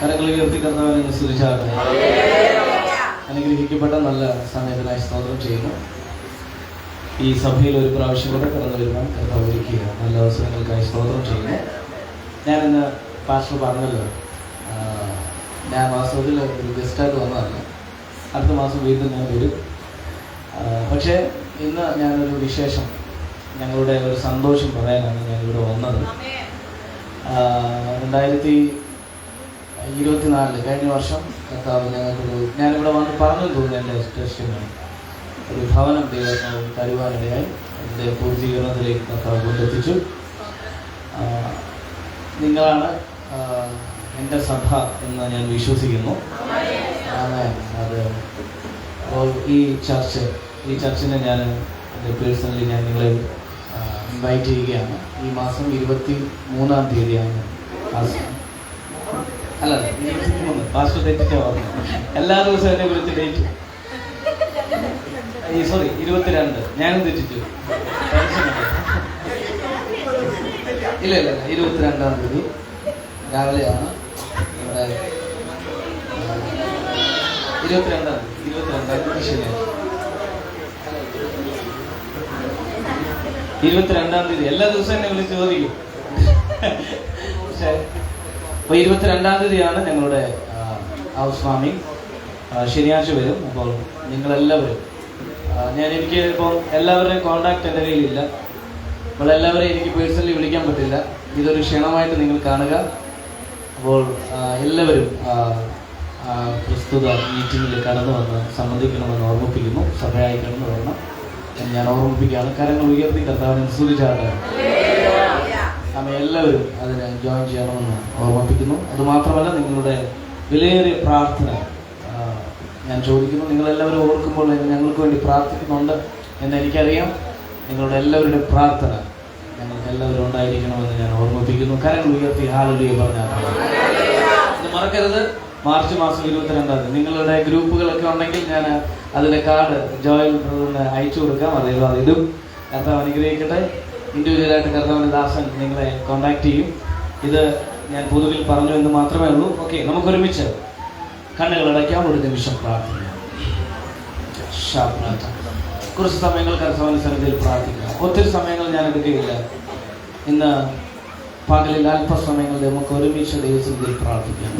കരങ്ങൾ ഉയർത്തി കർത്താവിനെ സ്തുതിച്ചാട്ടെ. അനുഗ്രഹിക്കപ്പെട്ട നല്ല സമയത്തിനായി സ്തോത്രം ചെയ്യുന്നു. ഈ സഭയിൽ ഒരു പ്രാവശ്യം കൂടെ കടന്നു വരുവാൻ കർത്താവ് ഒരുക്കിയ നല്ല അവസരങ്ങൾക്കായി സ്തോത്രം ചെയ്യുന്നു. ഞാനിന്ന് പാസ്റ്റർ പറഞ്ഞല്ലോ, ഞാൻ വാസ്തവത്തിൽ ഒരു ഗസ്റ്റായിട്ട് വന്നതല്ല. അടുത്ത മാസം വീണ്ടും ഞാൻ വരും. പക്ഷേ ഇന്ന് ഞാനൊരു വിശേഷം, ഞങ്ങളുടെ ഒരു സന്തോഷം പറയാനാണ് ഞാനിവിടെ വന്നത്. 2024 കഴിഞ്ഞ വർഷം കർത്താവ് ഞാനിവിടെ വന്ന് പറഞ്ഞു തോന്നുന്നു. എൻ്റെ ടെസ്റ്റിനാണ് ഒരു ഭവനം ദൈവം തരുവാനിടയായി എൻ്റെ പൂർത്തീകരണത്തിലേക്ക് കർത്താവ് കൊണ്ടെത്തിച്ചു. നിങ്ങളാണ് എൻ്റെ സഭ എന്ന് ഞാൻ വിശ്വസിക്കുന്നു. അത് ഈ ചർച്ചിനെ ഞാൻ പേഴ്സണലി ഞാൻ നിങ്ങളെ ഇൻവൈറ്റ് ചെയ്യുകയാണ്. ഈ മാസം 23-ാം തീയതിയാണ് അല്ല 23 പാസ്റ്റർ തെറ്റിച്ച പറഞ്ഞു. എല്ലാ ദിവസവും എന്നെ വിളിച്ച് ഡേറ്റ് 22 ഞാനും തെറ്റിച്ചു. ഇല്ല 22-ാം തീയതി രാവിലെയാണ് ഇവിടെ. 22-ാം തീയതി ശനിയാഴ്ച 22-ാം തീയതി എല്ലാ ദിവസവും എന്നെ വിളിച്ച് ചോദിക്കും. പക്ഷേ അപ്പോൾ 22-ാം തീയതിയാണ് ഞങ്ങളുടെ ഹൗസ് വാമിങ്. ശനിയാഴ്ച വരും. അപ്പോൾ നിങ്ങളെല്ലാവരും എനിക്ക് ഇപ്പം എല്ലാവരുടെയും കോൺടാക്റ്റ് എൻ്റെ കയ്യിലില്ല. അപ്പോൾ എല്ലാവരെയും എനിക്ക് പേഴ്സണലി വിളിക്കാൻ പറ്റില്ല. ഇതൊരു ക്ഷണമായിട്ട് നിങ്ങൾ കാണുക. അപ്പോൾ എല്ലാവരും പ്രസ്തുത മീറ്റിങ്ങിൽ കടന്നു വന്ന് സംബന്ധിക്കണമെന്ന് ഓർമ്മിപ്പിക്കുന്നു. സഭയായി കടന്നു വരണം ഞാൻ ഓർമ്മിപ്പിക്കുകയാണ്. കരങ്ങൾ ഉയർത്തി കർത്താവിനെ സ്തുതിച്ചാട്ടെ. എല്ലാവരും അതിന് ജോയിൻ ചെയ്യണമെന്ന് ഓർമ്മിപ്പിക്കുന്നു. അതുമാത്രമല്ല, നിങ്ങളുടെ വിലയേറിയ പ്രാർത്ഥന ഞാൻ ചോദിക്കുന്നു. നിങ്ങളെല്ലാവരും ഓർക്കുമ്പോൾ ഞങ്ങൾക്ക് വേണ്ടി പ്രാർത്ഥിക്കുന്നുണ്ട് എന്ന് എനിക്കറിയാം. നിങ്ങളുടെ എല്ലാവരുടെയും പ്രാർത്ഥന ഞങ്ങൾക്ക് എല്ലാവരും ഉണ്ടായിരിക്കണമെന്ന് ഞാൻ ഓർമ്മിപ്പിക്കുന്നു. കരങ്ങൾ ഉയർത്തി ഹല്ലേലൂയ പറഞ്ഞാൽ ഇത് മറക്കരുത്. മാർച്ച് മാസം 22-ാം തീയതി നിങ്ങളുടെ ഗ്രൂപ്പുകളൊക്കെ ഉണ്ടെങ്കിൽ ഞാൻ അതിൻ്റെ കാർഡ് ജോയൽ ബ്രദറിന് അയച്ചു കൊടുക്കാം. അദ്ദേഹം അതിടും. കർത്താവ് അനുഗ്രഹിക്കട്ടെ. ഇൻഡിവിജ്വലായിട്ട് കർത്താവിൻ്റെ ദാസൻ നിങ്ങളെ കോൺടാക്ട് ചെയ്യും. ഇത് ഞാൻ പൊതുവിൽ പറഞ്ഞു എന്ന് മാത്രമേ ഉള്ളൂ. ഓക്കെ, നമുക്കൊരുമിച്ച് കണ്ണുകൾ അടയ്ക്കാം. ഒരു നിമിഷം പ്രാർത്ഥിക്കാം. കുറച്ച് സമയങ്ങൾ കർത്താവിൻ്റെ സന്നിധിയിൽ പ്രാർത്ഥിക്കാം. ഒത്തിരി സമയങ്ങൾ ഞാൻ എടുക്കുകയില്ല. ഇന്ന് പകലിൽ അല്പസമയങ്ങൾ നമുക്ക് ഒരുമിച്ച് ദൈവസന്നിധിയിൽ പ്രാർത്ഥിക്കാം.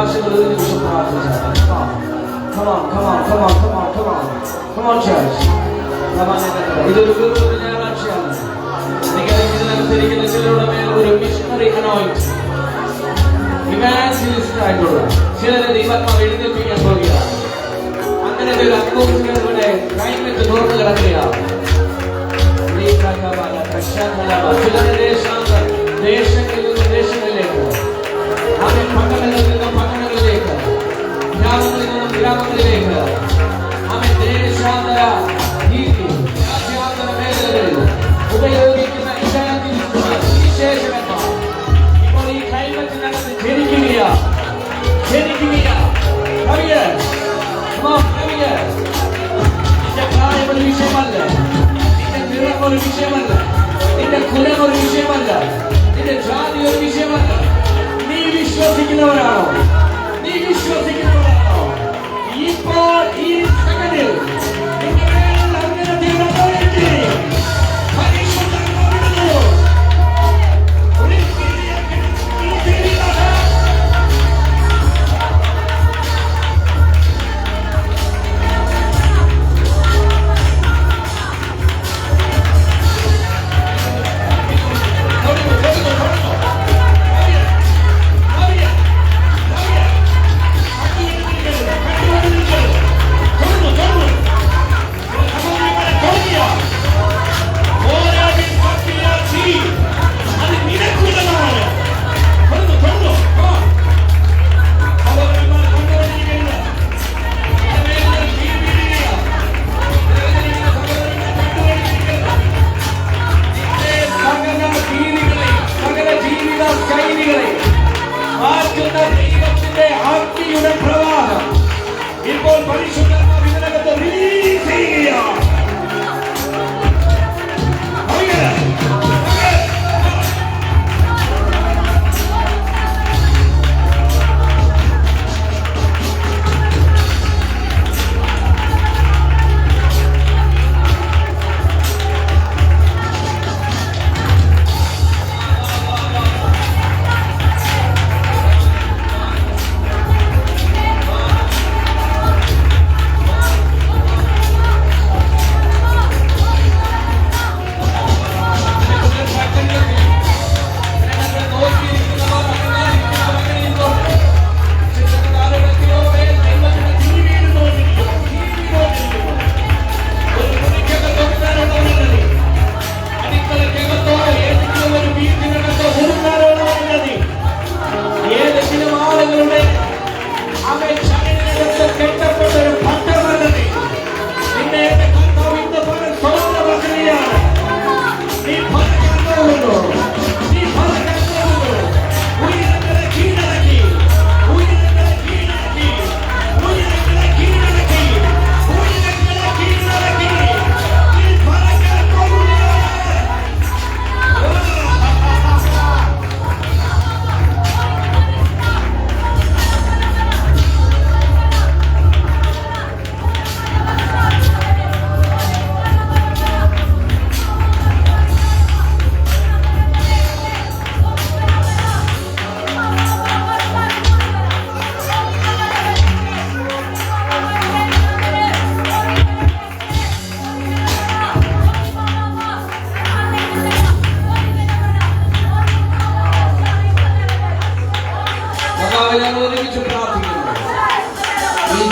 ഭാഷകൾ ഒരു നിമിഷം പ്രാർത്ഥിച്ചാൽ ഇതൊരു ഞായറാഴ്ചയാണ്. എനിക്കറിയാം ഇതിനകത്തിരിക്കുന്ന ചിലരുടെ മേൽ ഒരു മിഷണറി അനോയിന്റിംഗ്, ഇവാഞ്ചലിസ്റ്റ് ആയിട്ടുള്ള ചിലരെ ദൈവാത്മാവ് എഴുന്നേൽപ്പിക്കാൻ പോവുകയാണ്. അങ്ങനെ ഒരു അത്ഭുതങ്ങളുടെ ക്ലൈമറ്റ് തുറന്നു കിടക്കുകയാണ്. ചിലരെ ദേശങ്ങളിൽ നിന്ന് ദേശങ്ങളിലേക്ക്, പട്ടണങ്ങളിൽ നിന്ന് പട്ടണങ്ങളിലേക്ക്, ഗ്രാമങ്ങളിൽ നിന്നും ഗ്രാമങ്ങളിലേക്ക്, ദേശാന്തര രീതി രാജ്യാന്തര മേഖലകളിൽ ഉപയോഗിക്കുന്ന വിശേഷണങ്ങൾ ഇപ്പോൾ ഈ ക്ലൈമറ്റിനകത്ത് ജനിക്കുകയാണ്. നിന്റെ പ്രായം ഒരു വിഷയമല്ല, നിന്റെ നിറം ഒരു വിഷയമല്ല, നിന്റെ കുലം ഒരു വിഷയമല്ല, നിന്റെ ജാതി ഒരു വിഷയമല്ല. നീ വിശ്വസിക്കുന്നവരാണോ? ഇപ്പോൾ ഈ സെക്കൻഡിൽ ഇപ്പോൾ പരിശുദ്ധാത്മാവ് ഇതിനകത്ത് റിലീസ് ചെയ്യുകയാണ്.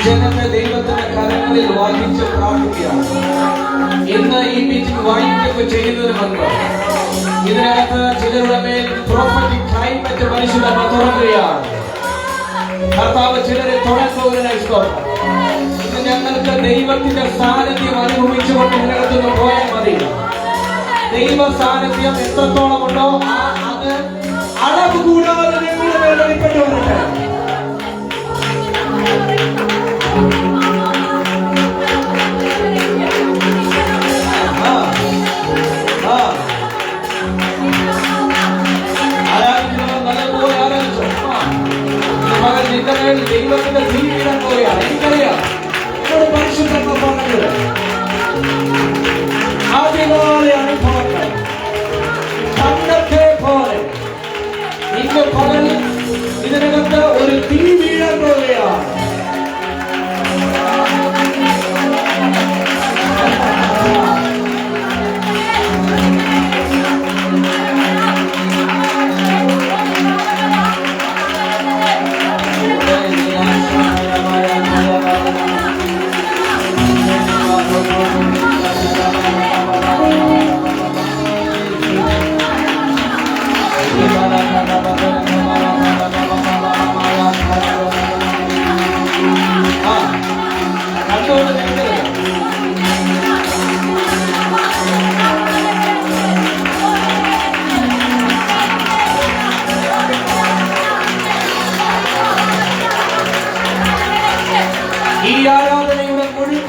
ജനത്തെ ദൈവത്തിന്റെ കരങ്ങളിൽ വായിച്ച് പ്രാർത്ഥിക്കുകയാണ്. ഇന്ന് ഈ മീറ്റിംഗ് വായിക്കൊക്കെ ചെയ്യുന്നതിന് മുൻപ് ഇതിനകത്ത് ചിലരുടെ മേൽ പ്രോഫറ്റിക് ക്ലൈമറ്റ് പരിശുദ്ധ തുറക്കുകയാണ്. കർത്താവ് ചിലരെ തുടങ്ങുന്നതിനായി സ്തോത്രം. ഇന്ന് ഞങ്ങൾക്ക് ദൈവത്തിന്റെ സാന്നിധ്യം അനുഭവിച്ചുകൊണ്ട് ഇതിനകത്തുനിന്ന് പോയാൽ മതി. ദൈവ സാന്നിധ്യം എത്രത്തോളം ഉണ്ടോ അത് അളവ് കൂടാതെ നിങ്ങളുടെ മേൽ വെളിപ്പെട്ടു വരട്ടെ. ദൈവത്തിന്റെ ജീവിതം പോലെയാണ്. എനിക്കറിയാം എന്നോട് പരിശുദ്ധ പറഞ്ഞത് ആദ്യകാല അനുഭവങ്ങൾ പണ്ടത്തെ പോലെ ഇന്ന് പകൽ ഇതിനകത്ത്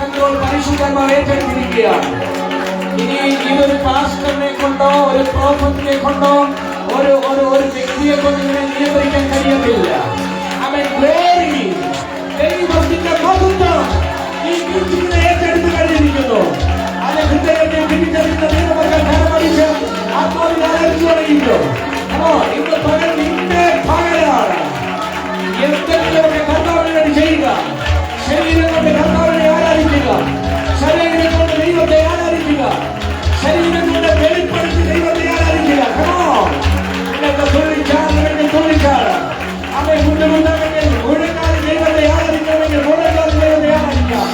കൺട്രോൾ പരിശുദ്ധാത്മാവ് ഏറ്റെടുത്തിരിക്കുകയാണ്. ഇനി ഇതൊരു പാസ്റ്ററിനെ കൊണ്ടോ ഒരു പ്രോഫറ്റിനെ കൊണ്ടോ ഒരു വ്യക്തിയെ കൊണ്ട് ഇതിനെ നിയന്ത്രിക്കാൻ കഴിയത്തില്ല. ദൈവത്തിന്റെ മഹത്വം ഈ മീറ്റിംഗിനെ ഏറ്റെടുത്ത് കഴിഞ്ഞിരിക്കുന്നു. അത് ഹൃദയത്തെ പിടിച്ചെടുത്ത ദൈവമക്കൾ കരമടിച്ച് ആത്മാവിൽ ആരാധിച്ചു തുടങ്ങിയിട്ടു. ഇന്ന് പകൽ നിന്റെ പകലാണ്. എന്തെങ്കിലുമൊക്കെ കർത്താവിന് വേണ്ടി ചെയ്യുക. ശരീരം കൊണ്ട് കർത്താവിനെ ആരാധിക്കുക, ശരീരം കൊണ്ട് ദൈവത്തെ ആരാധിക്കുക, ശരീരം കൊണ്ട് വെളിപ്പെടുത്തി ദൈവത്തെ ആരാധിക്കുക. നിങ്ങൾക്ക് തുള്ളിച്ചാണ് അവയെ മുഴുവനാണെങ്കിൽ മുഴുവനായി ദൈവത്തെ ആരാധിക്കണമെങ്കിൽ മുഴുവനായി ദൈവത്തെ ആരാധിക്കാം.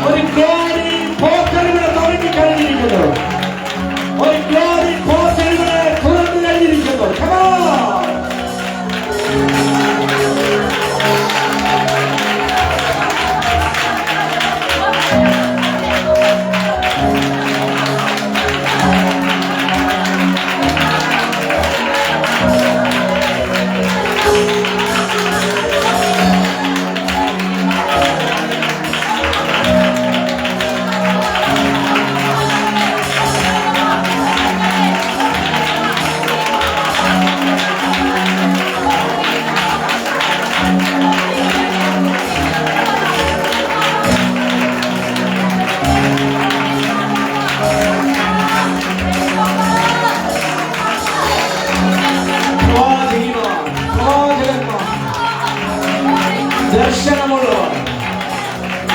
ഒരു ഗ്ലോറി പോർട്ടൽ ഇവിടെ തുടങ്ങി കഴിഞ്ഞിരിക്കുന്നു. ഒരു ഗ്ലോറി പോർട്ടൽ ഇവിടെ തുറന്നു കഴിഞ്ഞിരിക്കുന്നു.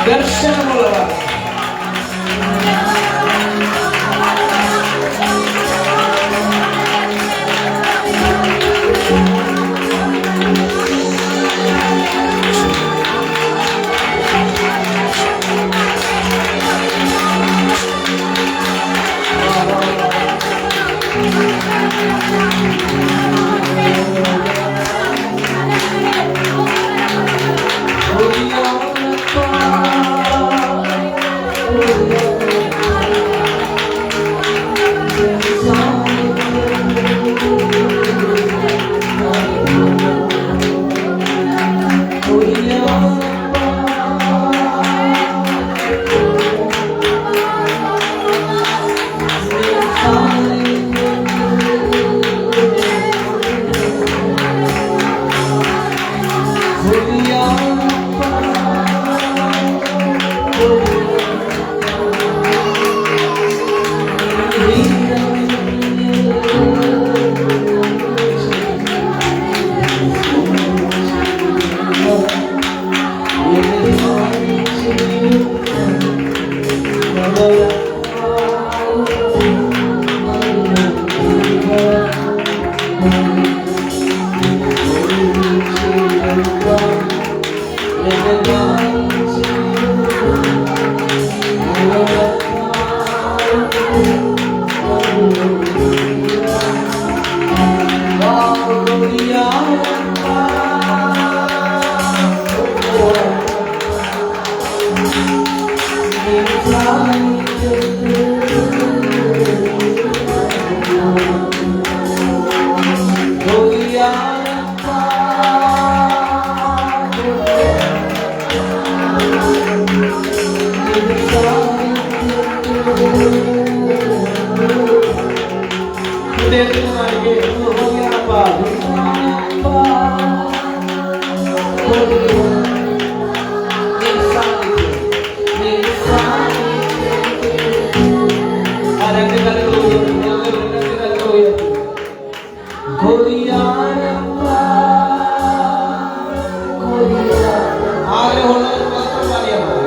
ദർശനമുള്ളവർ ആഗ്രഹമുള്ളവർ മാത്രം അറിയാമോ?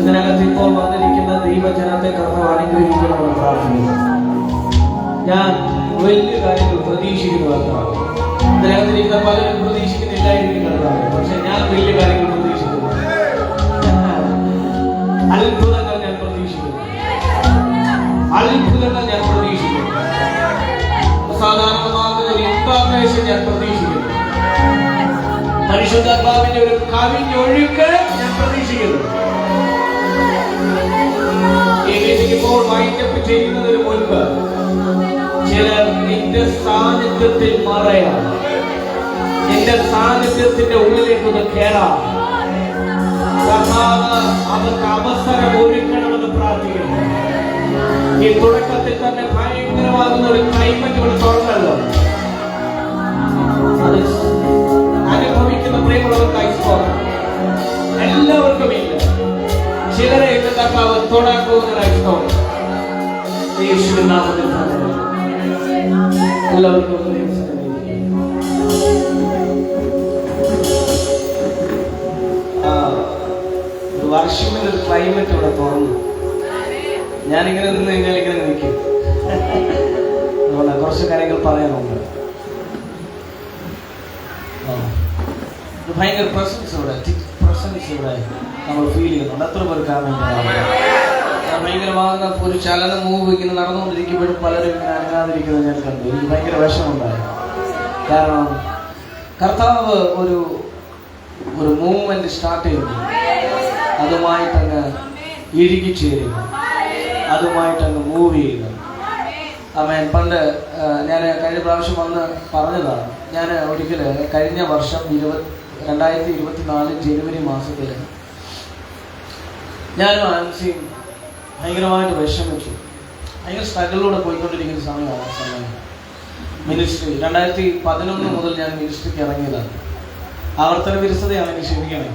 ഇതിനകത്ത് ഇപ്പോൾ വന്നിരിക്കുന്ന ദൈവജനത്തെ കർത്താവ് അനുഗ്രഹിക്കണമെന്ന് പ്രാർത്ഥിക്കുന്നു. ഞാൻ വലിയ കാര്യങ്ങൾ പ്രതീക്ഷിക്കുന്നു കർത്താവ്. ഇതിനകത്തിരിക്കുന്ന പലരും പ്രതീക്ഷിക്കുന്നില്ലായിരിക്കും കർത്താവ്, പക്ഷെ ഞാൻ വലിയ കാര്യങ്ങൾ പ്രതീക്ഷിക്കുന്നു. അത്ഭുതങ്ങൾ ഞാൻ പ്രതീക്ഷിക്കുന്നു. അത്ഭുതങ്ങൾ ഞാൻ പ്രതീക്ഷിക്കുന്നു. അസാധാരണമാകുന്ന ഒരു ഇൻഫർമേഷൻ ഞാൻ പ്രതീക്ഷിക്കുന്നു. പരിശുദ്ധാത്മാവിന്റെ ഒരു കവിഞ്ഞൊഴുക്ക് ഞാൻ പ്രതീക്ഷിക്കുന്നു. ഇപ്പോൾ വൈൻഡപ്പ് ചെയ്യുന്നതിന് മുൻപ് ചിലർ നിന്റെ സാന്നിധ്യത്തിൽ മറയാം, നിന്റെ സാന്നിധ്യത്തിന്റെ ഉള്ളിലേക്ക് ഒന്ന് കയറാം. അവർക്ക് അവസരം ഒരുക്കണമെന്ന് പ്രാർത്ഥിക്കുന്നു. ഈ തുടക്കത്തിൽ തന്നെ ഭയങ്കരമാകുന്ന ഒരു ക്ലൈമറ്റ് ഇവിടെ തുറന്നല്ലോ. അത് അനുഭവിക്കുന്ന പ്രിയമുള്ളവർക്കായി എല്ലാവർക്കും ഇല്ല. ചിലരെ കർത്താവ് തൊടാൻ പോകുന്നതായി യേശുവിൻ നാമത്തിൽ എല്ലാവർക്കും ഒരു വർഷമിന്റെ ഒരു ക്ലൈമറ്റ് ഇവിടെ തുറന്നു. ഞാനിങ്ങനെ നിന്ന് കഴിഞ്ഞാൽ ഇങ്ങനെ നിൽക്കും. അതുകൊണ്ട് കുറച്ച് കാര്യങ്ങൾ പറയാനുണ്ട്. ഭയങ്കര പ്രസൻസ് ഇവിടെ നമ്മൾ ഫീൽ ചെയ്യുന്നുണ്ട്. എത്ര പേർക്കാണ് ഭയങ്കരമാകുന്ന ഒരു ചലനം മൂവ് ഇങ്ങനെ നടന്നുകൊണ്ടിരിക്കുമ്പോഴും പലരും ഇങ്ങനെ അനങ്ങാതിരിക്കുന്നത് ഞാൻ കണ്ടു. എനിക്ക് ഭയങ്കര വിഷമമുണ്ടായി. കാരണം കർത്താവ് ഒരു മൂവ്മെന്റ് സ്റ്റാർട്ട് ചെയ്യുന്നു, അതുമായിട്ടങ്ങ് ഇഴുകിച്ചേരുന്നു, അതുമായിട്ടങ്ങ് മൂവ് ചെയ്യുന്നു. അവൻ പണ്ട് ഞാൻ കഴിഞ്ഞ പ്രാവശ്യം വന്ന് പറഞ്ഞതാണ്. ഞാൻ ഒരിക്കൽ കഴിഞ്ഞ വർഷം 2024 ജനുവരി മാസത്തിൽ ഞാനും ആൻസിയും ഭയങ്കരമായിട്ട് വിഷമിച്ചു. ഭയങ്കര സ്ട്രഗിളിലൂടെ പോയിക്കൊണ്ടിരിക്കുന്ന സമയമാണ്. ആ സമയം മിനിസ്ട്രി 2011 മുതൽ ഞാൻ മിനിസ്ട്രിക്ക് ഇറങ്ങിയതാണ്. ആവർത്തന വിരസതയാണെങ്കിൽ ക്ഷമിക്കണേ.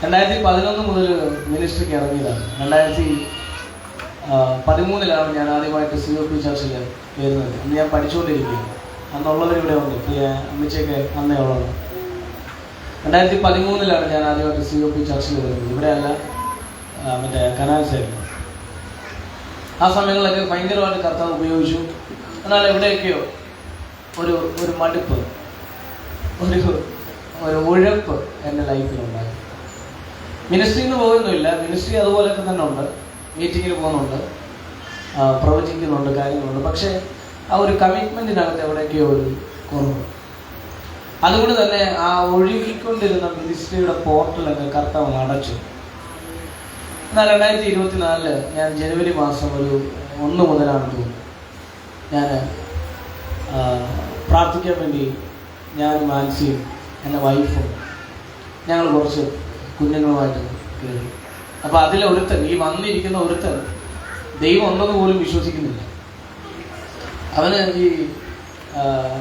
2011 മുതൽ മിനിസ്ട്രിക്ക് ഇറങ്ങിയതാണ്. 2013 ഞാൻ ആദ്യമായിട്ട് COP ചർച്ചിൽ വരുന്നത്. അന്ന് ഞാൻ പഠിച്ചുകൊണ്ടിരിക്കുകയാണ്. അന്നുള്ളവരിവിടെ ഉണ്ട്, പ്രിയ അമ്മച്ചയൊക്കെ അന്നേ ഉള്ളത്. 2013 ഞാൻ ആദ്യമായിട്ട് COP ചർച്ചിൽ വരുന്നത്. ഇവിടെയല്ല, മറ്റേ കനാൽ സൈഡ്. ആ സമയങ്ങളിലൊക്കെ ഭയങ്കരമായിട്ട് കർത്താവ് ഉപയോഗിച്ചു. എന്നാൽ എവിടെയൊക്കെയോ ഒരു മടുപ്പ്, ഒരു ഉഴപ്പ് എൻ്റെ ലൈഫിലുണ്ടായി. മിനിസ്ട്രിന്ന് പോകുന്നില്ല, മിനിസ്ട്രി അതുപോലെയൊക്കെ തന്നെ ഉണ്ട്. മീറ്റിങ്ങിന് പോകുന്നുണ്ട്, പ്രവചിക്കുന്നുണ്ട്, കാര്യങ്ങളുണ്ട്. പക്ഷേ ആ ഒരു കമ്മിറ്റ്മെൻറ്റിനകത്ത് എവിടെയൊക്കെയോ ഒരു കുറവ്. അതുകൊണ്ട് തന്നെ ആ ഒഴുകിക്കൊണ്ടിരുന്ന മിനിസ്ട്രിയുടെ പോർട്ടലൊക്കെ കർത്താവ് അടച്ചു. എന്നാൽ 2024 ഞാൻ ജനുവരി മാസം 1 മുതലാണ് തോന്നുന്നു ഞാൻ പ്രാർത്ഥിക്കാൻ വേണ്ടി ഞാനും ആൻസിയും എൻ്റെ വൈഫും ഞങ്ങൾ കുറച്ച് കുഞ്ഞുങ്ങളുമായിട്ട് കയറി. അപ്പോൾ അതിലൊരുത്തൻ, ഈ വന്നിരിക്കുന്ന ഒരുത്തൻ ദൈവം ഉണ്ടെന്ന് പോലും വിശ്വസിക്കുന്നില്ല. അവന് ഈ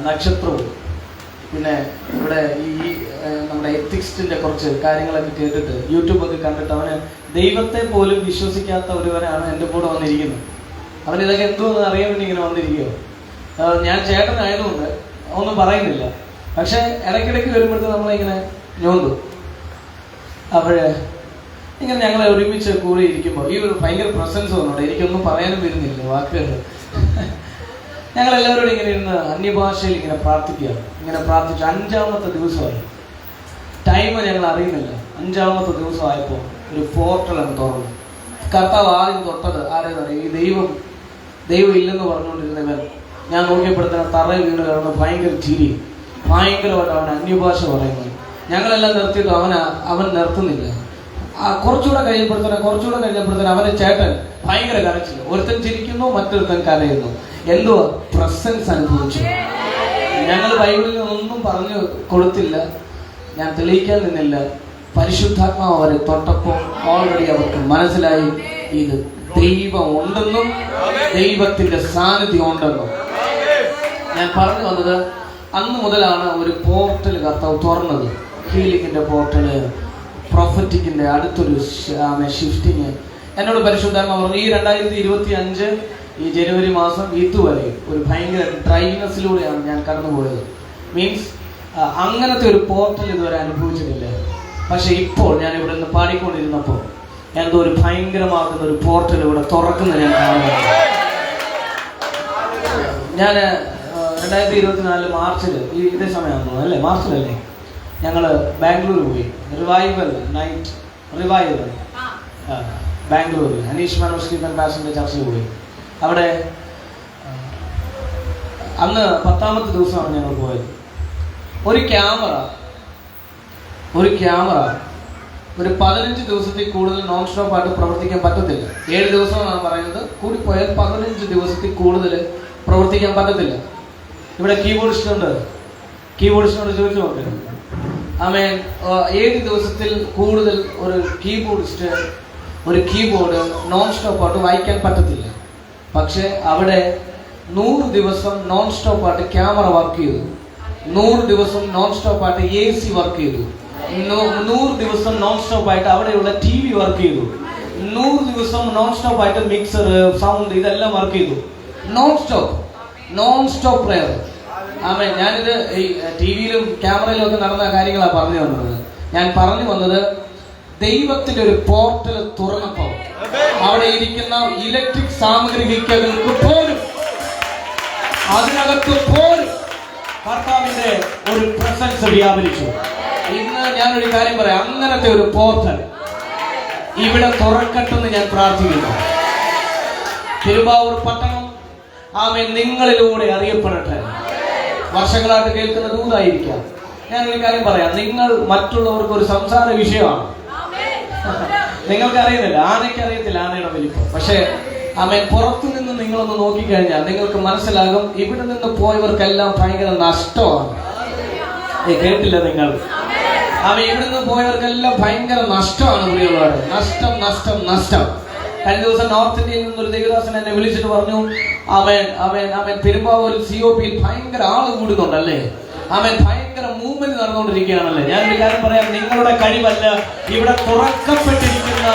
നക്ഷത്രവും പിന്നെ ഇവിടെ ഈ നമ്മുടെ എത്തിക്സിൻ്റെ കുറച്ച് കാര്യങ്ങളൊക്കെ കേട്ടിട്ട് യൂട്യൂബൊക്കെ കണ്ടിട്ട് അവന് ദൈവത്തെ പോലും വിശ്വസിക്കാത്ത ഒരുവനാണ് എൻ്റെ കൂടെ വന്നിരിക്കുന്നത്. അവനിതൊക്കെ എന്തോന്ന് അറിയാൻ വേണ്ടി ഇങ്ങനെ വന്നിരിക്കുകയോ. ഞാൻ ചേട്ടനായതുകൊണ്ട് ഒന്നും പറയുന്നില്ല, പക്ഷെ ഇടയ്ക്കിടയ്ക്ക് വരുമ്പോഴത്തെ നമ്മളിങ്ങനെ ഞോണ്ടു. അപ്പോഴേ ഇങ്ങനെ ഞങ്ങളെ ഒരുമിച്ച് കൂടി ഇരിക്കുമ്പോൾ ഈ ഒരു ഭയങ്കര പ്രസൻസ് വന്നുണ്ട്. എനിക്കൊന്നും പറയാനും വരുന്നില്ല വാക്കുകൾ. ഞങ്ങളെല്ലാവരോടും ഇങ്ങനെ ഇരുന്ന് അന്യഭാഷയിൽ ഇങ്ങനെ പ്രാർത്ഥിക്കുകയാണ്. ഇങ്ങനെ പ്രാർത്ഥിച്ചു 5ാമത്തെ ദിവസമായി. ടൈം ഞങ്ങൾ അറിയുന്നില്ല. 5ാമത്തെ ദിവസമായപ്പോൾ ഒരു പോർട്ടൽ അങ്ങ് തുറന്നു. കർത്താവ് ആദ്യം തൊട്ടത് ആരെന്നറിയാം? ഈ ദൈവം ഇല്ലെന്ന് പറഞ്ഞുകൊണ്ടിരുന്നവൻ ഞാൻ നോക്കിയപ്പോഴത്തേന് തറയിൽ വീണ് കിടന്ന് ഭയങ്കര ചിരി, ഭയങ്കരമായിട്ട് അവൻ അന്യഭാഷ പറയുന്നത്. ഞങ്ങളെല്ലാം നിർത്തിയിട്ട് അവൻ നിർത്തുന്നില്ല. കുറച്ചുകൂടെ കഴിഞ്ഞപ്പോഴത്തേന് അവൻ്റെ ചേട്ടൻ ഭയങ്കര കരച്ചില്ല. ഒരുത്തൻ ചിരിക്കുന്നു, മറ്റൊരുത്തൻ കരയുന്നു. എന്തുവാ? പ്രസൻസ് അനുഭവിച്ചു. ഞങ്ങൾ ബൈബിളിൽ ഒന്നും പറഞ്ഞു കൊടുത്തില്ല, ഞാൻ തെളിയിക്കാൻ നിന്നില്ല. പരിശുദ്ധാത്മാവ് അവരെ തൊട്ടപ്പോൾ ഓൾറെഡി അവർക്ക് മനസ്സിലായി ഇത് ദൈവം ഉണ്ടെന്നും ദൈവത്തിന്റെ സാന്നിധ്യം ഉണ്ടെന്നും. ഞാൻ പറഞ്ഞു വന്നത്, അന്ന് മുതലാണ് ഒരു പോർട്ടൽ കർത്താവ് തുറന്നത്. ഹീലിങ്ങിന്റെ പോർട്ടല്, പ്രൊഫറ്റിക്കിൻ്റെ അടുത്തൊരു ഷിഫ്റ്റിങ് എന്നോട് പരിശുദ്ധാത്മാ പറഞ്ഞു. ഈ 2025 ഈ ജനുവരി മാസം ഇതുവരെ ഒരു ഭയങ്കര ഡ്രൈനെസ്സിലൂടെയാണ് ഞാൻ കടന്നുപോയത്. മീൻസ് അങ്ങനത്തെ ഒരു പോർട്ടൽ ഇതുവരെ അനുഭവിച്ചിട്ടില്ല. പക്ഷെ ഇപ്പോൾ ഞാൻ ഇവിടെ നിന്ന് പാടിക്കൊണ്ടിരുന്നപ്പോൾ എന്തോ ഒരു ഭയങ്കരമാകുന്ന ഒരു പോർട്ടൽ ഇവിടെ തുറക്കുന്ന ഞാൻ കാണുന്നുണ്ട്. ഞാൻ 2024 മാർച്ചിൽ ഇതേ സമയമാണെന്ന് അല്ലേ, മാർച്ചിലല്ലേ, ഞങ്ങൾ ബാംഗ്ലൂർ പോയി. റിവൈവൽ നൈറ്റ് റിവൈവൽ ബാംഗ്ലൂരിൽ അനീഷ് മനോജ് കീർത്തൻ പാഷൻ്റെ ചർച്ചയിൽ പോയി. അവിടെ അന്ന് 10ാമത്തെ ദിവസമാണ് ഞങ്ങൾ പോയത്. ഒരു ക്യാമറ ഒരു 15 ദിവസത്തിൽ കൂടുതൽ നോൺ സ്റ്റോപ്പ് ആയിട്ട് പ്രവർത്തിക്കാൻ പറ്റത്തില്ല. 7 ദിവസമാണ് പറയുന്നത്, കൂടിപ്പോയാൽ 15 ദിവസത്തിൽ കൂടുതൽ പ്രവർത്തിക്കാൻ പറ്റത്തില്ല. ഇവിടെ കീബോർഡിസ്റ്റിനോട് ചോദിച്ചു നോക്കണം. ആമേൻ. 7 ദിവസത്തിൽ കൂടുതൽ ഒരു കീബോർഡ് നോൺ സ്റ്റോപ്പായിട്ട് വായിക്കാൻ പറ്റത്തില്ല. പക്ഷെ അവിടെ 100 ദിവസം നോൺ സ്റ്റോപ്പായിട്ട് ക്യാമറ വർക്ക് ചെയ്തു, 100 ദിവസം നോൺ സ്റ്റോപ്പായിട്ട് AC വർക്ക് ചെയ്തു, 100 ദിവസം നോൺ സ്റ്റോപ്പായിട്ട് അവിടെയുള്ള TV വർക്ക് ചെയ്തു, 100 ദിവസം നോൺ സ്റ്റോപ്പായിട്ട് മിക്സർ, സൗണ്ട് ഇതെല്ലാം വർക്ക് ചെയ്തു. Non stop player. ആമേൻ. ഞാനിത് ഈ TV-യിലും ക്യാമറയിലും ഒക്കെ നടന്ന കാര്യങ്ങളാണ് പറഞ്ഞു വന്നത്. ഞാൻ പറഞ്ഞു വന്നത് ദൈവത്തിന്റെ ഒരു പോർട്ടൽ തുറന്നപ്പോൾ അവിടെ ഇരിക്കുന്ന ഇലക്ട്രിക് സാമഗ്രികൾക്ക് പോലും അതിനകത്ത് പോലും കർത്താവിന്റെ ഒരു പ്രസൻസ് വ്യാപരിച്ചു. ഇന്ന് ഞാനൊരു കാര്യം പറയാം, അങ്ങനത്തെ ഒരു പോർട്ടൽ ഇവിടെ തുറക്കട്ടെന്ന് ഞാൻ പ്രാർത്ഥിക്കുന്നു. തിരുവാവൂർ പട്ടണം ആമേൻ നിങ്ങളിലൂടെ അറിയപ്പെടട്ടെ. വർഷങ്ങളായിട്ട് കേൾക്കുന്ന ദൂതായിരിക്കാം. ഞാനൊരു കാര്യം പറയാം, നിങ്ങൾ മറ്റുള്ളവർക്ക് ഒരു സംസാര വിഷയമാണ്. നിങ്ങൾക്ക് അറിയുന്നില്ല, ആനയ്ക്ക് അറിയത്തില്ല ആനയുടെ വലിപ്പം. പക്ഷേ ആമേൻ പുറത്തു നിന്ന് നിങ്ങളൊന്ന് നോക്കിക്കഴിഞ്ഞാൽ നിങ്ങൾക്ക് മനസ്സിലാകും ഇവിടെ നിന്ന് പോയവർക്കെല്ലാം ഭയങ്കര നഷ്ടമാണ്. കേട്ടില്ല നിങ്ങൾ? ആമേൻ. ഇവിടെ നിന്ന് പോയവർക്കെല്ലാം ഭയങ്കര നഷ്ടമാണ്. പ്രിയമുള്ളവരെ, നഷ്ടം. കഴിഞ്ഞ ദിവസം നോർത്ത് ഇന്ത്യയിൽ നിന്നൊരു ദേവദാസൻ എന്നെ വിളിച്ചിട്ട് പറഞ്ഞു, ആമേൻ പെരുമ്പാവൂരിൽ COP-യിൽ ഭയങ്കര ആള് കൂടുന്നുണ്ടല്ലേ, ആമേൻ ഭയങ്കര മൂവ്മെന്റ് നടന്നുകൊണ്ടിരിക്കുകയാണല്ലേ. ഞാനൊരു കാര്യം പറയാം, നിങ്ങളുടെ കഴിവല്ല, ഇവിടെ തുറക്കപ്പെട്ടിരിക്കുന്ന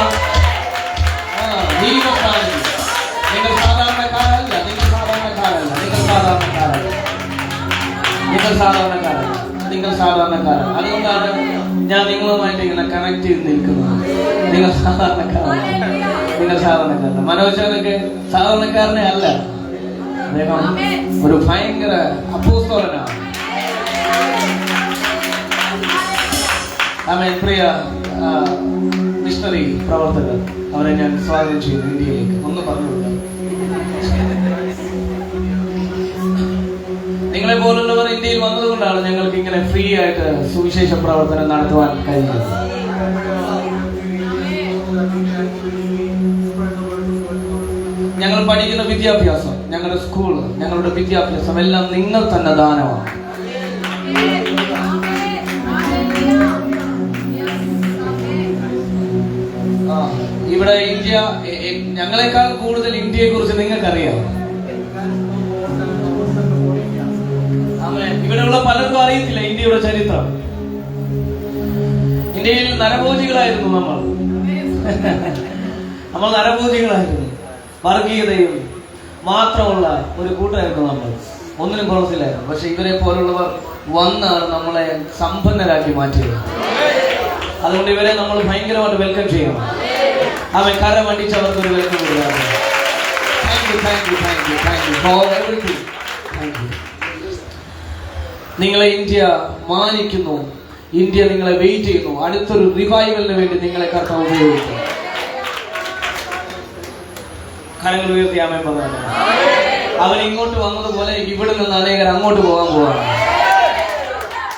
നിങ്ങൾ സാധാരണക്കാരല്ല. അതുകൊണ്ടാണ് ഞാൻ നിങ്ങളുമായിട്ട് ഇങ്ങനെ കണക്ട് ചെയ്ത് നിൽക്കുന്നത്. നിങ്ങൾ സാധാരണക്കാരൻ. മനോജനൊക്കെ സാധാരണക്കാരനെ അല്ല, അദ്ദേഹം ഒരു ഭയങ്കര അപ്പോസ്തലനാണ്. ആമേൻ. പ്രിയ മിഷണറി പ്രവർത്തകർ, അവരെ ഞാൻ സ്വാഗതം ചെയ്യുന്നു ഇന്ത്യയിലേക്ക്. ഒന്ന് പറഞ്ഞുകൊടുക്കാം. നിങ്ങളെ പോലുള്ളവർ ഇന്ത്യയിൽ വന്നതുകൊണ്ടാണ് ഞങ്ങൾക്ക് ഇങ്ങനെ ഫ്രീ ആയിട്ട് സുവിശേഷ പ്രവർത്തനം നടത്തുവാൻ കഴിയുന്നത്. ഞങ്ങൾ പഠിക്കുന്ന വിദ്യാഭ്യാസം, ഞങ്ങളുടെ സ്കൂള്, ഞങ്ങളുടെ വിദ്യാഭ്യാസം എല്ലാം നിങ്ങൾ തന്നെ ദാനമാണ്. ഇവിടെ ഇന്ത്യ, ഞങ്ങളെക്കാൾ കൂടുതൽ ഇന്ത്യയെ കുറിച്ച് നിങ്ങൾക്കറിയാം. ഇവിടെയുള്ള പലർക്കും അറിയത്തില്ല ഇന്ത്യയുടെ ചരിത്രം. ഇന്ത്യയിൽ നരഭോജികളായിരുന്നു നമ്മൾ നരഭോജികളായിരുന്നു. വർഗീയതയും മാത്രമുള്ള ഒരു കൂട്ടമായിരുന്നു നമ്മൾ. ഒന്നിനും കുറച്ചില്ലായിരുന്നു. പക്ഷെ ഇവരെ പോലുള്ളവർ വന്നാണ് നമ്മളെ സമ്പന്നരാക്കി മാറ്റിയത്. അതുകൊണ്ട് ഇവരെ നമ്മൾ ഭയങ്കരമായിട്ട് വെൽക്കം ചെയ്യണം. അവൻ കരമടിച്ച് അവർക്കൊരു വെൽക്കം കൊടുക്കണം. നിങ്ങളെ ഇന്ത്യ മാനിക്കുന്നു, ഇന്ത്യ നിങ്ങളെ വെയിറ്റ് ചെയ്യുന്നു. അടുത്തൊരു റിവൈവലിന് വേണ്ടി നിങ്ങളെ കർത്താവ് ഉപയോഗിക്കും. കരങ്ങൾ ഉയർത്തി ആമേൻ പറയാം. അവൻ ഇങ്ങോട്ട് വന്നതുപോലെ ഇവിടെ നിന്ന് അനേകർ അങ്ങോട്ട് പോകാൻ പോവാണ്.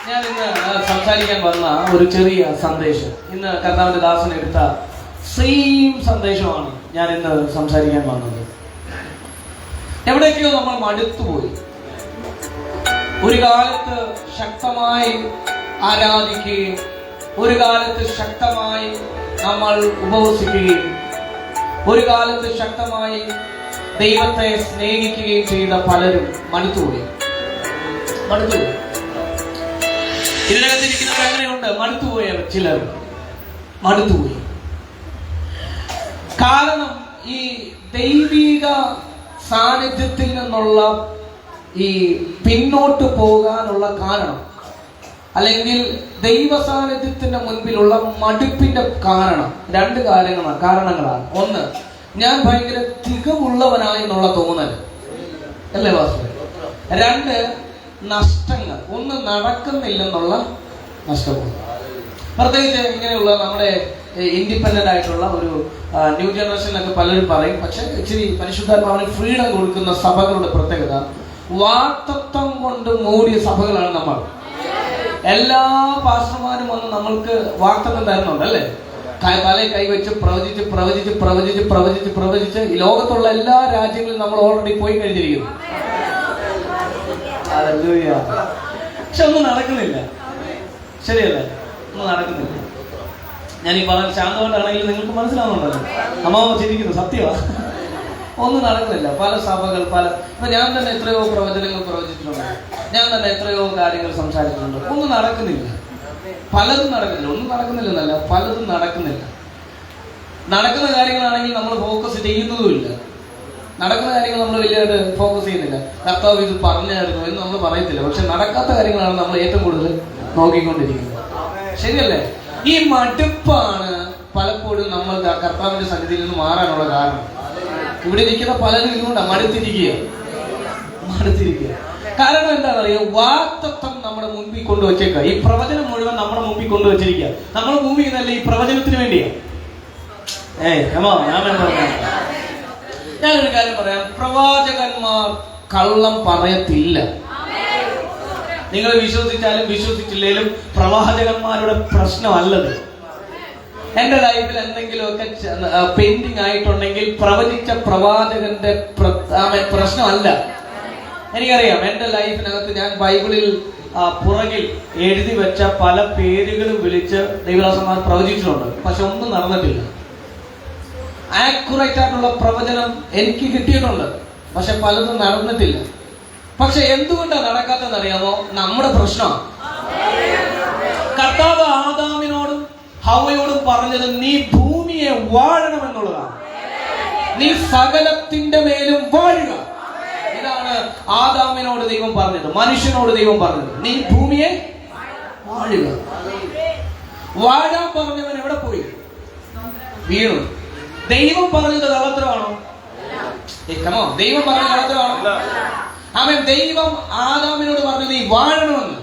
ഞാൻ ഇന്ന് സംസാരിക്കാൻ വന്ന ഒരു ചെറിയ സന്ദേശം, ഇന്ന് കർത്താവിന്റെ ദാസൻ എടുത്ത സെയിം സന്ദേശമാണ് ഞാൻ ഇന്ന് സംസാരിക്കാൻ വന്നത്. എവിടേക്കോ നമ്മൾ മടുത്തുപോയി. ഒരു കാലത്ത് ശക്തമായി ആരാധിക്കുകയും ഒരു കാലത്ത് ശക്തമായി നമ്മൾ ഉപവസിക്കുകയും ഒരു കാലത്ത് ശക്തമായി ദൈവത്തെ സ്നേഹിക്കുകയും ചെയ്ത പലരും മടുത്തുപോയി. ഇതിനകത്തിരിക്കുന്നവർ അങ്ങനെയുണ്ട്, മടുത്തുപോയവർ ചിലർ. മടുത്തുപോയി. കാരണം ഈ ദൈവിക സാന്നിധ്യത്തിൽ നിന്നുള്ള ഈ പിന്നോട്ട് പോകാനുള്ള കാരണം, അല്ലെങ്കിൽ ദൈവ സാന്നിധ്യത്തിന്റെ മുൻപിലുള്ള മടുപ്പിന്റെ കാരണം രണ്ട് കാരണങ്ങളാണ്. ഒന്ന്, ഞാൻ ഭയങ്കര തികവുള്ളവനായി എന്നുള്ള തോന്നൽ, അല്ലേ വാസ്തു? രണ്ട്, നഷ്ടങ്ങൾ. ഒന്ന്, നടക്കുന്നില്ലെന്നുള്ള നഷ്ടബോധം. പ്രത്യേകിച്ച് ഇങ്ങനെയുള്ള നമ്മുടെ ഇൻഡിപെൻഡന്റ് ആയിട്ടുള്ള ഒരു ന്യൂ ജനറേഷനൊക്കെ പലരും പറയും. പക്ഷെ ഇച്ചിരി പരിശുദ്ധാത്മാവിന് ഫ്രീഡം കൊടുക്കുന്ന സഭകളുടെ പ്രത്യേകത, വാക്തത്വം കൊണ്ട് മൂടിയ സഭകളാണ് നമ്മൾ. എല്ലാ പാസ്റ്റർമാരും വന്ന് നമ്മൾക്ക് വാക്തത്വം തരുന്നുണ്ട്, അല്ലേ? തലയിൽ കൈവച്ച് പ്രവചിച്ച് പ്രവചിച്ച് പ്രവചിച്ച് പ്രവചിച്ച് പ്രവചിച്ച് ഈ ലോകത്തുള്ള എല്ലാ രാജ്യങ്ങളിലും നമ്മൾ ഓൾറെഡി പോയി കഴിഞ്ഞിരിക്കുന്നു. പക്ഷെ ഒന്നും നടക്കുന്നില്ല. ശരിയല്ലേ? ഒന്നും നടക്കുന്നില്ല. ഞാൻ ഈ പറഞ്ഞ ശാന്തമായിട്ടാണെങ്കിൽ നിങ്ങൾക്ക് മനസ്സിലാവുന്നുണ്ടല്ലോ. അമ്മാവ ചിരിക്കുന്നു, സത്യമാണ്. ഒന്നും നടക്കുന്നില്ല. പല സഭകൾ, ഇപ്പൊ ഞാൻ തന്നെ എത്രയോ പ്രവചനങ്ങൾ പ്രവചിച്ചിട്ടുണ്ട്. ഞാൻ തന്നെ എത്രയോ കാര്യങ്ങൾ സംസാരിച്ചിട്ടുണ്ട്. ഒന്നും നടക്കുന്നില്ല. പലതും നടക്കുന്നില്ല. ഒന്നും നടക്കുന്നില്ലെന്നല്ല, പലതും നടക്കുന്നില്ല. നടക്കുന്ന കാര്യങ്ങളാണെങ്കിൽ നമ്മൾ ഫോക്കസ് ചെയ്യുന്നതുമില്ല. നടക്കുന്ന കാര്യങ്ങൾ നമ്മൾ വലിയായിട്ട് ഫോക്കസ് ചെയ്യുന്നില്ല. കർത്താവ് ഇത് പറഞ്ഞായിരുന്നു എന്ന് നമ്മൾ പറയത്തില്ല. പക്ഷെ നടക്കാത്ത കാര്യങ്ങളാണ് നമ്മൾ ഏറ്റവും കൂടുതൽ നോക്കിക്കൊണ്ടിരിക്കുന്നത്. ശരിയല്ലേ? ഈ മടുപ്പാണ് പലപ്പോഴും നമ്മൾ കർത്താവിന്റെ സന്നിധിയിൽ നിന്ന് മാറാനുള്ള കാരണം. ഇവിടെ നിൽക്കുന്ന പലരും ഇതുകൊണ്ടാണ് മടുത്തിരിക്കുക. കാരണം എന്താണെന്നറിയോ? വാക്തത്വം നമ്മുടെ മുമ്പിൽ കൊണ്ടുവച്ചേക്കുക. ഈ പ്രവചനം മുഴുവൻ നമ്മുടെ മുമ്പിൽ കൊണ്ടുവച്ചിരിക്കുക. നമ്മൾ മൂവ് ചെയ്യുന്നല്ലേ ഈ പ്രവചനത്തിന് വേണ്ടിയാ. ഞാനൊരു കാര്യം പറയാം. പ്രവാചകന്മാർ കള്ളം പറയത്തില്ല. നിങ്ങൾ വിശ്വസിച്ചാലും വിശ്വസിച്ചില്ലേലും പ്രവാചകന്മാരുടെ പ്രശ്നമല്ലത്. എന്റെ ലൈഫിൽ എന്തെങ്കിലുമൊക്കെ പെൻഡിങ് ആയിട്ടുണ്ടെങ്കിൽ പ്രവചിച്ച പ്രവാചകന്റെ പ്രശ്നമല്ല. എനിക്കറിയാം, എന്റെ ലൈഫിനകത്ത് ഞാൻ ബൈബിളിൽ പുറകിൽ എഴുതി വെച്ച പല പേരുകളും വിളിച്ച് ദൈവദാസന്മാർ പ്രവചിച്ചിട്ടുണ്ട്. പക്ഷെ ഒന്നും നടന്നിട്ടില്ല. ആക്യുറേറ്റ് ആയിട്ടുള്ള പ്രവചനം എനിക്ക് കിട്ടിയിട്ടുണ്ട്, പക്ഷെ പലതും നടന്നിട്ടില്ല. പക്ഷെ എന്തുകൊണ്ടാണ് നടക്കാത്തതെന്ന് അറിയാമോ? നമ്മുടെ പ്രശ്നമാണ്. കർത്താവ് ആദാമിനോടും ഹവ്വയോടും പറഞ്ഞത് നീ ഭൂമിയെ വാഴണമെന്നുള്ളതാണ്. നീ സകലത്തിന്റെ മേലും വാഴുക. ഇതാണ് ആദാമിനോട് ദൈവം പറഞ്ഞത്, മനുഷ്യനോട് ദൈവം പറഞ്ഞത്. നീ ഭൂമിയെ വാഴുക. വാഴാൻ പറഞ്ഞവൻ എവിടെ പോയി? വീണു. ദൈവം പറഞ്ഞത് കള്ളത്തരമാണോ? ദൈവം പറഞ്ഞത് കള്ളത്തരമാണോ? അവൻ ദൈവം ആദാമിനോട് പറഞ്ഞു നീ വാഴണമെന്ന്.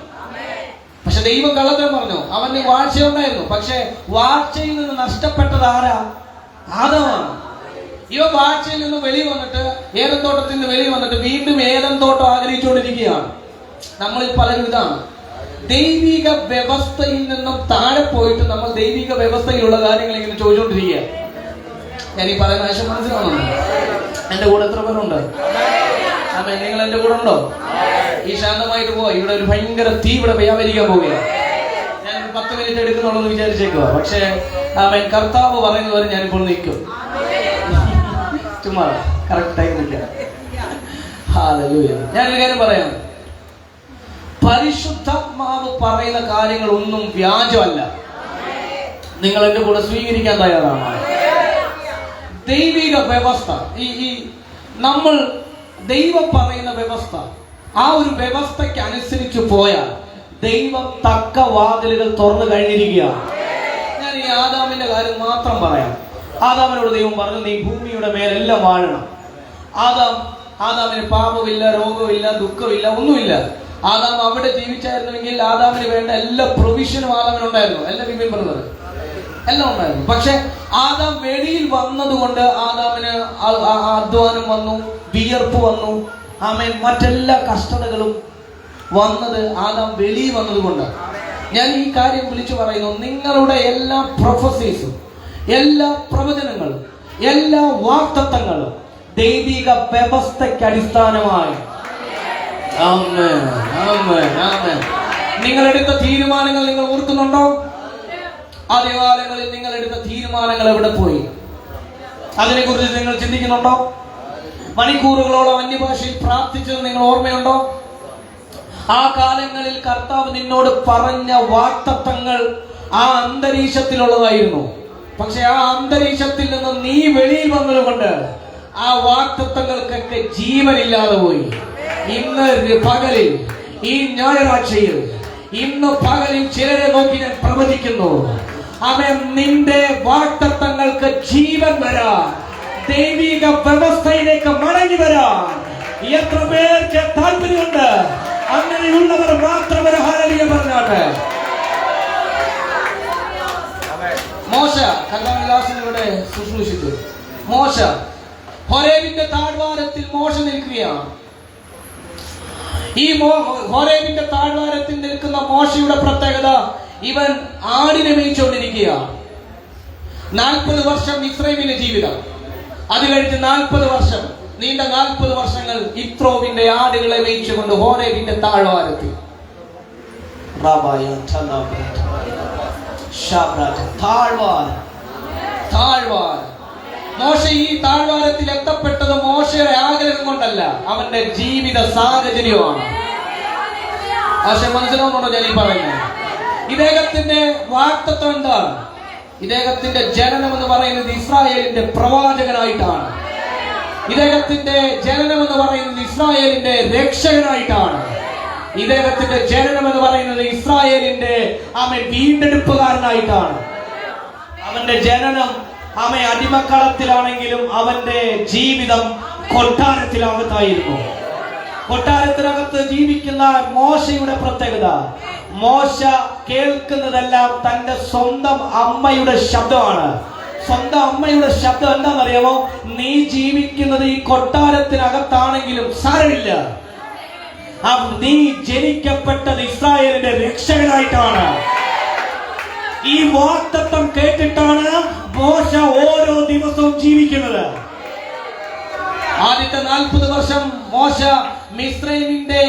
പക്ഷെ ദൈവം കള്ളത്തരം പറഞ്ഞു. അവന് വാഴ്ചയുണ്ടായിരുന്നു. പക്ഷെ വാഴ്ചയിൽ നിന്ന് നഷ്ടപ്പെട്ടത് ആരാ? ആദാമാണ്. ഇവ വാഴ്ചയിൽ നിന്ന് വെളി വന്നിട്ട്, ഏദൻ തോട്ടത്തിൽ നിന്ന് വെളി വന്നിട്ട് വീണ്ടും ഏദൻ തോട്ടം ആഗ്രഹിച്ചുകൊണ്ടിരിക്കുകയാണ്. നമ്മളിൽ പലരും ഇതാണ്. ദൈവിക വ്യവസ്ഥയിൽ നിന്നും താഴെ പോയിട്ട് നമ്മൾ ദൈവിക വ്യവസ്ഥയിലുള്ള കാര്യങ്ങൾ ഇങ്ങനെ ചോദിച്ചുകൊണ്ടിരിക്കുക. ഞാൻ ഈ പറയുന്ന ആശയം മനസ്സിലാവുന്നുണ്ടോ? എന്റെ കൂടെ എത്ര പേരുണ്ട്? നിങ്ങൾ എന്റെ കൂടെ ഉണ്ടോ? ഈ ശാന്തമായിട്ട് പോവാ. ഇവിടെ ഒരു ഭയങ്കര തീ ഇവിടെ വ്യാപരിക്കാൻ പോവുകയാണ്. ഞാൻ 10 മിനിറ്റ് എടുക്കുന്നുള്ളൂ വിചാരിച്ചേക്കുക. പക്ഷേ കർത്താവ് പറയുന്നത് വരെ ഞാനിപ്പോൾ നിൽക്കും. ചുമ്മാ കറക്റ്റ് ആയി നിൽക്കാം. ഞാനൊരു കാര്യം പറയാം. പരിശുദ്ധാത്മാവ് പറയുന്ന കാര്യങ്ങളൊന്നും വ്യാജമല്ല. നിങ്ങൾ എന്റെ കൂടെ സ്വീകരിക്കാൻ തയ്യാറാണ്. ദൈവിക വ്യവസ്ഥ, ഈ നമ്മൾ ദൈവം പറയുന്ന വ്യവസ്ഥ, ആ ഒരു വ്യവസ്ഥയ്ക്ക് അനുസരിച്ച് പോയാൽ ദൈവം തക്ക വാതിലുകൾ തുറന്നു കഴിഞ്ഞിരിക്കുകയാണ്. ഞാൻ ഈ ആദാമിന്റെ കാര്യം മാത്രം പറയാം. ആദാമിനോട് ദൈവം പറഞ്ഞു നീ ഭൂമിയുടെ മേലെല്ലാം വാഴണം. ആദാമിന് പാപമില്ല, രോഗമില്ല, ദുഃഖമില്ല, ഒന്നുമില്ല. ആദാം അവിടെ ജീവിച്ചായിരുന്നുവെങ്കിൽ ആദാമിന് വേണ്ട എല്ലാ പ്രൊവിഷനും ആദാമിനുണ്ടായിരുന്നു. എല്ലാ വിമമ്പറുന്നത് എല്ലാം ഉണ്ടായിരുന്നു. പക്ഷെ ആദാം വെളിയിൽ വന്നതുകൊണ്ട് ആദാമിന് അധ്വാനം വന്നു, വിയർപ്പ് വന്നു, മറ്റെല്ലാ കഷ്ടതകളും വന്നത് ആദാം വെളിയിൽ വന്നതുകൊണ്ടാണ്. ഞാൻ ഈ കാര്യം വിളിച്ചു പറയുന്നു. നിങ്ങളുടെ എല്ലാ പ്രൊഫസീസും, എല്ലാ പ്രവചനങ്ങളും, എല്ലാ വാക്തത്വങ്ങളും ദൈവിക വ്യവസ്ഥയ്ക്ക് അടിസ്ഥാനമായി നിങ്ങളെടുത്ത തീരുമാനങ്ങൾ നിങ്ങൾ ഓർക്കുന്നുണ്ടോ? ആദ്യകാലങ്ങളിൽ നിങ്ങൾ എടുത്ത തീരുമാനങ്ങൾ എവിടെ പോയി? അതിനെക്കുറിച്ച് നിങ്ങൾ ചിന്തിക്കുന്നുണ്ടോ? മണിക്കൂറുകളോളം അന്യഭാഷയിൽ പ്രാർത്ഥിച്ചത് നിങ്ങൾ ഓർമ്മയുണ്ടോ? ആ കാലങ്ങളിൽ കർത്താവ് നിന്നോട് പറഞ്ഞ വാക്തത്വങ്ങൾ ആ അന്തരീക്ഷത്തിലുള്ളതായിരുന്നു. പക്ഷെ ആ അന്തരീക്ഷത്തിൽ നിന്ന് നീ വെളിയിൽ വന്നതുകൊണ്ട് ആ വാഗ്ദത്തങ്ങൾക്കൊക്കെ ജീവനില്ലാതെ പോയി. ഇന്ന് പകലിൽ, ഈ ഞായറാഴ്ചയിൽ, ഇന്ന് പകലിൽ ചിലരെ നോക്കി ഞാൻ പ്രവചിക്കുന്നു, അവൻ നിന്റെ വാഗ്ദത്തങ്ങൾക്ക് ജീവൻ വരാൻ, ദൈവിക വ്യവസ്ഥയിലേക്ക് മടങ്ങി വരാൻ എത്ര പേർക്ക് താല്പര്യമുണ്ട്? അങ്ങനെയുള്ളവർ മാത്രം ഒരു ഹല്ലേലൂയ പറഞ്ഞാട്ടെ. മോശ കർത്താവിന്റെ ശുശ്രൂഷിച്ചു. മോശ ഹോരേബിന്റെ താഴ്വാരത്തിൽ മോശ നിൽക്കുകയാണ്. ഈ ഹോരേബിന്റെ താഴ്വാരത്തിൽ നിൽക്കുന്ന മോശയുടെ പ്രത്യേകത, ഇവൻ ആടിനെ മേയിച്ചുകൊണ്ടിരിക്കുകയാണ്. 40 വർഷം ഇസ്രായേലിന്റെ ജീവിതം. അത് കഴിഞ്ഞ് 40 വർഷം, നീണ്ട 40 വർഷങ്ങൾ ഇത്രോവിന്റെ ആടുകളെ മേയിച്ചുകൊണ്ട് ഹോരേബിന്റെ താഴ്വാരത്തിൽ. മോശ ഈ താഴ്വാരത്തിൽ എത്തപ്പെട്ടത് മോശയുടെ ആഗ്രഹം കൊണ്ടല്ല, അവന്റെ ജീവിത സാഹചര്യമാണ്. പക്ഷെ മനസ്സിലാവുന്നുണ്ടോ ഞാൻ ഈ പറയുന്നത്? ഇദ്ദേഹത്തിന്റെ വാഗ്ദത്തം എന്താണ്? ഇദ്ദേഹത്തിന്റെ ജനനം എന്ന് പറയുന്നത് ഇസ്രായേലിന്റെ പ്രവാചകനായിട്ടാണ്. ഇദ്ദേഹത്തിന്റെ ജനനം എന്ന് പറയുന്നത് ഇസ്രായേലിന്റെ രക്ഷകനായിട്ടാണ്. ഇദ്ദേഹത്തിന്റെ ജനനം എന്ന് പറയുന്നത് ഇസ്രായേലിന്റെ വീണ്ടെടുപ്പുകാരനായിട്ടാണ്. അവന്റെ ജനനം അടിമക്കളത്തിലാണെങ്കിലും അവന്റെ ജീവിതം കൊട്ടാരത്തിനകത്തായിരുന്നു. കൊട്ടാരത്തിനകത്ത് ജീവിക്കുന്ന മോശയുടെ പ്രത്യേകത, മോശ കേൾക്കുന്നതെല്ലാം തന്റെ സ്വന്തം അമ്മയുടെ ശബ്ദമാണ്. സ്വന്തം അമ്മയുടെ ശബ്ദം എന്താണെന്നറിയാമോ? നീ ജീവിക്കുന്നത് ഈ കൊട്ടാരത്തിനകത്താണെങ്കിലും സാരമില്ല, നീ ജനിക്കപ്പെട്ടത് ഇസ്രായേലിന്റെ രക്ഷകനായിട്ടാണ്. ഈ വാഗ്ദത്തം കേട്ടിട്ടാണ് മോശ ഓരോ ദിവസവും ജീവിക്കുന്നത്. ആദ്യത്തെ 40 വർഷം മോശ മിസ്രൈമിന്റെ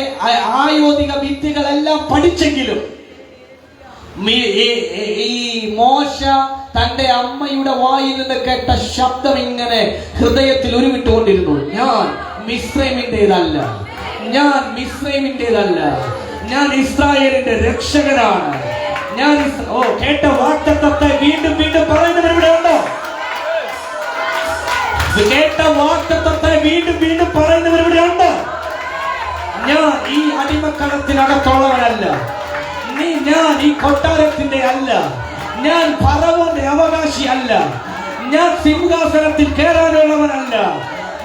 ആയോധിക വിദ്യകളെല്ലാം പഠിച്ചെങ്കിലും ഈ മോശ തന്റെ അമ്മയുടെ വായിൽ നിന്ന് കേട്ട ശബ്ദം ഇങ്ങനെ ഹൃദയത്തിൽ ഉരുവിട്ടുകൊണ്ടിരുന്നു. ഞാൻ മിസ്രൈമിന്റേതല്ല, ഞാൻ മിസ്രൈമിന്റേതല്ല, ഞാൻ ഇസ്രായേലിന്റെ രക്ഷകനാണ്. ഞാൻ കേട്ട വാഗ്ദത്തത്തെ വീണ്ടും വീണ്ടും പറയുന്നവർ ഇവിടെ ഉണ്ടോ? കേട്ട വാഗ്ദത്തത്തെ വീണ്ടും വീണ്ടും പറയുന്നവർ ഇവിടെ ഉണ്ടോ? ഞാൻ ഈ അടിമക്കളത്തിനകത്തുള്ളവനല്ല, ഞാൻ ഈ കൊട്ടാരത്തിന്റെ അല്ല, ഞാൻ ഫറവോന്റെ അവകാശി അല്ല, ഞാൻ സിംഹാസനത്തിൽ കയറാനുള്ളവനല്ല,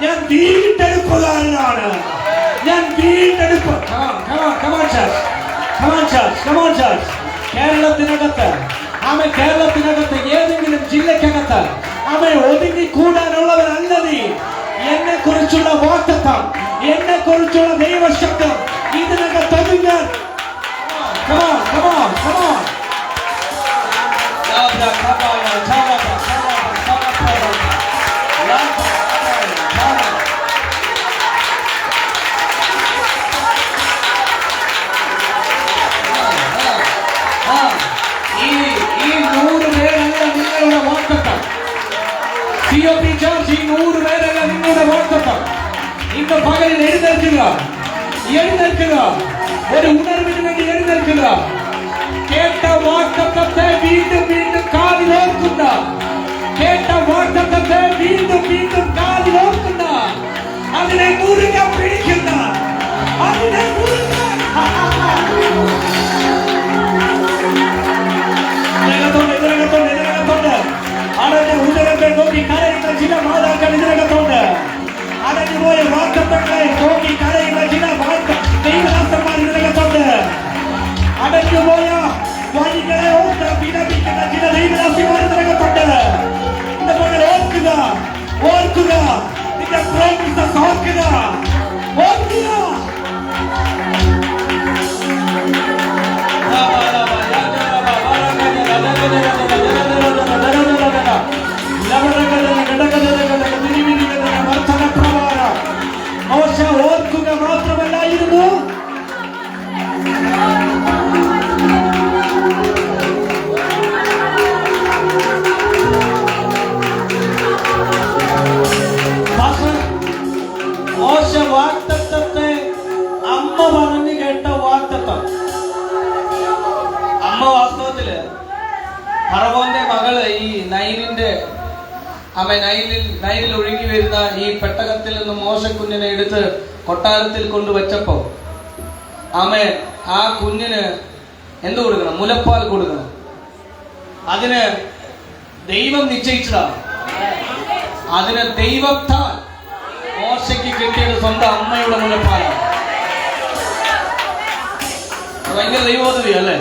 ഞാൻ വീണ്ടെടുപ്പുകാരനാണ്. ഞാൻ വീണ്ടെടുപ്പ്. കേരളത്തിനകത്ത് കേരളത്തിനകത്ത് ഏതെങ്കിലും ജില്ലക്കകത്ത് ഒതുങ്ങിക്കൂടാനുള്ളവനല്ല നീ. എന്നെ കുറിച്ചുള്ള വാഗ്ദത്തം, എന്നെ കുറിച്ചുള്ള ദൈവശബ്ദം ഇതിനകത്ത് ഒതുങ്ങാൻ. ഈ 100 പേരല്ല നിങ്ങളുടെ വാഗ്ദത്തം. COP ചർച്ച് ഈ 100 പേരല്ല നിങ്ങളുടെ വാഗ്ദത്തം. ഇന്ന് പകലിൽ എഴുന്നേൽക്കുക, എഴുന്നേൽക്കുക, ഒരു ഉണർവിന് വേണ്ടി എഴുന്നേൽക്കുക. കേട്ട വാഗ്ദത്തത്തെ വീണ്ടും വീണ്ടും കാതിൽ ഓർക്കുന്ന, കേട്ട വാഗ്ദത്തത്തെ വീണ്ടും വീണ്ടും കാതിൽ ഓർക്കുന്ന, അതിനെ മുറുകെ പിടിക്കുന്ന, അതിനെ മുറുകെ അടഞ്ഞ ഉദരങ്ങൾ നോക്കി കരയുന്ന ചില മാതാക്കൾ ഇതിനകത്തുണ്ട്. അടഞ്ഞുപോയ വാഗ്ദത്തങ്ങളെ നോക്കി കരയുന്ന ചില ദൈവദാസന്മാർ ഇതിനകത്തുണ്ട്. അടഞ്ഞുപോയ വഴികളെ ഓർത്ത് വിലപിക്കുന്ന ചില ദൈവദാസിമാർ ഇതിനകത്തുണ്ട്. ഇന്ന് ഓർക്കുക, ഓർക്കുക, നിന്റെ പ്രോമിസസ് ഓർക്കുക, ഓർക്കുക. മോശ അവൻ നൈലിൽ ഒഴുകി വരുന്ന ഈ പെട്ടകത്തിൽ നിന്ന് മോശക്കുഞ്ഞിനെ എടുത്ത് കൊട്ടാരത്തിൽ കൊണ്ടുവച്ചപ്പോ അവൻ ആ കുഞ്ഞിന് എന്ത് കൊടുക്കണം? മുലപ്പാൽ കൊടുക്കണം. അതിന് ദൈവം നിശ്ചയിച്ചതാണ്. അതിന് ദൈവത്താൽ മോശയ്ക്ക് കിട്ടിയത് സ്വന്തം അമ്മയുടെ മുലപ്പാലാണ്. ഭയങ്കര ദൈവോദവി അല്ലേ?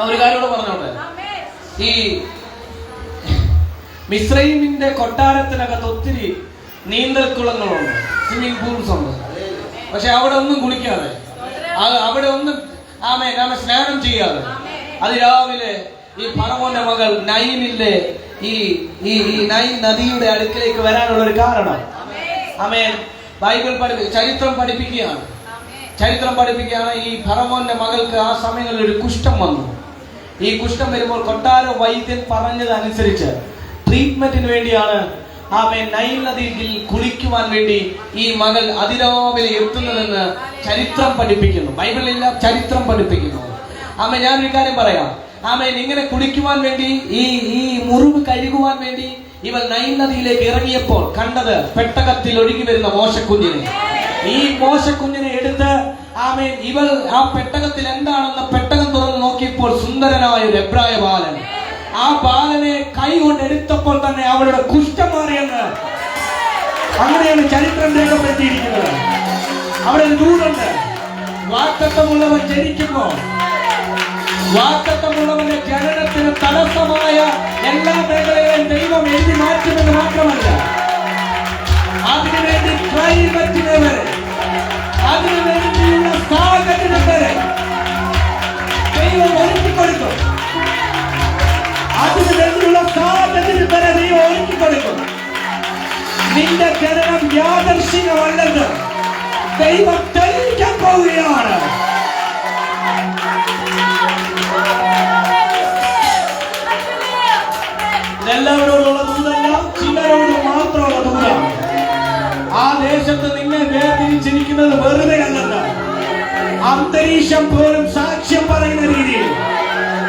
ഒരു കാര്യം പറഞ്ഞോട്ടെ. ഈ മിസ്രൈമിന്റെ കൊട്ടാരത്തിനകത്ത് ഒത്തിരി നീന്തൽ കുളങ്ങളുണ്ട്, സ്വിമ്മിംഗ് പൂൾസ് ഉണ്ട്. പക്ഷെ അവിടെ ഒന്നും കുളിക്കാതെ, അവിടെ ഒന്നും സ്നാനം ചെയ്യാതെ അതിരാവിലെ ഈ ഫറവോന്റെ മകൾ നൈലിന്റെ ഈ നൈൽ നദിയുടെ അടുക്കിലേക്ക് വരാനുള്ള ഒരു കാരണം ബൈബിൾ ചരിത്രം പഠിപ്പിക്കുകയാണ്. ഈ ഫറവോന്റെ മകൾക്ക് ആ സമയങ്ങളിൽ ഒരു കുഷ്ഠം വന്നു. ഈ കുഷ്ഠം വരുമ്പോൾ കൊട്ടാര വൈദ്യൻ പറഞ്ഞതനുസരിച്ച് ട്രീറ്റ്മെന്റിന് വേണ്ടിയാണ് നൈൽ നദിയിൽ കുളിക്കുവാൻ വേണ്ടി ഈ മകൾ അതിരാവിലെ എത്തുന്നതെന്ന് ചരിത്രം പഠിപ്പിക്കുന്നു. ബൈബിളില്ല, ചരിത്രം പഠിപ്പിക്കുന്നു. ഞാനൊരു കാര്യം പറയാം. ഇങ്ങനെ കുളിക്കുവാൻ വേണ്ടി ഈ മുറിവ് കഴുകുവാൻ വേണ്ടി ഇവൾ നൈൽ നദിയിലേക്ക് ഇറങ്ങിയപ്പോൾ കണ്ടത് പെട്ടകത്തിൽ ഒഴുകി വരുന്ന മോശക്കുഞ്ഞിനെ. ഈ മോശക്കുഞ്ഞിനെ എടുത്ത് ഇവൾ ആ പെട്ടകത്തിൽ എന്താണെന്ന് പെട്ടകം തുറന്ന് നോക്കിയപ്പോൾ സുന്ദരനായ ഒരു എബ്രായ ബാലൻ. ആ ബാലനെ കൈ കൊണ്ട് എടുത്തപ്പോൾ തന്നെ അവളുടെ കുഷ്ഠം മാറിയെന്ന് അങ്ങനെയാണ് ചരിത്രം രേഖപ്പെടുത്തിയിരിക്കുന്നത്. അവിടെ ഒരു ദൂതുണ്ട്. വാഗ്ദത്തമുള്ളവൻ ജനിക്കുമ്പോൾ വാഗ്ദത്തമുള്ളവന്റെ ജനനത്തിന് തടസ്സമായ എല്ലാ മേഖലകളെയും ദൈവം എഴുതി മാറ്റുമെന്ന് മാത്രമല്ല, അതിനുവേണ്ടി ക്ലൈമറ്റിനെ വരെ, അതിനുവേണ്ടിയുള്ള സാഹചര്യം വരെ ദൈവം ഒരുക്കിക്കൊടുക്കും. അതിനുവേണ്ടിയുള്ള സാഹചര്യം വരെ ദൈവം ഒരുക്കിക്കൊടുക്കും. നിന്റെ ജനനം യാദർശികമല്ലെന്ന് ദൈവം തെളിയിക്കാൻ പോവുകയാണ്. എല്ലാവരോടുള്ള ദൂതല്ല, ചിലരോട് മാത്രമുള്ള ദൂതാണ്. ആ ദേശത്ത് നിന്നെ വേർതിരിച്ചിരിക്കുന്നത് വെറുതെ അല്ലല്ല. അന്തരീക്ഷം പോലും സാക്ഷ്യം പറയുന്ന രീതിയിൽ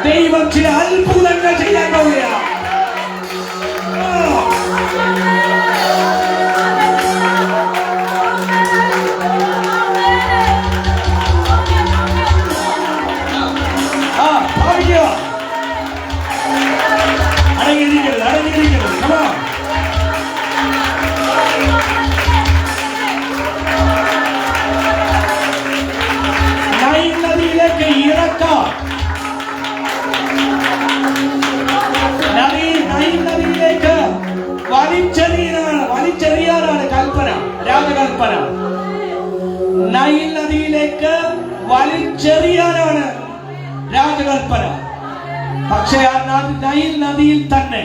ദൈവം ചില അത്ഭുതങ്ങൾ ചെയ്യാൻ പോവുകയാണ്. നദിയിലേക്ക് ഇറക്കാം. നദിയിലേക്ക് വലിച്ചെറിയാനാണ് കൽപ്പന, രാജകൽപ്പന. നൈൽ നദിയിലേക്ക് വലിച്ചെറിയാനാണ് രാജകൽപ്പന. പക്ഷേ ആ നൈൽ നദിയിൽ തന്നെ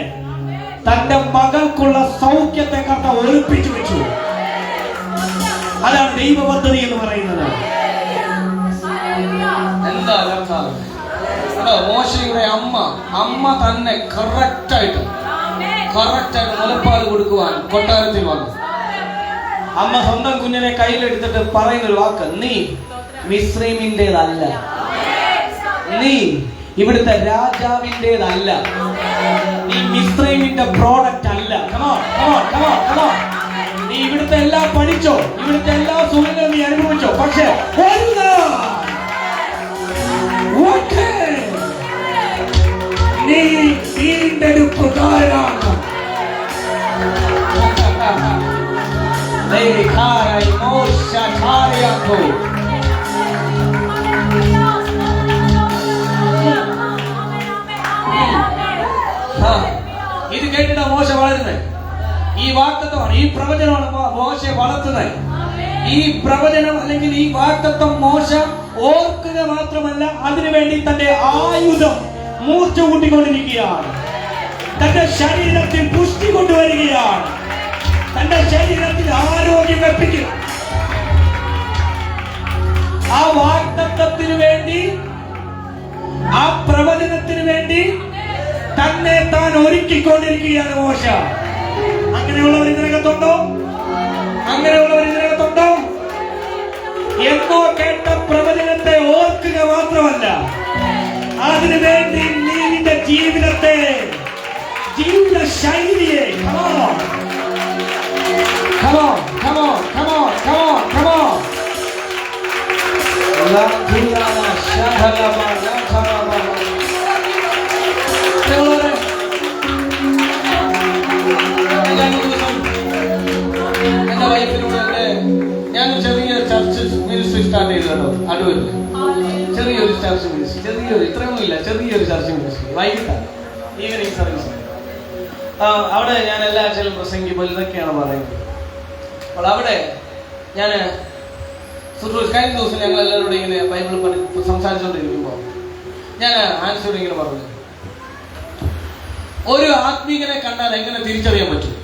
തന്റെ മകൾക്കുള്ള സൗഖ്യത്തെ കർത്താവ് ഒളിപ്പിച്ചു വെച്ചു. അതാണ് ദൈവ പദ്ധതി എന്ന് പറയുന്നത്. എന്താ മോശയുടെ അമ്മ തന്നെ കറക്റ്റായിട്ട് മുലപ്പാൽ കൊടുക്കുവാൻ കൊട്ടാരത്തിൽ വന്നു. അമ്മ സ്വന്തം കുഞ്ഞിനെ കയ്യിലെടുത്തിട്ട് പറയുന്നൊരു വാക്ക്, നീ മിസ്രൈമിന്റേതല്ല, നീ ഇവിടുത്തെ രാജാവിന്റേതല്ല, നീ മിസ്രൈമിന്റെ പ്രോഡക്റ്റ് അല്ല. നീ ഇവിടുത്തെ എല്ലാം പഠിച്ചോ, ഇവിടുത്തെ എല്ലാ സുഖങ്ങളും നീ അനുഭവിച്ചോ, പക്ഷെ നീ വീണ്ടെടുപ്പുകാരാണ്. ഇത് കേട്ടിട്ടാ മോശ വളരുന്നത്. ഈ വാഗ്ദത്തമാണ്, ഈ പ്രവചനമാണ് മോശയെ വളർത്തുന്നത്. ഈ പ്രവചനം അല്ലെങ്കിൽ ഈ വാഗ്ദത്തം മോശ ഓർക്കുക മാത്രമല്ല, അതിനുവേണ്ടി തന്റെ ആയുധം മൂർച്ച കൂട്ടിക്കൊണ്ടിരിക്കുകയാണ്. തന്റെ ശരീരത്തിൽ പുഷ്ടി കൊണ്ടുവരികയാണ്. തന്റെ ശരീരത്തിൽ ആരോഗ്യം വെപ്പിക്കുക. ആ വാഗ്ദത്തത്തിന് വേണ്ടി, ആ പ്രവചനത്തിന് വേണ്ടി തന്നെ താൻ ഒരുക്കിക്കൊണ്ടിരിക്കുകയാണ് മോശ. അങ്ങനെയുള്ളവർ ഇതിനകത്തുണ്ടോ? എന്നോ കേട്ട പ്രവചനത്തെ ഓർക്കുക മാത്രമല്ല, അതിനുവേണ്ടി നീ നിന്റെ ജീവിത ശൈലിയെ come on. എന്റെ വൈഫിനോട് ഞാൻ ചെറിയ ചർച്ച് മിനിസ്ട്രി സ്റ്റാർട്ട് ചെയ്തോ അടൂരിൽ. ചെറിയൊരു ചർച്ച് മിനിസ്ട്രി, ഇത്രയൊന്നും ഇല്ല, ചെറിയൊരു ചർച്ച് മിനിസ്ട്രി. വൈകിട്ടാണ്, ഈവനിങ് സർവീസ്. അവിടെ ഞാൻ എല്ലാ ആഴ്ചയിലും പ്രസംഗിക്കുമ്പോൾ ഇതൊക്കെയാണ് പറയുന്നത്. അപ്പോൾ അവിടെ ഞാൻ കഴിഞ്ഞ ദിവസം ഞങ്ങൾ എല്ലാവരോടും ഇങ്ങനെ ബൈബിൾ സംസാരിച്ചുകൊണ്ടിരിക്കുമ്പോൾ ഞാൻ ആൻസിയോട് ഇങ്ങനെ പറഞ്ഞു, ഒരു ആത്മീകനെ കണ്ടാൽ എങ്ങനെ തിരിച്ചറിയാൻ പറ്റും?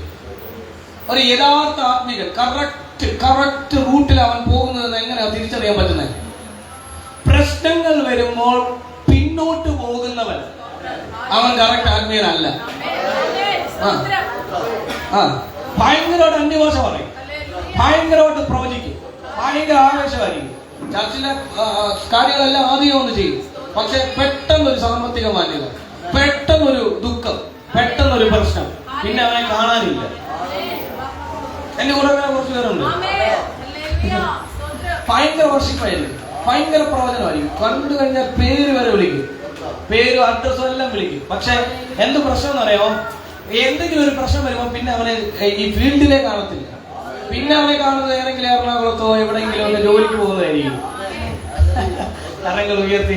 ഒരു യഥാർത്ഥ ആത്മീകൻ കറക്റ്റ് റൂട്ടിൽ അവൻ പോകുന്നതെന്ന് എങ്ങനെയാ തിരിച്ചറിയാൻ പറ്റുന്നത്? പ്രശ്നങ്ങൾ വരുമ്പോൾ പിന്നോട്ട് പോകുന്നവൻ അവൻ കറക്റ്റ് ആത്മീയനല്ല. ഭയങ്കരമായിട്ട് അന്യഭാഷ പറയും, ഭയങ്കരമായിട്ട് പ്രവചിക്കും, ഭയങ്കര ആവേശമായിരിക്കും, ചർച്ചിലെ കാര്യങ്ങളെല്ലാം ആദ്യം ഒന്ന് ചെയ്യും. പക്ഷെ പെട്ടെന്നൊരു സാമ്പത്തിക മാന്യത, പെട്ടെന്നൊരു ദുഃഖം, പെട്ടെന്നൊരു പ്രശ്നം, പിന്നെ അവനെ കാണാനില്ല. എന്റെ കൂടെ കുറച്ച് പേരുണ്ട്. ഭയങ്കര വർഷിപ്പായിരിക്കും, ഭയങ്കര പ്രവചനമായിരിക്കും, കണ്ടു കഴിഞ്ഞാൽ പേര് വരെ വിളിക്കും, പേരും അഡ്രസ്സും എല്ലാം വിളിക്കും. പക്ഷെ എന്ത് പ്രശ്നം എന്നറിയാമോ? എന്തെങ്കിലും ഒരു പ്രശ്നം വരുമ്പോൾ പിന്നെ അവനെ ഈ ഫീൽഡിലേ കാണത്തില്ല. പിന്നെ അവനെ കാണുന്നത് ഏതെങ്കിലും എറണാകുളത്തോ എവിടെയെങ്കിലും ഒന്ന് ജോലിക്ക് പോകുന്നതായിരിക്കും. കരങ്ങൾ ഉയർത്തി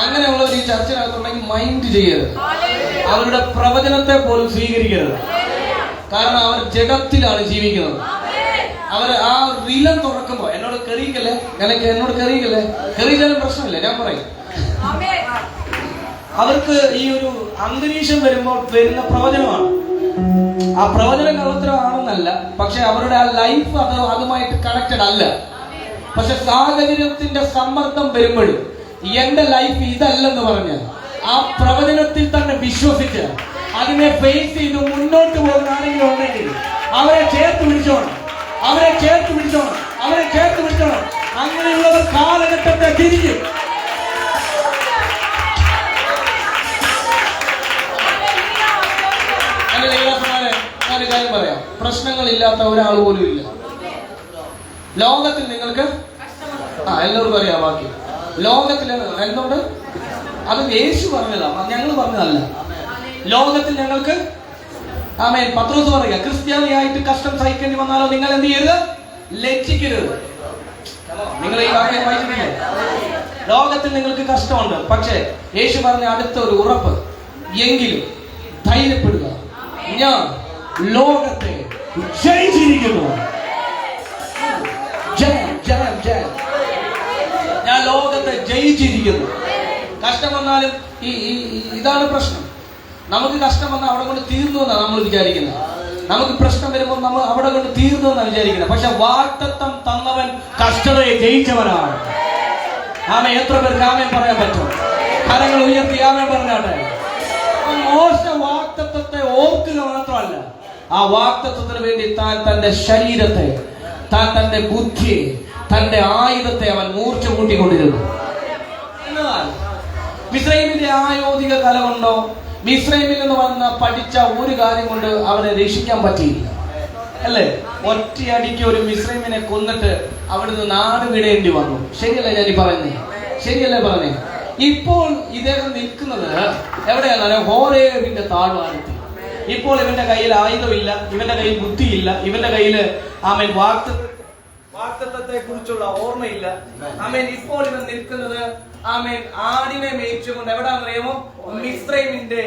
അങ്ങനെയുള്ളവർ ഈ ചർച്ചയിനകത്തുണ്ടെങ്കിൽ മൈൻഡ് ചെയ്യരുത്, അവരുടെ പ്രവചനത്തെ പോലും സ്വീകരിക്കരുത്. കാരണം അവർ ജഗത്തിലാണ് ജീവിക്കുന്നത്. അവർ ആ റിലം തുറക്കുമ്പോ എന്നോട് കെറിയിക്കല്ലേ, എന്നോട് കെറിയിച്ചാലും പ്രശ്നമില്ല, ഞാൻ പറയും. അവർക്ക് ഈ ഒരു അന്തരീക്ഷം വരുമ്പോൾ വരുന്ന പ്രവചനമാണ്. ആ പ്രവചനം കള്ളത്തരമാണെന്നല്ല, പക്ഷെ അവരുടെ ആ ലൈഫ് അതുമായിട്ട് കണക്റ്റഡ് അല്ല. പക്ഷെ സാഹചര്യത്തിന്റെ സമ്മർദ്ദം വരുമ്പോഴും എന്റെ ലൈഫ് ഇതല്ലെന്ന് പറഞ്ഞാൽ ആ പ്രവചനത്തിൽ തന്നെ വിശ്വസിച്ച് അതിനെ ഫേസ് ചെയ്ത് മുന്നോട്ട് പോകുന്ന ആരെങ്കിലും ഉണ്ടെങ്കിൽ അവരെ ചേർത്ത് പിടിച്ചോണം. അങ്ങനെയുള്ളവർ കാലഘട്ടത്തെ തിരിഞ്ഞു. ഞാനൊരു കാര്യം പറയാം, പ്രശ്നങ്ങളില്ലാത്ത ഒരാൾ പോലും ഇല്ല ലോകത്തിൽ. നിങ്ങൾക്ക് എല്ലാവർക്കും അറിയാം ബാക്കി ലോകത്തിൽ എന്തുകൊണ്ട്? അത് യേശു പറഞ്ഞതാ, ഞങ്ങൾ പറഞ്ഞതല്ല. ലോകത്തിൽ ഞങ്ങൾക്ക് ആമേൻ. പത്രോസ് പറയുക, ക്രിസ്ത്യാനിയായിട്ട് കഷ്ടം സഹിക്കേണ്ടി വന്നാലോ നിങ്ങൾ എന്ത് ചെയ്യരുത്? ലജ്ജിക്കരുത്. നിങ്ങൾ ഈ വാക്യം വായിച്ചിട്ടില്ലേ? ലോകത്തിൽ നിങ്ങൾക്ക് കഷ്ടമുണ്ട്, പക്ഷേ യേശു പറഞ്ഞ അടുത്ത ഒരു ഉറപ്പ്, എങ്കിലും ധൈര്യപ്പെടുക, ഞാൻ ലോകത്തെ ജയിച്ചിരിക്കുന്നു. ഞാൻ ലോകത്തെ ജയിച്ചിരിക്കുന്നു. കഷ്ടം വന്നാലും ഇതാണ് പ്രശ്നം. നമുക്ക് കഷ്ടം വന്നാൽ അവിടെ കൊണ്ട് തീർന്നു എന്നാണ് നമ്മൾ വിചാരിക്കുന്നത്. നമുക്ക് പ്രശ്നം വരുമ്പോൾ നമ്മൾ അവിടെ കൊണ്ട് തീർന്നു എന്നാണ് വിചാരിക്കുന്നത്. പക്ഷെ വാഗ്ദത്തം തന്നവൻ കഷ്ടതയെ ജയിച്ചവനാണ്. ആമേൻ. എത്ര പേർക്ക് ആമേൻ പറയാൻ പറ്റും? കരങ്ങൾ ഉയർത്തി ആമേൻ പറഞ്ഞാട്ടെ. മോശ വാഗ്ദത്തത്തെ ഓർക്കുക മാത്രമല്ല, ആ വാഗ്ദത്തത്തിന് വേണ്ടി താൻ തന്റെ ശരീരത്തെ, താൻ തന്റെ ബുദ്ധിയെ, തന്റെ ആയുധത്തെ അവൻ മൂർച്ച കൂട്ടിക്കൊണ്ടിരുന്നു. എന്നാൽ മിസ്രൈമിന്റെ ആയോധിക കല കൊണ്ടോ മിസ്രൈമിൽ നിന്ന് വന്ന പഠിച്ച ഒരു കാര്യം കൊണ്ട് അവനെ രക്ഷിക്കാൻ പറ്റിയില്ല, അല്ലേ? ഒറ്റയടിക്ക് ഒരു മിസ്രൈമിനെ കൊന്നിട്ട് അവിടുന്ന് നാട് വിടേണ്ടി വന്നു. ശരിയല്ലേ ഞാൻ ഈ പറയുന്നേ? ശരിയല്ലേ പറഞ്ഞേ? ഇപ്പോൾ ഇദ്ദേഹം നിൽക്കുന്നത് എവിടെയാണ്? ഹോരേബിന്റെ താഴ്വാരത്തിൽ. ഇപ്പോൾ ഇവന്റെ കയ്യിൽ ആയുധമില്ല, ഇവന്റെ കയ്യിൽ ബുദ്ധിയില്ല, ഇവന്റെ കയ്യില് ആമേൻ വാഗ്ദത്തത്തെ കുറിച്ചുള്ള ഓർമ്മയില്ല. ആമേൻ. ഇപ്പോൾ ഇവൻ നിൽക്കുന്നത് ആമേൻ ആടിനെ മേയിച്ചുകൊണ്ട് എവിടാന്നറിയാമോ? മിസ്രൈമിന്റെ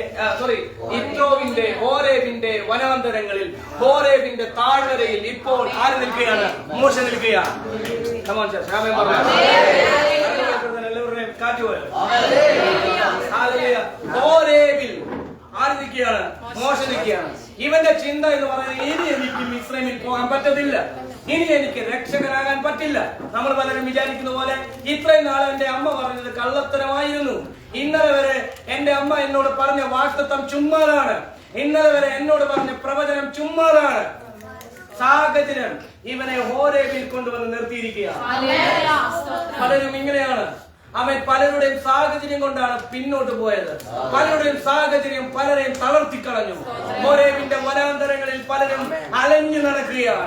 ഇത്രോവിന്റെ ഹോരേബിന്റെ വനാന്തരങ്ങളിൽ, ഹോരേബിന്റെ താഴ്വരയിൽ ഇപ്പോൾ ആര് നിൽക്കുകയാണ്? മോശ നിൽക്കുകയാണ്. എല്ലാവരുടെയും കാറ്റുപോയോ? ഹോരേബിൽ ആര് നിൽക്കുകയാണ്? മോശ നിൽക്കുകയാണ്. ഇവന്റെ ചിന്ത എന്ന് പറയുന്നത്, ഇനി എനിക്ക് മിസ്രൈമിൽ പോകാൻ പറ്റത്തില്ല, ഇനി എനിക്ക് രക്ഷകനാകാൻ പറ്റില്ല. നമ്മൾ പലരും വിചാരിക്കുന്ന പോലെ ഇത്രയും നാളെ എന്റെ അമ്മ പറഞ്ഞത് കള്ളത്തരമായിരുന്നു. ഇന്നലെ വരെ എന്റെ അമ്മ എന്നോട് പറഞ്ഞ വാഗ്ദത്തം ചുമ്മാതാണ്. ഇന്നലെ വരെ എന്നോട് പറഞ്ഞ പ്രവചനം ചുമ്മാതാണ്. സാഹചര്യം ഇവനെ ഹോരേബിൽ കൊണ്ടുവന്ന് നിർത്തിയിരിക്കുകയാണ്. പലരും ഇങ്ങനെയാണ്. അവൻ പലരുടെയും സാഹചര്യം കൊണ്ടാണ് പിന്നോട്ട് പോയത്. പലരുടെയും സാഹചര്യം പലരെയും തളർത്തിക്കളഞ്ഞു. മോരേബിന്റെ വനാന്തരങ്ങളിൽ പലരും അലഞ്ഞു നടക്കുകയാണ്.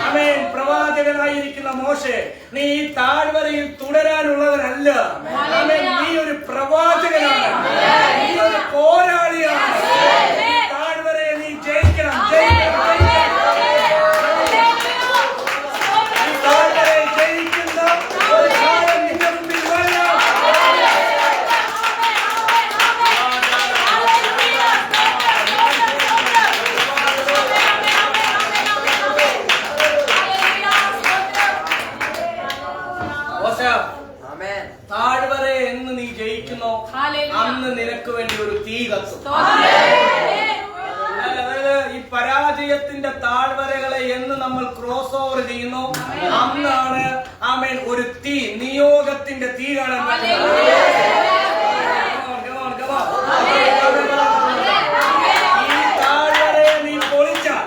അവൻ പ്രവാചകനായിരിക്കുന്ന മോശെ, നീ ഈ താഴ്വരയിൽ തുടരാനുള്ളവനല്ല. അവൻ നീ ഒരു പ്രവാചകനാണ്, നീ ഒരു പോരാളിയാണ്. ഈ താഴ്വരയെ നീ ജയിക്കണം, ജയിക്കണം, ജയിക്കണം. ഈ താഴ്വരയെ ജയിക്കുന്ന ഒരു കാലം നിന്റെ മുമ്പിൽ വരണം. താഴ്വര എന്ന് നീ ജയിക്കുന്നോ അന്ന് നിനക്ക് വേണ്ടി ഒരു തീ കത്തും. ഈ പരാജയത്തിന്റെ താഴ്വരകളെ എന്ന് നമ്മൾ ക്രോസ് ഓവർ ചെയ്യുന്നു, അന്നാണ് ആമേൻ ഒരു തീ, നിയോഗത്തിന്റെ തീ കാണാൻ ഈ താഴ്വരയെ നീ പൊളിച്ചാൽ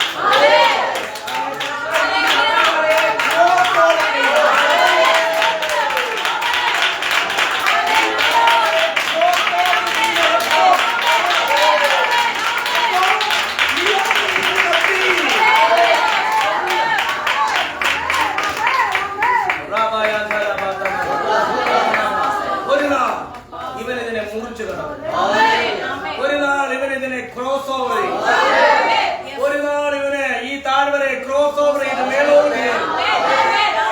ഇവനിതിനെ മുറിച്ചു കിടക്കും. ഒരു നാൾ ഇവനിതിനെ ക്രോസ് ഓവർ ചെയ്യും. ഒരു നാൾ ഇവന് ഈ താഴ്വരയെ ക്രോസ് ഓവർ ചെയ്ത് മേലോട്ട് കയറും.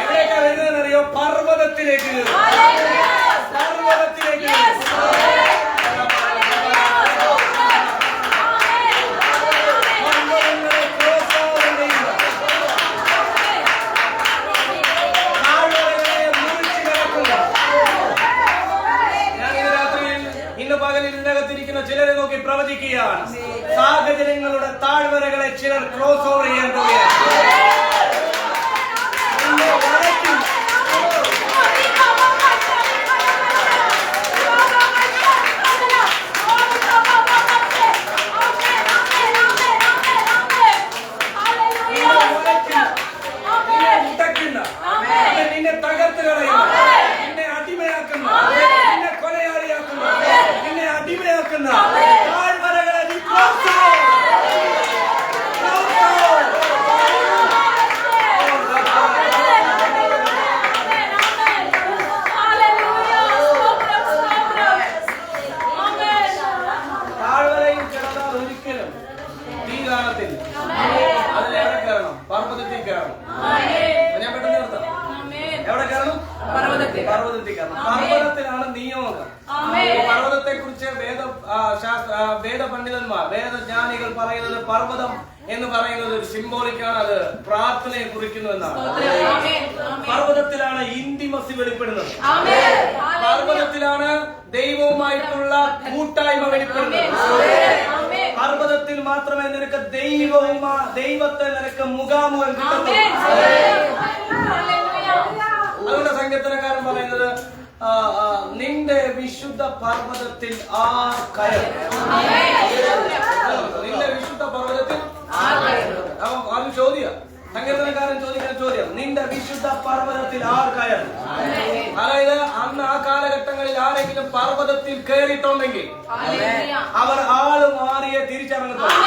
എവിടേക്കാ വരുന്നതെന്നറിയോ? പർവ്വതത്തിലേക്ക്. പർവ്വതത്തിലേക്ക് ഇതിനകത്തിരിക്കുന്ന ചിലരെ നോക്കി പ്രവചിക്കുകയാണ്. സാഹചര്യങ്ങളുടെ താഴ്വരകളെ ചിലർ ക്രോസ് ഓവർ ചെയ്യാൻ പോവുകയാണ്. നിന്നെ തകർത്ത് കളയുന്നു, നിന്നെ അടിമയാക്കുന്ന, നിന്നെ കൊലയാളിയാക്കുന്ന, നിന്നെ അടിമയാക്കുന്ന താഴ്വരകളെ നീ ക്രോസ് താഴ്വരയിൽ കിടന്നാൽ ഒരിക്കലും തീ കാണത്തില്ല. അതിലെവിടെ കയറണം? പർവ്വതത്തിൽ കയറണം. ഞാൻ പെട്ടെന്ന് നിർത്താം. എവിടെ കയറണം? പർവ്വതത്തിൽ കയറണം. പർവ്വതത്തിലാണ് നിയോഗം. പർവ്വതത്തെ കുറിച്ച് വേദ പണ്ഡിതന്മാർ, വേദജ്ഞാനികൾ പറയുന്നത് പർവ്വതം എന്ന് പറയുന്നത് ഒരു സിംബോളിക്കാണ്. അത് പ്രാർത്ഥനയെ കുറിക്കുന്നു എന്നാണ്. പർവ്വതത്തിലാണ് ഇന്റിമസി വെളിപ്പെടുന്നത്. പർവ്വതത്തിലാണ് ദൈവവുമായിട്ടുള്ള കൂട്ടായ്മ വെളിപ്പെടുന്നത്. പർവ്വതത്തിൽ മാത്രമേ നിനക്ക് ദൈവത്തെ നിനക്ക് മുഖാമുഖം കിട്ടത്തുള്ളൂ. അതുകൊണ്ട് സങ്കീർത്തനക്കാരൻ പറയുന്നത്, നിന്റെ വിശുദ്ധ പർവ്വതത്തിൽ ആർ കയറും. നിന്റെ വിശുദ്ധ പർവ്വതത്തിൽ അത് ചോദ്യം, സങ്കീർത്തനക്കാരൻ ചോദിക്കുന്ന ചോദ്യം, നിന്റെ വിശുദ്ധ പർവ്വതത്തിൽ ആർ കയറും? അതായത് അന്ന് ആ കാലഘട്ടങ്ങളിൽ ആരെങ്കിലും പർവ്വതത്തിൽ കയറിയിട്ടുണ്ടെങ്കിൽ അവർ ആള് മാറിയെ തിരിച്ചറിഞ്ഞിട്ടുണ്ട്.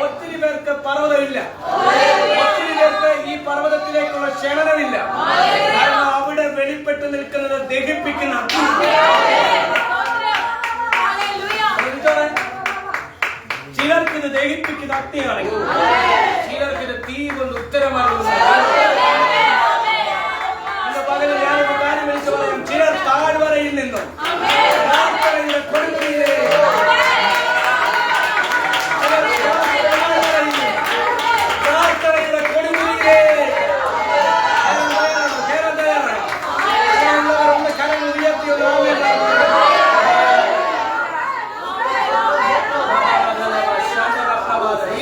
ഒത്തിരി പേർക്ക് പർവ്വതമില്ല, ഒത്തിരി പേർക്ക് ഈ പർവ്വതത്തിലേക്കുള്ള ക്ഷണനമില്ല. കാരണം അവിടെ വെളിപ്പെട്ട് നിൽക്കുന്നത് ദഹിപ്പിക്കുന്ന അഗ്നി. ചിലർക്ക് ഇത് ദഹിപ്പിക്കുന്ന അഗ്നിയാണെങ്കിൽ ചിലർക്ക് ഇത് തീ കൊണ്ട് ഉത്തരമാകുന്നു. ഇന്ന് പകരം ഞാനൊരു കാര്യം വിളിച്ചു പറയാം. ചിലർ താഴ്വരയിൽ നിന്നും കൊടുക്കുകയില്ലേ,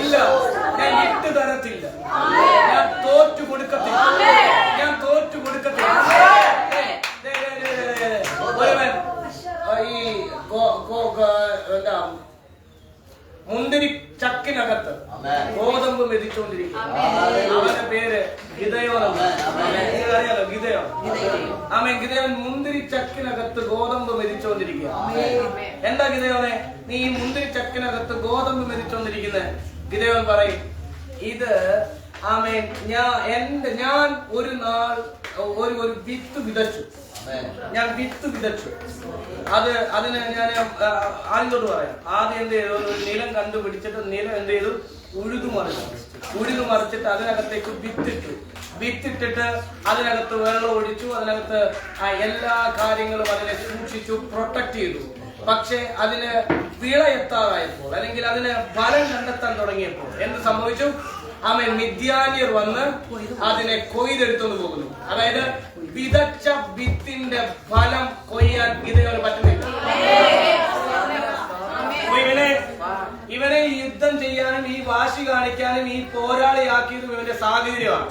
ഇല്ല, ഞാൻ വിട്ടു തരത്തില്ല, ഞാൻ തോറ്റു മുന്തിരി ചക്കിനകത്ത് ഗോതമ്പ് മെതിച്ചുകൊണ്ടിരിക്കും. അവന്റെ പേര് ഗിദെയോൻ. അറിയാലോ ഗിദെയോൻ. ആമേൻ. ഗിദെയോൻ മുന്തിരി ചക്കിനകത്ത് ഗോതമ്പ് മെതിച്ചുകൊണ്ടിരിക്കുക. എന്താ ഗിദെയോനെ നീ ഈ മുന്തിരി ചക്കിനകത്ത് ഗോതമ്പ് മെതിച്ചുകൊണ്ടിരിക്കുന്നത്? ഗിദെയോൻ പറയും, ഇത് ആമേൻ ഞാൻ ഒരു നാൾ ഒരു വിത്ത് വിതച്ചു. ഞാൻ വിത്ത് വിതച്ചു. അതിന് ഞാൻ ആദ്യത്തോട് പറയാം. ആദ്യം എന്ത് ചെയ്തു? ഒരു നിലം കണ്ടുപിടിച്ചിട്ട് നിലം എന്ത് ചെയ്തു? ഉഴുതു മറിച്ചിട്ട് അതിനകത്തേക്ക് വിത്തിട്ടിട്ട് അതിനകത്ത് വെള്ളം ഒഴിച്ചു. അതിനകത്ത് എല്ലാ കാര്യങ്ങളും അതിനെ സൂക്ഷിച്ചു, പ്രൊട്ടക്ട് ചെയ്തു. പക്ഷെ അതിന് വിള എത്താറായപ്പോൾ, അല്ലെങ്കിൽ അതിന് ഫലം കണ്ടെത്താൻ തുടങ്ങിയപ്പോൾ എന്ത് സംഭവിച്ചു? ആമേൻ. മിദ്യാന്യർ വന്ന് അതിനെ കൊയ്തെടുത്തുകൊണ്ട് പോകുന്നു. അതായത് വിതച്ച വിത്തിന്റെ ഫലം കൊയ്യാൻ ഗിദെയോന് പറ്റുന്നില്ല. ഇവനെ യുദ്ധം ചെയ്യാനും ഈ വാശി കാണിക്കാനും ഈ പോരാളിയാക്കിയതും ഇവന്റെ സാഹചര്യമാണ്.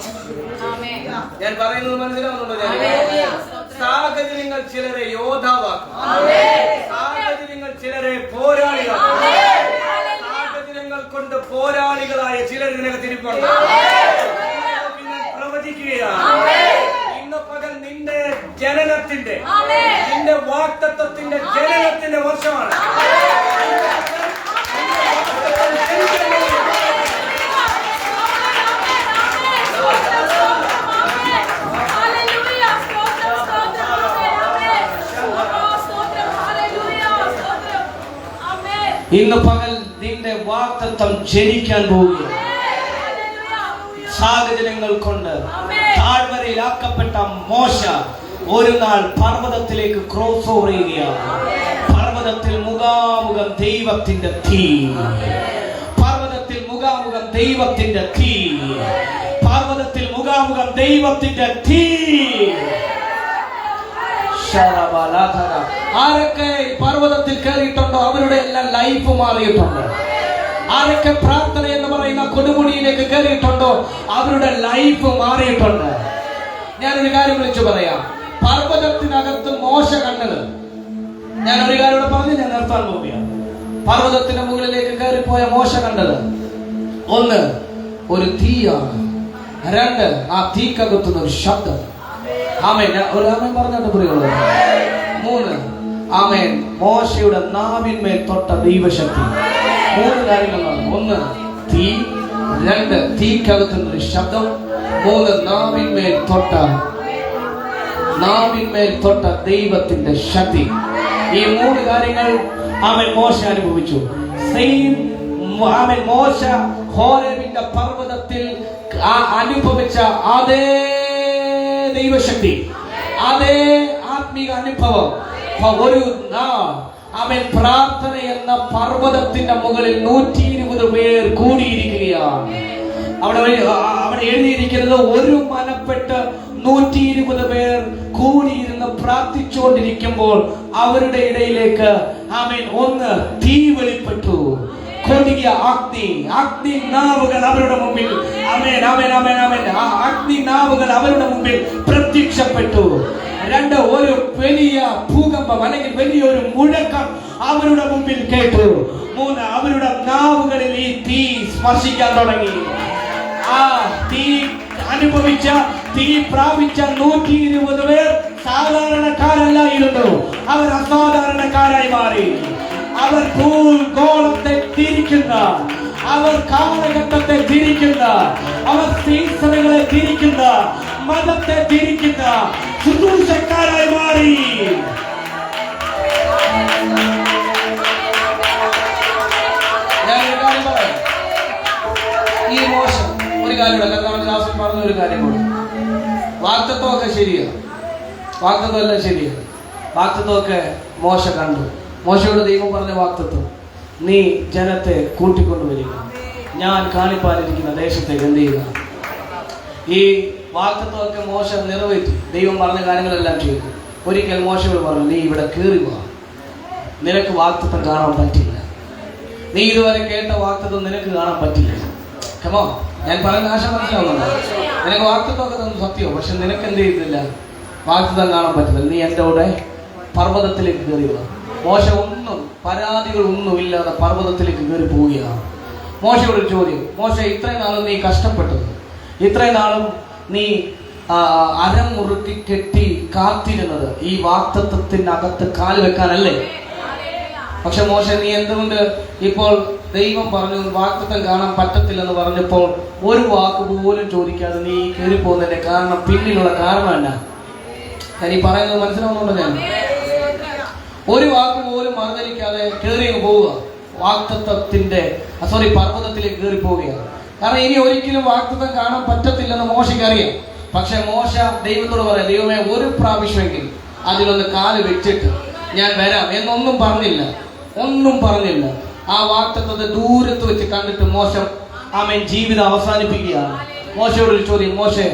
ഞാൻ പറയുന്നത് മനസ്സിലാവുന്നുണ്ടോ? സാഹചര്യങ്ങൾ ചിലരെ യോദ്ധാവാക്കും, സാഹചര്യങ്ങൾ ചിലരെ പോരാളിയാക്കും. സാഹചര്യങ്ങൾ കൊണ്ട് പോരാളികളായ ചിലർ ഇതിനകത്ത് ഇരിപ്പുണ്ട്. പ്രവചിക്കുകയാണ്, ഇന്ന് പകൽ നിന്റെ ജനനത്തിന്റെ, നിന്റെ വാഗ്ദത്തത്തിന്റെ ജനനത്തിന്റെ വർഷമാണ്. ഇന്ന് പകൽ നിന്റെ വാഗ്ദത്തം ജനിക്കാൻ പോവുകയാണ്. സാഹചര്യങ്ങൾ കൊണ്ട് താഴ്വരയിലാക്കപ്പെട്ട മോശ ഒരു നാൾ പർവ്വതത്തിലേക്ക് ക്രോസ് ഓവർ ചെയ്യുകയാണ്. പർവ്വതത്തിൽ മുഖാമുഖം ദൈവത്തിന്റെ തീ, പർവ്വതത്തിൽ മുഖാമുഖം ദൈവത്തിന്റെ തീ, പർവ്വതത്തിൽ മുഖാമുഖം ദൈവത്തിന്റെ തീ. ആരൊക്കെ പർവ്വതത്തിൽ കയറിയിട്ടുണ്ടോ അവരുടെ എല്ലാം ലൈഫ് മാറിയിട്ടുണ്ട്. ആരൊക്കെ പ്രാർത്ഥന എന്ന് പറയുന്ന കൊടുമുടിയിലേക്ക് കയറിയിട്ടുണ്ടോ അവരുടെ ലൈഫ് മാറിയിട്ടുണ്ട്. ഞാനൊരു കാര്യം വിളിച്ചു പറയാം. പർവ്വതത്തിനകത്ത് മോശ കണ്ടത്, ഞാൻ ഒരു കാര്യം ഇവിടെ പറഞ്ഞ് ഞാൻ നിർത്താൻ പോവുകയാണ്. പർവ്വതത്തിന്റെ മുകളിലേക്ക് കയറിപ്പോയ മോശ കണ്ടത്, ഒന്ന് ഒരു തീയാണ്, രണ്ട് ആ തീക്കകത്തുന്ന ഒരു ശബ്ദം. ആമേൻ. ഒരു ആമേൻ പറഞ്ഞിട്ട് പറയുള്ളൂ. മൂന്ന്, ആമേൻ, മോശയുടെ നാവിന്മേൽ തൊട്ട ദൈവശക്തി. മൂന്ന് കാര്യങ്ങളാണ്. ഒന്ന് തീ, രണ്ട് തീക്കകത്തുന്ന ഒരു ശബ്ദം, മൂന്ന് നാവിന്മേൽ തൊട്ട ദൈവത്തിന്റെ ശക്തി. ഈ മൂന്ന് കാര്യങ്ങൾ അവൻ മോശ അനുഭവിച്ചു. അവൻ മോശ ഹോരേബിന്റെ പർവ്വതത്തിൽ അനുഭവിച്ച അതേ ദൈവശക്തി, അതേ ആത്മീക അനുഭവം ഒരു അവൻ പ്രാർത്ഥന എന്ന പർവ്വതത്തിന്റെ മുകളിൽ 120 പേർ കൂടിയിരിക്കുകയാണ്. അവിടെ എഴുതിയിരിക്കുന്നത് ഒരു മനപ്പെട്ട് 120 പേർ കൂടിയിരുന്ന് പ്രാർത്ഥിച്ചുകൊണ്ടിരിക്കുമ്പോൾ അവരുടെ ഇടയിലേക്ക് ആമേൻ ഒന്ന് തീ വെളിപ്പെട്ടു. കൊടിയ അഗ്നി നാവുകൾ അവരുടെ മുമ്പിൽ, ആമേൻ ആമേൻ ആമേൻ ആമേൻ, അഗ്നി നാവുകൾ അവരുടെ മുമ്പിൽ പ്രത്യക്ഷപ്പെട്ടു. രണ്ട്, ഒരു വലിയ ഭൂകമ്പം അല്ലെങ്കിൽ വലിയൊരു മുഴക്കം അവരുടെ മുമ്പിൽ കേട്ടു. മൂന്ന്, അവരുടെ നാവുകളിൽ ഈ തീ സ്പർശിക്കാൻ തുടങ്ങി. ആ തീ അനുഭവിച്ച, തീ പ്രാപിച്ച 120 പേർ സാധാരണക്കാരല്ലായിരുന്നു, അവർ അസാധാരണക്കാരായി മാറി. അവർ ഗോളത്തെ തിരിക്കുന്ന, അവർ കാലഘട്ടത്തെ തിരിക്കുന്ന, അവർ സീസണുകളെ തിരിക്കുന്ന, മതത്തെ തിരിക്കുന്ന ശുശ്രൂഷക്കാരായി മാറി. ഈ മോശം ഒരു കാര്യമുണ്ട്. കർത്താവിന്റെ ദാസൻ പറഞ്ഞ ഒരു കാര്യമുണ്ട്. വാഗ്ദത്തമൊക്കെ ശരിയാണ്, വാഗ്ദത്തമെല്ലാം ശരിയാണ്. വാഗ്ദത്തമൊക്കെ മോശ കണ്ടു. മോശയോട് ദൈവം പറഞ്ഞ വാഗ്ദത്തം, നീ ജനത്തെ കൂട്ടിക്കൊണ്ടുവരിക, ഞാൻ കാണിപ്പാനിരിക്കുന്ന ദേശത്തേക്ക് എന്ത് ചെയ്യുക. ഈ വാഗ്ദത്തമൊക്കെ മോശ നിറവേറ്റി. ദൈവം പറഞ്ഞ കാര്യങ്ങളെല്ലാം ചെയ്തു. ഒരിക്കൽ മോശയോട് പറഞ്ഞു, നീ ഇവിടെ കയറി വാ, നിനക്ക് വാഗ്ദത്തം കാണാൻ പറ്റില്ല, നീ ഇതുവരെ കേട്ട വാഗ്ദത്തം നിനക്ക് കാണാൻ പറ്റില്ല. കമോ, ഞാൻ പറയുന്ന ആശ മനസ്സിലാവുന്നുണ്ടോ? നിനക്ക് വാഗ്ദത്തമൊക്കെ തന്നു സത്യമോ, പക്ഷെ നിനക്ക് എന്ത് ചെയ്തില്ല, വാഗ്ദത്തം കാണാൻ പറ്റില്ല. നീ എൻ്റെ കൂടെ പർവ്വതത്തിലേക്ക് കയറി വാ. മോശ ഒന്നും പരാതികൾ ഒന്നുമില്ലാതെ പർവ്വതത്തിലേക്ക് കയറി പോവുകയാണ്. മോശയോടൊരു ചോദ്യം, മോശ ഇത്രയും നാളും നീ കഷ്ടപ്പെട്ടത്, ഇത്രയും നാളും നീ അരം മുറുക്കി കെട്ടി കാത്തിരുന്നത് ഈ വാഗ്ദത്തത്തിനകത്ത് കാല് വെക്കാനല്ലേ? പക്ഷെ മോശ നീ എന്തുകൊണ്ട് ഇപ്പോൾ ദൈവം പറഞ്ഞു വാഗ്ദത്തം കാണാൻ പറ്റത്തില്ലെന്ന് പറഞ്ഞപ്പോൾ ഒരു വാക്ക് പോലും ചോദിക്കാതെ നീ കയറി പോകുന്നതിന്റെ കാരണം, പിന്നിലുള്ള കാരണം എന്നാ? ഞാൻ ഈ പറയുന്നത് മനസ്സിലാവുന്നുണ്ടോ? ഞാൻ ഒരു വാക്ക് പോലും മറുതലിക്കാതെ കയറി പോവുക, പർവ്വതത്തിലേക്ക് കയറി പോവുകയാണ്. കാരണം ഇനി ഒരിക്കലും വാഗ്ദത്തം കാണാൻ പറ്റത്തില്ലെന്ന് മോശയ്ക്ക് അറിയാം. പക്ഷെ മോശ ദൈവത്തോട് പറയാം, ദൈവമേ ഒരു പ്രാവശ്യമെങ്കിൽ അതിലൊന്ന് കാല് വെച്ചിട്ട് ഞാൻ വരാം എന്നൊന്നും പറഞ്ഞില്ല, ഒന്നും പറഞ്ഞില്ല. ആ വാഗ്ദത്തത്തെ ദൂരത്ത് വെച്ച് കണ്ടിട്ട് മോശ ജീവിതം അവസാനിപ്പിക്കുകയാണ്. മോശയോടൊരു ചോദ്യം, മോശെ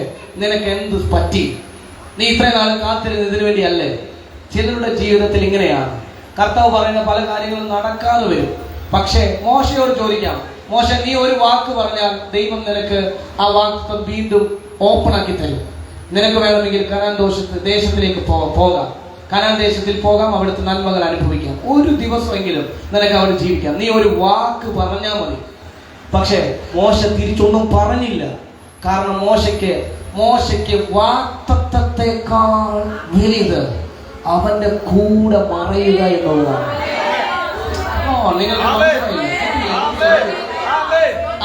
നിനക്ക് എന്ത് പറ്റി? നീ ഇത്രയും നാളും കാത്തിരുന്ന് ഇതിനു വേണ്ടിയല്ലേ? ചിലരുടെ ജീവിതത്തിൽ ഇങ്ങനെയാണ്, കർത്താവ് പറയുന്ന പല കാര്യങ്ങളും നടക്കാതെ വരും. പക്ഷേ മോശയോട് ചോദിക്കാം, മോശ നീ ഒരു വാക്ക് പറഞ്ഞാൽ ദൈവം നിനക്ക് ആ വാഗ്ദത്തം വീണ്ടും ഓപ്പൺ ആക്കി തരും. നിനക്ക് വേണമെങ്കിൽ കനാൻ ദേശത്തിലേക്ക് പോകാം, കനാൻ ദേശത്തിൽ പോകാം, അവിടുത്തെ നന്മകൾ അനുഭവിക്കാം, ഒരു ദിവസമെങ്കിലും നിനക്ക് അവിടെ ജീവിക്കാം, നീ ഒരു വാക്ക് പറഞ്ഞാൽ മതി. പക്ഷെ മോശ തിരിച്ചൊന്നും പറഞ്ഞില്ല. കാരണം മോശയ്ക്ക് വാഗ്ദത്തത്തെക്കാൾ വലുത് അവന്റെ കൂടെ മറയുക എന്നുള്ളതാണ്.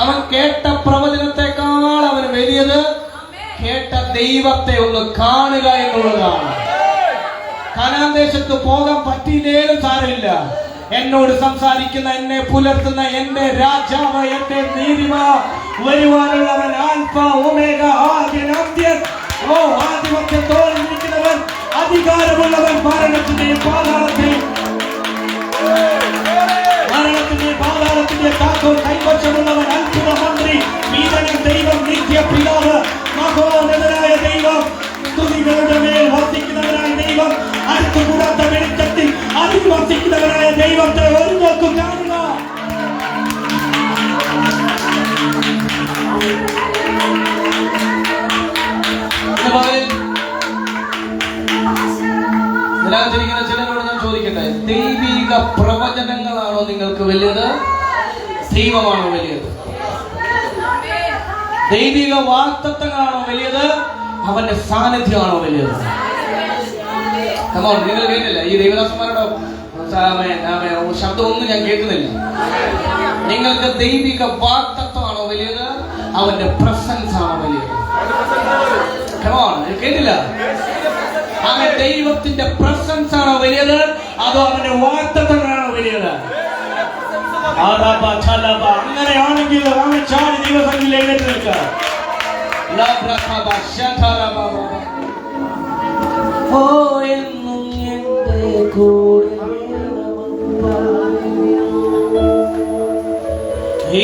അവൻ കേട്ട പ്രവചനത്തെക്കാൾ അവന് വലിയത് കേട്ട ദൈവത്തെ ഒന്ന് കാണുക എന്നുള്ളതാണ്. കനാൻ ദേശത്ത് പോകാൻ പറ്റിയില്ലേലും സാരമില്ല, എന്നോട് സംസാരിക്കുന്ന, എന്നെ പുലർത്തുന്ന എന്റെ രാജാവ്, എന്റെ നീതിമാ, വരുവാനുള്ളവൻ, ആൽഫ ഒമേഗ, ആദ്യൻ അന്ത്യൻ, ആധിപത്യത്തോടെ ഇരിക്കുന്നവൻ, അധികാരമുള്ളവൻ, മരണത്തിന്റെയും പാതാളത്തെയും താക്കോൽ കൈവശമുള്ളവൻ, അത്ഭുത മന്ത്രി, വീരൻ ദൈവം, നിത്യ പിതാവ്, മഹോന്നതനായ ദൈവം, സ്തുതികളുടെ മേൽ വർദ്ധിക്കുന്നവനായ ദൈവം, അടുത്തുകൂടാത്ത വെളിച്ചത്തിൽ അതിവർദ്ധിക്കുന്നവനായ ദൈവത്തെ ഒരു നോക്കു കാണുക. ഇതിനകത്തിരിക്കുന്ന ചിലരോട് ഞാൻ ചോദിക്കട്ടെ, ദൈവിക പ്രവചനങ്ങളാണോ നിങ്ങൾക്ക് വലിയത്? ദൈവമാണോ വലിയത്? ദൈവിക വാഗ്ദത്തങ്ങളാണോ വലിയത്? അവന്റെ സാന്നിധ്യമാണോ വലിയത്? നിങ്ങൾ കേട്ടില്ല ഈ ദൈവദാസന്മാരുടെ ശബ്ദമൊന്നും ഞാൻ കേൾക്കുന്നില്ല. നിങ്ങൾക്ക് ദൈവിക വാഗ്ദത്തമാണോ വലിയത്? അവന്റെ പ്രസൻസ് ആണോ വലിയത്? കേട്ടില്ല? അവൻ ദൈവത്തിന്റെ പ്രസൻസ് ആണോ വലിയത്, അതോ അവന്റെ വാഗ്ദത്തങ്ങളാണോ വലിയത്? അങ്ങനെയാണെങ്കിൽ അവൻ ചാടി ദൈവസന്നിധിയിൽ എഴുന്നേറ്റ് നിൽക്കുക. എന്നും എന്റെ കൂടെ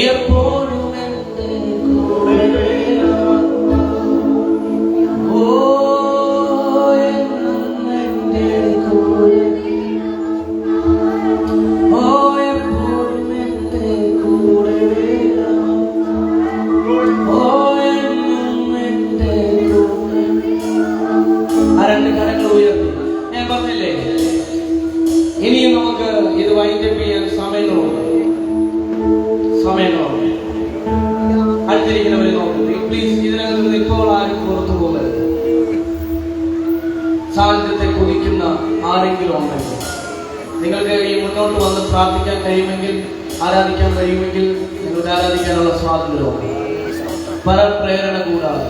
എപ്പോഴും എന്റെ കൂടെ ഇനിയും നമുക്ക് ഇത് വൈൻഡപ്പ് ചെയ്യാൻ സമയങ്ങളുണ്ട്. അടുത്തിരിക്കുന്നവരെ നോക്കുന്നത് പ്ലീസ്, ഇതിനകത്ത് നിന്ന് ഇപ്പോൾ ആരും പുറത്തു പോകരുത്. സാന്നിധ്യത്തെ കൊതിക്കുന്ന ആരെങ്കിലും ഉണ്ടെങ്കിൽ നിങ്ങൾക്ക് ഈ മുന്നോട്ട് വന്ന് പ്രാർത്ഥിക്കാൻ കഴിയുമെങ്കിൽ, ആരാധിക്കാൻ കഴിയുമെങ്കിൽ നിങ്ങൾക്ക് ആരാധിക്കാനുള്ള സ്വാതന്ത്ര്യമുണ്ട്. പരപ്രേരണ കൂടാതെ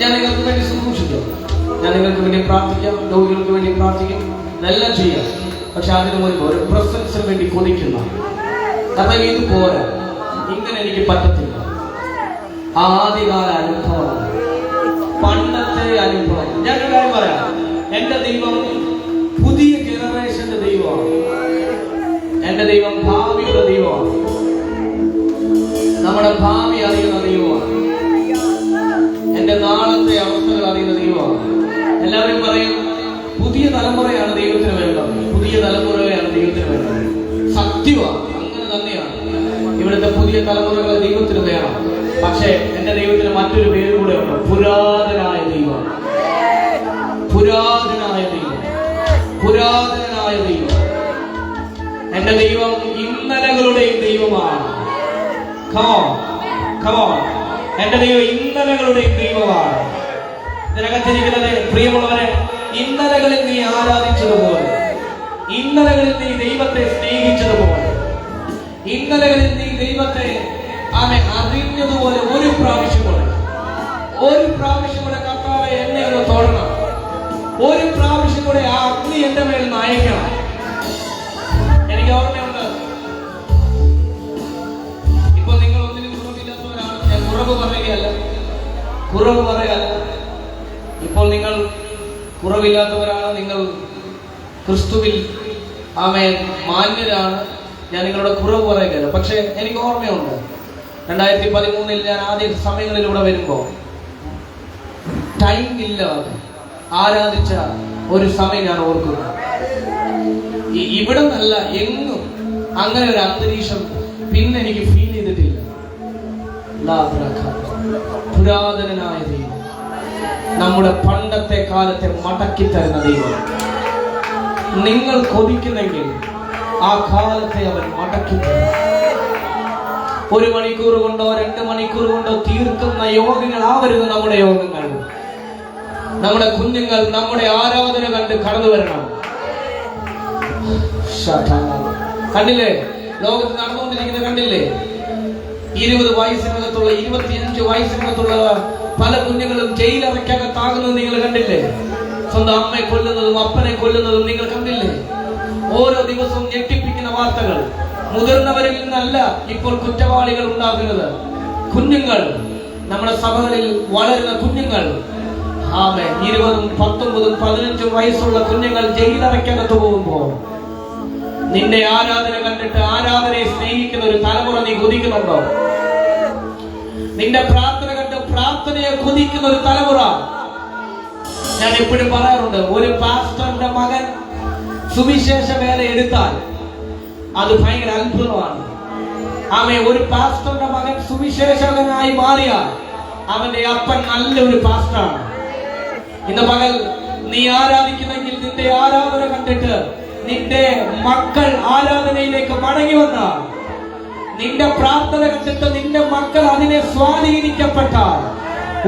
ഞാൻ നിങ്ങൾക്ക് വേണ്ടി സന്തോഷിക്കും, ഞാൻ നിങ്ങൾക്ക് വേണ്ടി പ്രാർത്ഥിക്കാം, രോഗികൾക്ക് വേണ്ടി പ്രാർത്ഥിക്കും, ഇതെല്ലാം ചെയ്യാം. പക്ഷെ അതിനു മുൻപ് ഒരു പ്രസൻസിന് വേണ്ടി കൊതിക്കുന്ന, കാരണം ഇത് പോരാ, ഇങ്ങനെ എനിക്ക് പറ്റത്തില്ല. ആദ്യകാല അനുഭവം, പണ്ടത്തെ അനുഭവം. ഞാനൊരു കാര്യം പറയാം, എന്റെ ദൈവം പുതിയ ജനറേഷന്റെ ദൈവമാണ്. എന്റെ ദൈവം ഭാവിയുടെ ദൈവമാണ്. നമ്മുടെ ഭാവി അറിയുന്ന ദൈവമാണ്. എന്റെ നാളത്തെ അവസ്ഥകൾ അറിയുന്ന ദൈവമാണ്. എല്ലാവരും പറയും പുതിയ തലമുറയാണ് ദൈവത്തിന് വേണ്ടത്, പുതിയ തലമുറയാണ് ദൈവത്തിന് വേണ്ടത്. സത്യമാണ്, അങ്ങനെ തന്നെയാണ്. ഇവിടുത്തെ പുതിയ തലമുറകളെ ദൈവത്തിന് വേണം. പക്ഷേ എന്റെ ദൈവത്തിന് മറ്റൊരു പേര് കൂടെ ഉണ്ട്, പുരാതനായ ദൈവം. പുരാതനായ ദൈവം, പുരാതനായ ദൈവം. എന്റെ ദൈവം ഇന്നലകളുടെയും ദൈവമാണ്. Come on, come on. എന്റെ ദൈവം ഇന്നലകളുടെയും ദൈവമാണ്. ഇതിനകത്തിരിക്കുന്നത് പ്രിയമുള്ളവരെ, ഇന്നലകളിൽ നീ ആരാധിച്ചതുപോലെ, ഇന്നലകളിൽ നീ ദൈവത്തെ സ്നേഹിച്ചതുപോലെ, ഇന്നലകളിൽ നീ ദൈവത്തെ അറിഞ്ഞതുപോലെ ഒരു പ്രാവശ്യം കൂടെ കർത്താവേ എന്നെ ഒന്ന് തൊടണം, ഒരു പ്രാവശ്യം കൂടെ ആ അഗ്നി എന്റെ മേൽ നയിക്കണം. എനിക്ക് ഓർമ്മയുണ്ട്, ഇപ്പൊ നിങ്ങൾ ഒന്നിനും കുറവില്ലാത്തവരാണ്. ഞാൻ കുറവ് പറയുകയല്ല. ഇപ്പോൾ നിങ്ങൾ കുറവില്ലാത്തവരാണ്, നിങ്ങൾ ക്രിസ്തുവിൽ മാന്യരാണ്. ഞാൻ നിങ്ങളുടെ കുറവ് പറയുകയല്ല. പക്ഷെ എനിക്ക് ഓർമ്മയുണ്ട്, 2013 ഞാൻ ആദ്യ സമയങ്ങളിലൂടെ വരുമ്പോ ടൈം ഇല്ലാതെ ആരാധിച്ച ഒരു സമയം ഞാൻ ഓർക്കുന്നു. ഇവിടെ നല്ല എങ്ങും അങ്ങനെ ഒരു അന്തരീക്ഷം പിന്നെ എനിക്ക് ഫീൽ ചെയ്തിട്ടില്ല. പുരാതനായ ദൈവം, നമ്മുടെ പണ്ടത്തെ കാലത്തെ മടക്കി തരുന്ന ദൈവം. നിങ്ങൾ കൊതിക്കുന്നെങ്കിൽ ആ കാലത്തെ അവൻ മടക്കി തരും. 1 മണിക്കൂർ കൊണ്ടോ 2 മണിക്കൂർ കൊണ്ടോ തീർക്കുന്ന യോഗങ്ങളാവരുത് നമ്മുടെ യോഗങ്ങൾ. നമ്മുടെ കുഞ്ഞുങ്ങൾ നമ്മുടെ ആരാധന കണ്ട് കടന്നു വരണം. കണ്ടില്ലേ, ലോകത്ത് നടന്നുകൊണ്ടിരിക്കുന്നത് കണ്ടില്ലേ? 20 വയസ്സിനകത്തുള്ള 25 വയസ്സിനകത്തുള്ള പല കുഞ്ഞുങ്ങളും ജയിലറയ്ക്കകത്താകുന്നത് നിങ്ങൾ കണ്ടില്ലേ? സ്വന്തം അമ്മയെ കൊല്ലുന്നതും അപ്പനെ കൊല്ലുന്നതും നിങ്ങൾ കണ്ടില്ലേ? ഓരോ ദിവസവും ഞെട്ടിപ്പിക്കുന്ന വാർത്തകൾ. മുതിർന്നവരിൽ നിന്നല്ല ഇപ്പോൾ കുറ്റവാളികൾ ഉണ്ടാകുന്നത്. കുഞ്ഞുങ്ങൾ, നമ്മുടെ സഭകളിൽ വളരുന്ന കുഞ്ഞുങ്ങൾ, 20, 19, 15 വയസ്സുള്ള കുഞ്ഞുങ്ങൾ ജയിലറയ്ക്കകത്ത് പോകുമ്പോൾ നിന്റെ ആരാധന കണ്ടിട്ട് ആരാധനയെ സ്നേഹിക്കുന്ന ഒരു തലമുറ നീ കൊതിക്കുന്നുണ്ടോ? നിന്റെ പ്രാർത്ഥന കണ്ട് പ്രാർത്ഥനയെ കൊതിക്കുന്ന ഒരു തലമുറ. ഞാൻ എപ്പോഴും പറയാറുണ്ട്, ഒരു പാസ്റ്ററിന്റെ മകൻ സുവിശേഷ വേല എടുത്താൽ അത് ഭയങ്കര അത്ഭുതമാണ്. ഒരു പാസ്റ്ററിന്റെ മകൻ സുവിശേഷകനായി മാറിയാൽ അവന്റെ അപ്പൻ നല്ലൊരു പാസ്റ്ററാണ്. ഇന്ന് പകൽ നീ ആരാധിക്കുന്നെങ്കിൽ നിന്റെ ആരാധന കണ്ടിട്ട് നിന്റെ മക്കൾ ആരാധനയിലേക്ക് മടങ്ങി വന്നാൽ, നിന്റെ പ്രാർത്ഥന കണ്ടിട്ട് നിന്റെ മക്കൾ അതിനെ സ്വാധീനിക്കപ്പെട്ടാൽ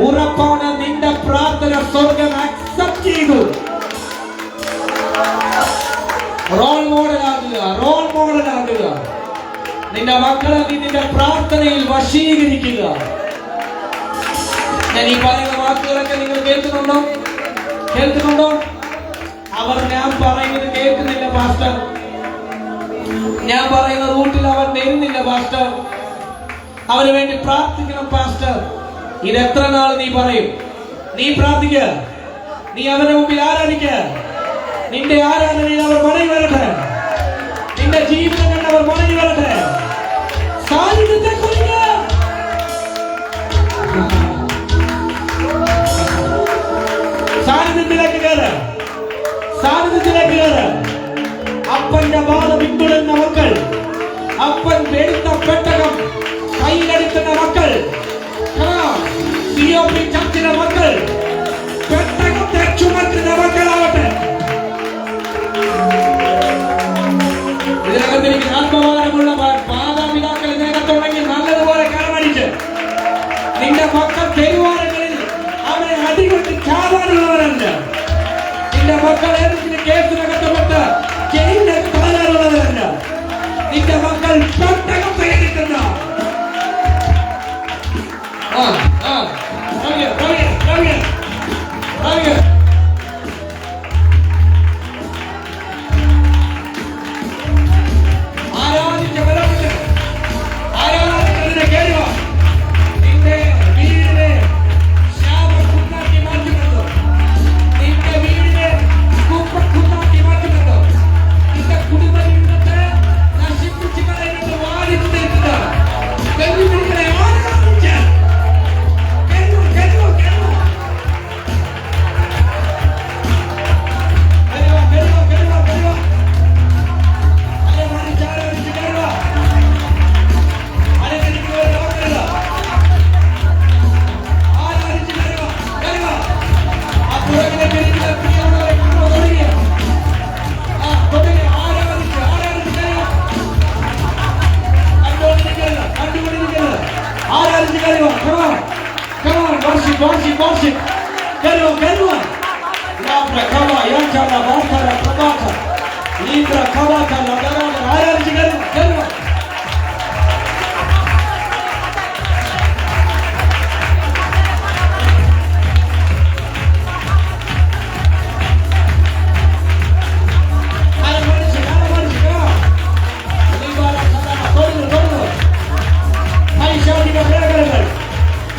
ഉറപ്പാണ് നിന്റെ പ്രാർത്ഥന സ്വർഗം അക്സെപ്റ്റ് ചെയ്തു. റോൾ മോഡലാകുക. നിന്റെ മക്കളെ നീ നിന്റെ പ്രാർത്ഥനയിൽ വശീകരിക്കുക. ഞാൻ ഈ പറയുന്ന വാക്കുകളൊക്കെ നിങ്ങൾ കേൾക്കുന്നുണ്ടോ? ഞാൻ പറയുന്നത് കേൾക്കുന്നില്ല പാസ്റ്റർ, ഞാൻ പറയുന്ന റൂട്ടിൽ അവൻ വരുന്നില്ല പാസ്റ്റർ, അവന് വേണ്ടി പ്രാർത്ഥിക്കണം പാസ്റ്റർ. ഇത് എത്ര നാൾ നീ പറയും? നീ പ്രാർത്ഥിക്കുക, നീ അവന്റെ മുമ്പിൽ ആരാധിക്കുക. നിന്റെ ആരാധനയിൽ അവർ മടങ്ങി വരട്ടെ, നിന്റെ ജീവിതം കണ്ട് അവർ മടങ്ങി വരട്ടെ. സാന്നിധ്യത്തെ കുറിക്കുക, സാന്നിധ്യത്തിലേക്ക് കയറ്. അപ്പന്റെ ബാധ പിന്തുടരുന്ന മക്കൾ, അപ്പൻ എടുത്ത പെട്ടകം കയ്യിലെടുക്കുന്ന മക്കൾ, ചർച്ചിലെ മക്കൾ, പെട്ടകത്തെ ചുമക്കുന്ന മക്കളാവട്ടെ. ഇതിനകത്തിരിക്കുന്ന ആത്മഭാരമുള്ള മാതാപിതാക്കൾ ഇതിനകത്തുണ്ടെങ്കിൽ നല്ലതുപോലെ കരമടിച്ച് നിന്റെ മക്കൾ തെരുവാരങ്ങളിൽ അവരെ അടികൊണ്ട് ചാവാനുള്ളവരല്ല. നിന്റെ മക്കൾ ഏതെങ്കിലും കേസിനകത്തപ്പെട്ട് ജയിലിലേക്ക് തളരാനുള്ളവരല്ല. നിന്റെ മക്കൾ പെട്ടകം പേടിക്കുന്ന ആരാധിച്ചതിനെ കേൾക്കുക. നിന്റെ വീടിനെ ശാപക്കുന്നാക്കി മാറ്റുമെന്നോ, നിന്റെ വീടിനെ കുപ്പക്കുന്നാക്കി മാറ്റുമെന്നോ, നിന്റെ കുടുംബ ജീവിതത്തെ നശിപ്പിച്ചു കളയുന്നത് വാരി Come on. Come on. Worship. Get on. Labra kava yankala bakara prabaka. Libra kava kala dara ayarcı get on.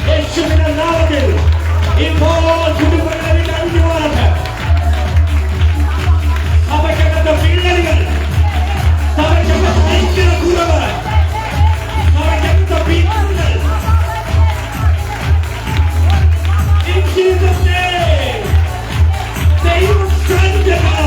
യേശുവിന്റെ നാമത്തിൽ ഇപ്പോൾ കുടുംബങ്ങളിൽ അഴിഞ്ഞു മാറട്ടെ. സഭയ്ക്കകത്തെ പിള്ളേരുകൾ, സഭയ്ക്കകത്തെ ഐക്യത കുറവ്, സഭയ്ക്കകത്തെ പിന്നലുകൾ In Jesus' name, ദൈവം ശ്രദ്ധിക്കണം.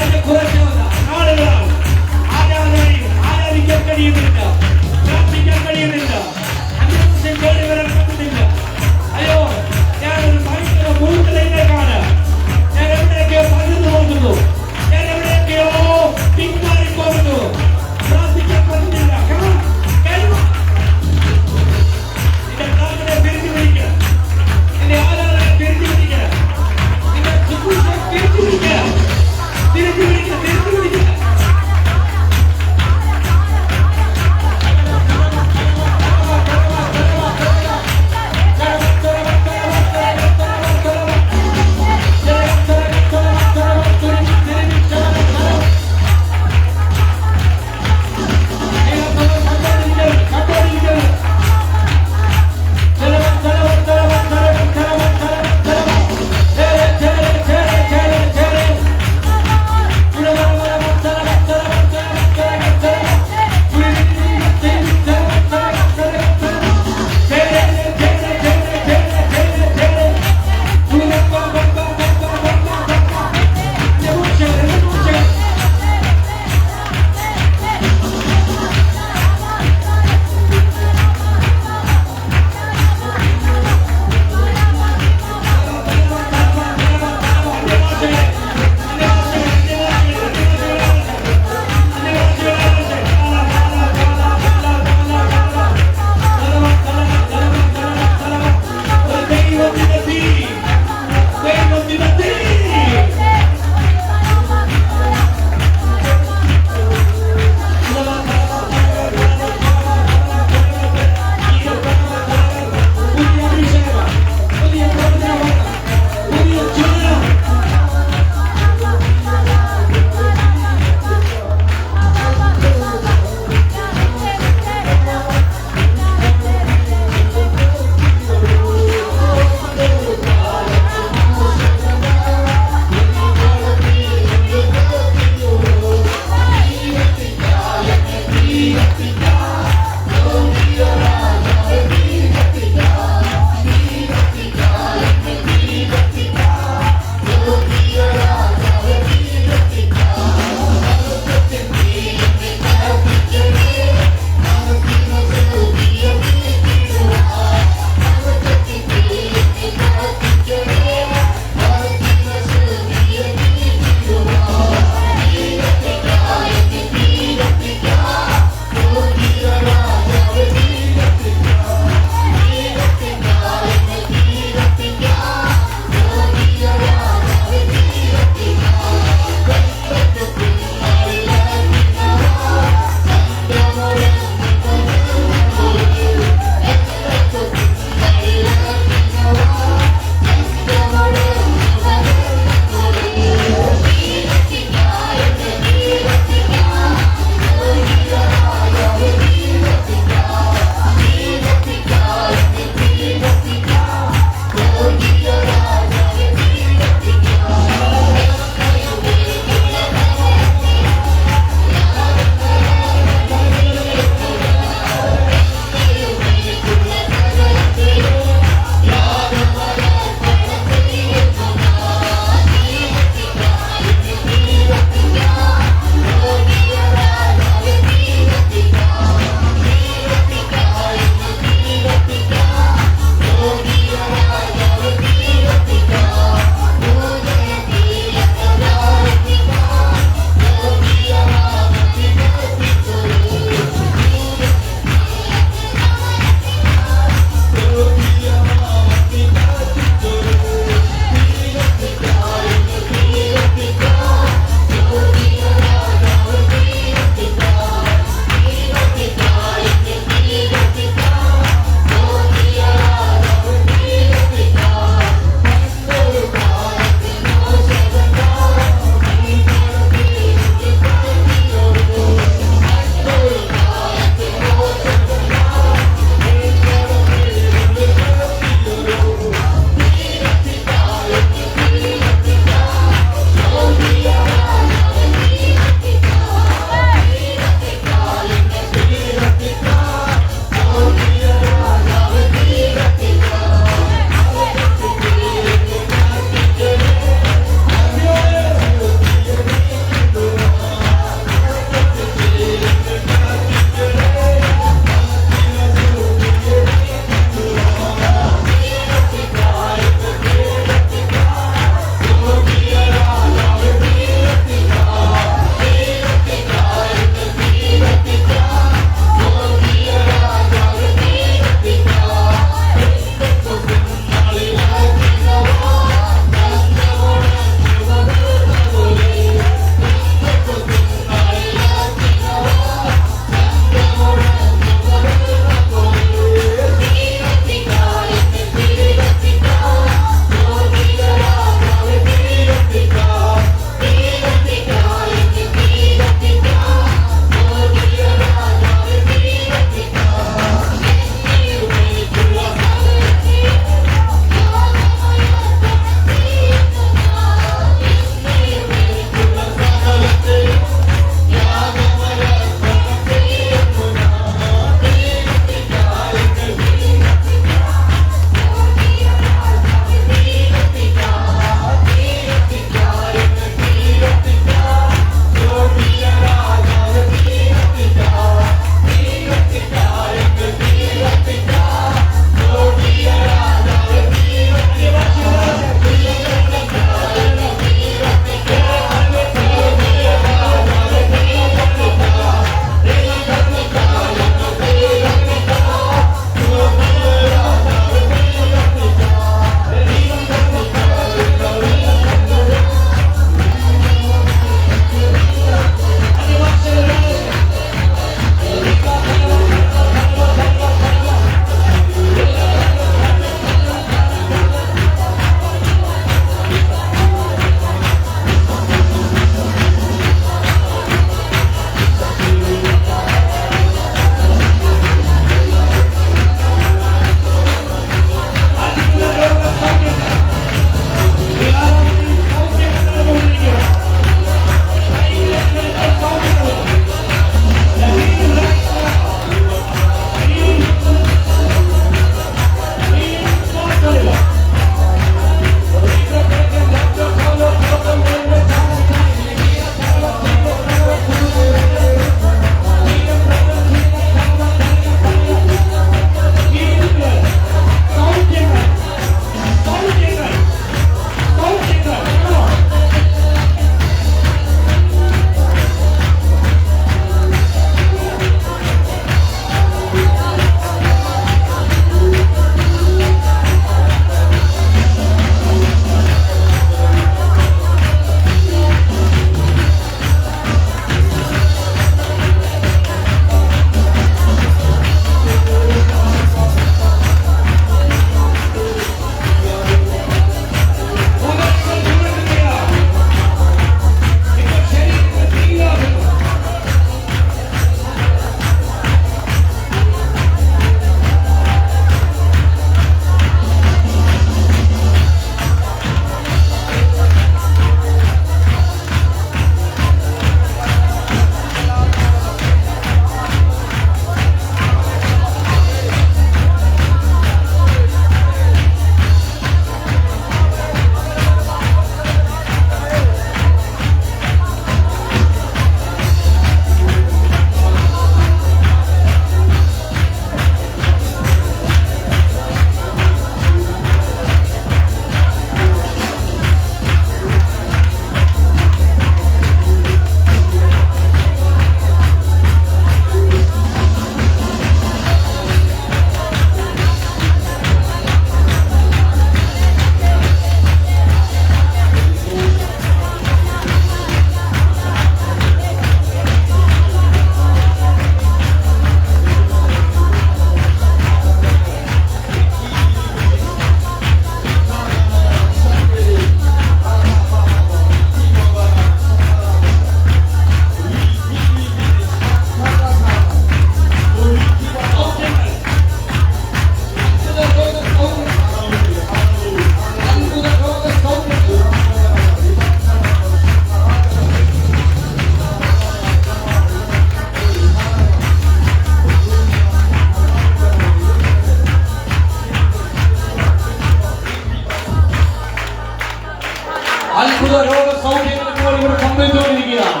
അത്ഭുത രോഗ സൗഖ്യങ്ങൾ ഇപ്പോൾ ഇവിടെ സംഭവിച്ചുകൊണ്ടിരിക്കുകയാണ്.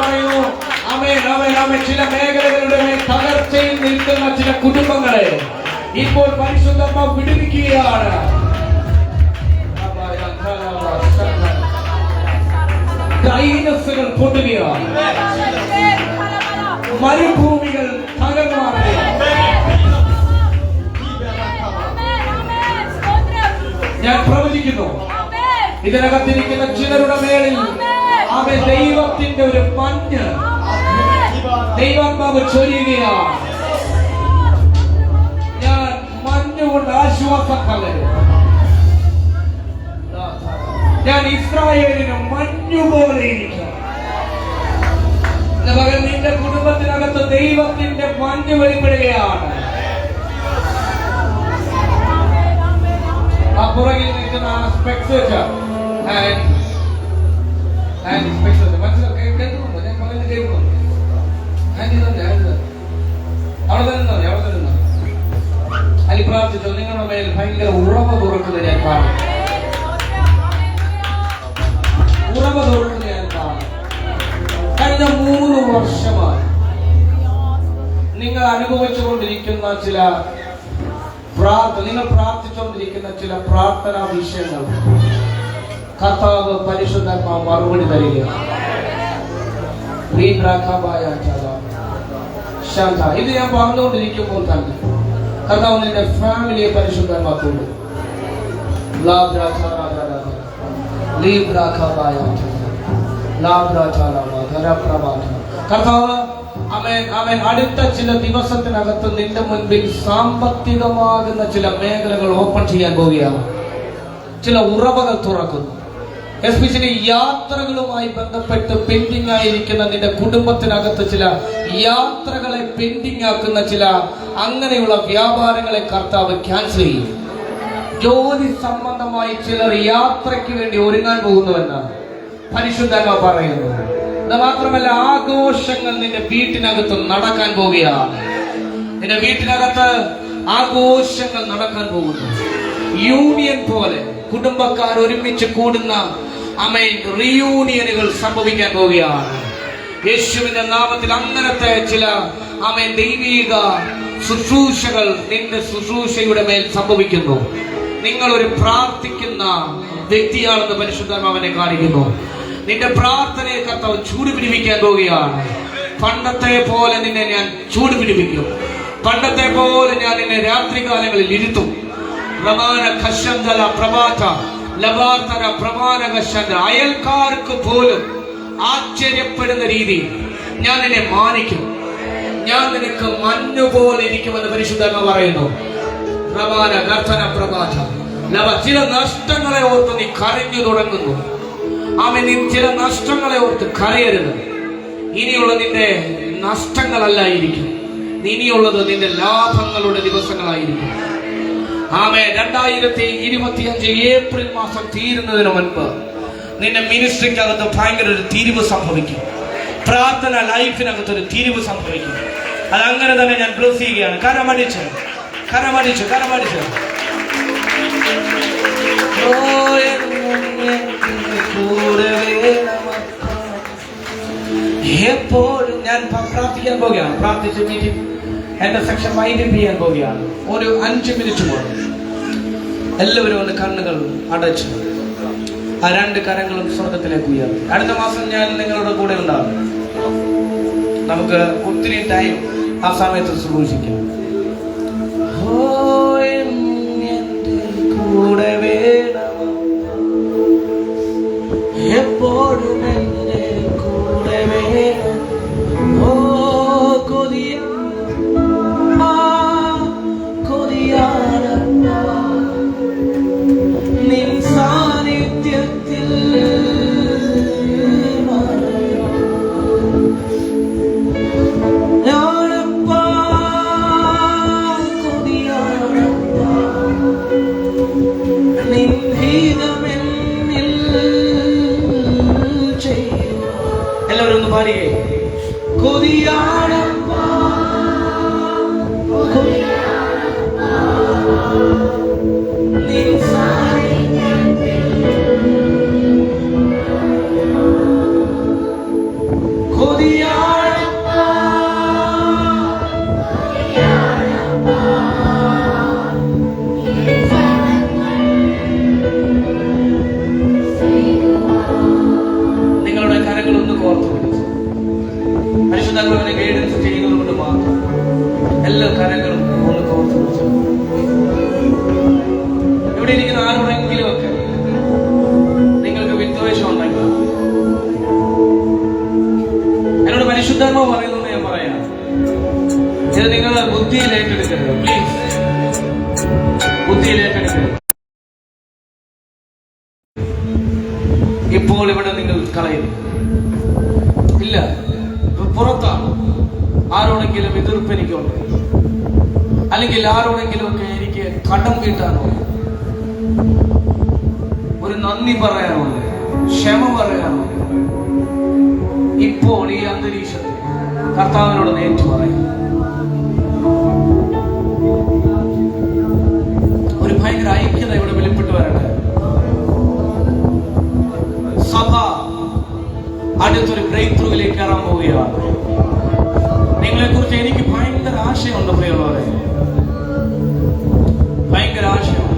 പറയുന്നു ചില മേഖലകളുടെ മേൽ തകർച്ചയിൽ നിൽക്കുന്ന ചില കുടുംബങ്ങളെ ഇപ്പോൾ പരിശുദ്ധാത്മാവ് വിടുവിക്കുകയാണ്. ഡൈനസുകൾ പൊട്ടുകയാണ്, മരുഭൂമികൾ തകർന്നുമാറുകയാണ്. ഞാൻ പ്രവചിക്കുന്നു, ഇതിനകത്തിരിക്കുന്ന ചിലരുടെ മേളിൽ അവൻ ദൈവത്തിന്റെ ഒരു മഞ്ഞ് ദൈവാത്മാവ് ചൊരിയുകയാണ്. ഞാൻ മഞ്ഞുകൊണ്ട് ആശ്വാസം പകരും. ഞാൻ ഇസ്രായേലിന് മഞ്ഞുപോലെ ഇരിക്കും. നിന്റെ കുടുംബത്തിനകത്ത് ദൈവത്തിന്റെ മഞ്ഞ് വെളിപ്പെടുകയാണ്. ആ പുറകിൽ നിൽക്കുന്ന സ്പെക്സ് മനസ്സിലാക്കി കേൾക്കുന്നുണ്ടോ? ഞാൻ പറയുന്നത് കേൾക്കുന്നുണ്ടോ? അവിടെ തന്നെ അലി പ്രാർത്ഥിച്ചു. നിങ്ങളുടെ മേൽ ഭയങ്കര ഉറവ തുറക്കുന്നത് ഞാൻ കാണും. ഉറവ തുറക്കുന്നത് ഞാൻ കാണും. കഴിഞ്ഞ 3 വർഷമായി നിങ്ങൾ അനുഭവിച്ചുകൊണ്ടിരിക്കുന്ന ചില നിങ്ങൾ പ്രാർത്ഥിച്ചുകൊണ്ടിരിക്കുന്ന ചില പ്രാർത്ഥനാ വിഷയങ്ങൾ കർത്താവ് പരിശുദ്ധാത്മാവ് മറുപടി തരികയാണ്. ഇത് ഞാൻ പറഞ്ഞുകൊണ്ടിരിക്കുമ്പോൾ തന്നെ കർത്താവ് നിന്റെ ഫാമിലിയെ പരിശുദ്ധാത്മാക്കുണ്ട്. കർത്താവ് അവൻ അടുത്ത ചില ദിവസത്തിനകത്ത് നിന്റെ മുൻപിൽ സാമ്പത്തികമാകുന്ന ചില മേഖലകൾ ഓപ്പൺ ചെയ്യാൻ പോവുകയാണ്. ചില ഉറവകൾ തുറക്കുന്നു. എസ്പെഷ്യലി യാത്രകളുമായി ബന്ധപ്പെട്ട് പെൻഡിങ് ആയിരിക്കുന്ന നിന്റെ കുടുംബത്തിനകത്ത് ചില യാത്രകളെ പെൻഡിങ് ആക്കുന്ന ചില അങ്ങനെയുള്ള വ്യാപാരങ്ങളെ കർത്താവ് ക്യാൻസൽ ചെയ്യും. ജോലി സംബന്ധമായി ചിലർ യാത്രയ്ക്ക് വേണ്ടി ഒരുങ്ങാൻ പോകുന്നുവെന്നാണ് പരിശുദ്ധാത്മാവ് പറയുന്നത്. അത് മാത്രമല്ല, ആഘോഷങ്ങൾ നിന്റെ വീട്ടിനകത്ത് നടക്കാൻ പോവുകയാണ്. നിന്റെ വീട്ടിനകത്ത് ആഘോഷങ്ങൾ നടക്കാൻ പോകുന്നു. യൂണിയൻ പോലെ കുടുംബക്കാർ ഒരുമിച്ച് കൂടുന്ന റിയൂണിയനുകൾ സംഭവിക്കാൻ പോവുകയാണ്. യേശുവിന്റെ നാമത്തിൽ അങ്ങനത്തെ ചില ദൈവിക ശുശ്രൂഷകൾ നിന്റെ ശുശ്രൂഷയുടെ മേൽ സംഭവിക്കുന്നു. നിങ്ങൾ ഒരു പ്രാർത്ഥിക്കുന്ന വ്യക്തിയാണെന്ന് പരിശുദ്ധാത്മാവിനെ കാണിക്കുന്നു. നിന്റെ പ്രാർത്ഥനയെ കർത്താവ് ചൂടുപിടിപ്പിക്കാൻ പോവുകയാണ്. പണ്ടത്തെ പോലെ നിന്നെ ഞാൻ ചൂടുപിടിപ്പിക്കും. പണ്ടത്തെ പോലെ ഞാൻ നിന്നെ രാത്രികാലങ്ങളിൽ ഇരുത്തും. അയൽക്കാർക്ക് പോലും ആശ്ചര്യപ്പെടുന്ന രീതിയിൽ ഞാൻ നിന്നെ മാനിക്കും. ഞാൻ നിനക്ക് മഞ്ഞുപോലെ ഇരിക്കുമെന്ന് പരിശുദ്ധാത്മാവ് പറയുന്നു. ചില നഷ്ടങ്ങളെ ഓർത്ത് നീ കരഞ്ഞു തുടങ്ങുന്നു. നീ ചില നഷ്ടങ്ങളെ ഓർത്ത് കരയരുത്. ഇനിയുള്ള നിന്റെ നഷ്ടങ്ങളല്ലായിരിക്കും, ഇനിയുള്ളത് നിന്റെ ലാഭങ്ങളുടെ ദിവസങ്ങളായിരിക്കും. 2025 ഏപ്രിൽ മാസം തീരുന്നതിന് മുൻപ് നിന്റെ മിനിസ്ട്രിക്കകത്ത് ഭയങ്കര ഒരു തിരിവ് സംഭവിക്കും. പ്രാർത്ഥന ലൈഫിനകത്തൊരു തിരിവ് സംഭവിക്കും. അതങ്ങനെ തന്നെ ഞാൻ ബ്ലസ് ചെയ്യുകയാണ്. കരമടിച്ച് എപ്പോഴും ഞാൻ പ്രാർത്ഥിക്കാൻ പോവുകയാണ്. പ്രാർത്ഥിച്ച് മീറ്റിംഗ് എന്റെ സെക്ഷൻ വൈൻഡപ്പ് ചെയ്യാൻ പോവുകയാണ്. ഒരു 5 മിനിറ്റ് പോലെ എല്ലാവരും ഒന്ന് കണ്ണുകൾ അടച്ചു ആ 2 കരങ്ങളും സ്വർഗത്തിലേക്ക് ഉയർത്തി. അടുത്ത മാസം ഞാൻ നിങ്ങളുടെ കൂടെ ഉണ്ടാകും. നമുക്ക് ഒത്തിരി ടൈം ആ സമയത്ത് സൂക്ഷിക്കാം. കൂടെ വേണം എപ്പോഴും എന്റെ കൂടെ വേണം. നിൻ സാന്നിധ്യത്തിൽ എല്ലാവരും ഒന്ന് പാടിയേ. കൊതിയാണപ്പാ കൊതിയാണപ്പാ ഇവിടെ ഇരിക്കുന്ന ആരോടെങ്കിലും ഒക്കെ നിങ്ങൾക്ക് വിദ്വേഷം ഉണ്ടെങ്കിൽ എന്നോട് പരിശുദ്ധാത്മാവ് പറയുന്നത് ഞാൻ പറയാം, ഇത് നിങ്ങൾ ബുദ്ധിയിൽ ഏറ്റെടുക്കരുത്. പ്ലീസ്, ബുദ്ധിയിൽ ഏറ്റെടുക്കരുത്. ഇപ്പോൾ ഇവിടെ നിങ്ങൾ കളയും ഇല്ല, പുറത്താണ്. ആരോടെങ്കിലും എതിർപ്പ് എനിക്കുണ്ട്, അല്ലെങ്കിൽ ആരോടെങ്കിലും ഒക്കെ എനിക്ക് കടം വീട്ടാനുണ്ട്, ഒരു നന്ദി പറയാനുണ്ട്, ക്ഷമ പറയാനുണ്ട്. ഇപ്പോൾ ഈ അന്തരീക്ഷത്തിൽ കർത്താവിനോട് നേരിട്ട് പറയും. ഒരു ഭയങ്കര ഐക്യത ഇവിടെ വെളിപ്പെട്ട് വരട്ടെ. സഭ അടുത്തൊരു ബ്രേക്ക് ത്രൂവിലേക്ക് കയറാൻ പോവുകയാണ്. നിങ്ങളെ കുറിച്ച് എനിക്ക് ഭയങ്കര ആശയമുണ്ട് പ്രിയമുള്ളവരെ, ഭയങ്കര ആശയമുണ്ട്.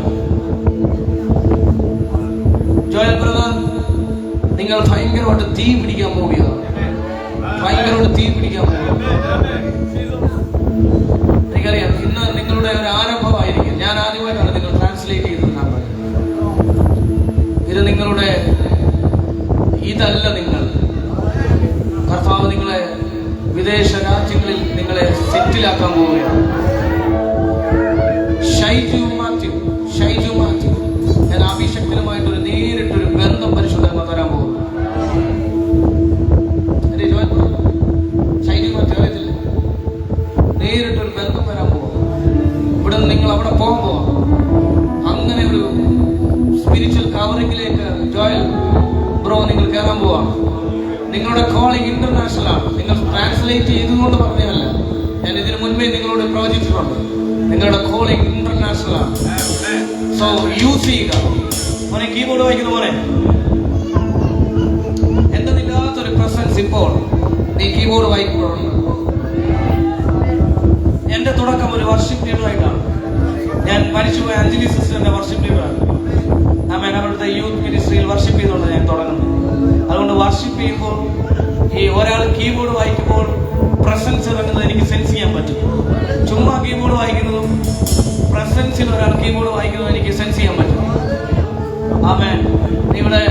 ജോയൽ ബ്രദർ, നിങ്ങൾ ഭയങ്കരമായിട്ട് തീ പിടിക്കാൻ പോവുകയാണ്, ഭയങ്കരമായിട്ട് തീ പിടിക്കാൻ പോവുക. എനിക്കറിയാം ഇന്ന് നിങ്ങളുടെ ഒരു ആരംഭമായിരിക്കും. ഞാൻ ആദ്യമായിട്ടാണ് നിങ്ങൾ ട്രാൻസ്ലേറ്റ് ചെയ്തതെന്നാണ്. ഇത് നിങ്ങളുടെ ഇതല്ല. നിങ്ങൾ കർത്താവ് നിങ്ങളെ വിദേശ രാജ്യങ്ങളിൽ നിങ്ങളെ സെറ്റിലാക്കാൻ പോവുകയാണ്. ഷൈജു മാത്യു ഞാൻ അഭിഷക്തനുമായിട്ടൊരു നേരിട്ടൊരു ബന്ധം പരിശുദ്ധാത്മാവ് തരാൻ പോകുന്നു. ഷൈജു മാത്യു അറിയത്തില്ല, നേരിട്ടൊരു ബന്ധം വരാൻ പോകും. ഇവിടെ നിന്ന് നിങ്ങൾ അവിടെ പോകാൻ പോവാം. അങ്ങനെ ഒരു സ്പിരിച്വൽ കവറിംഗിലേക്ക് ജോയൽ ബ്രോ നിങ്ങൾ കയറാൻ പോവാം. നിങ്ങളുടെ കോളിംഗ് ഇന്റർനാഷണൽ ആണ്. നിങ്ങൾ ട്രാൻസ്ലേറ്റ് ചെയ്തുകൊണ്ട് പറഞ്ഞതല്ല, ഞാൻ ഇതിനു മുൻപേ നിങ്ങളോട് പ്രവചിച്ചിട്ടുണ്ട്. നിങ്ങളുടെ കോളിംഗ് ഇന്റർനാഷണൽ ആണ്. സോ യൂസ് ചെയ്യുക. മോനെ കീബോർഡ് വായിക്കുന്ന മോനെ, എന്തെന്നില്ലാത്തൊരു പ്രസൻസ് ഇപ്പോൾ നീ കീബോർഡ് വായിക്കുമ്പോഴുണ്ട്. എന്റെ തുടക്കം ഒരു വർഷിപ്പ് ലീഡറായിട്ടാണ്. ഞാൻ മരിച്ചുപോയ അഞ്ജലി സിസ്റ്ററിന്റെ വർഷിപ്പ് ലീഡറാണ്. അവിടുത്തെ യൂത്ത് മിനിസ്ട്രിയിൽ വർഷിപ്പ് ചെയ്തുകൊണ്ട് ഞാൻ തുടങ്ങുന്നത്. അതുകൊണ്ട് വർഷിപ്പ് ചെയ്യുമ്പോൾ ഈ ഒരാൾ കീബോർഡ് വായിക്കുമ്പോൾ പ്രസൻസ് ഇറങ്ങുന്നത് എനിക്ക് സെൻസ് ചെയ്യാൻ പറ്റും. ചുമ്മാ കീബോർഡ് വായിക്കുന്നതും പ്രസൻസിൽ ഒരാൾ കീബോർഡ് വായിക്കുന്നതും എനിക്ക് സെൻസ് ചെയ്യാൻ പറ്റും. ആമേൻ. ഇവിടെ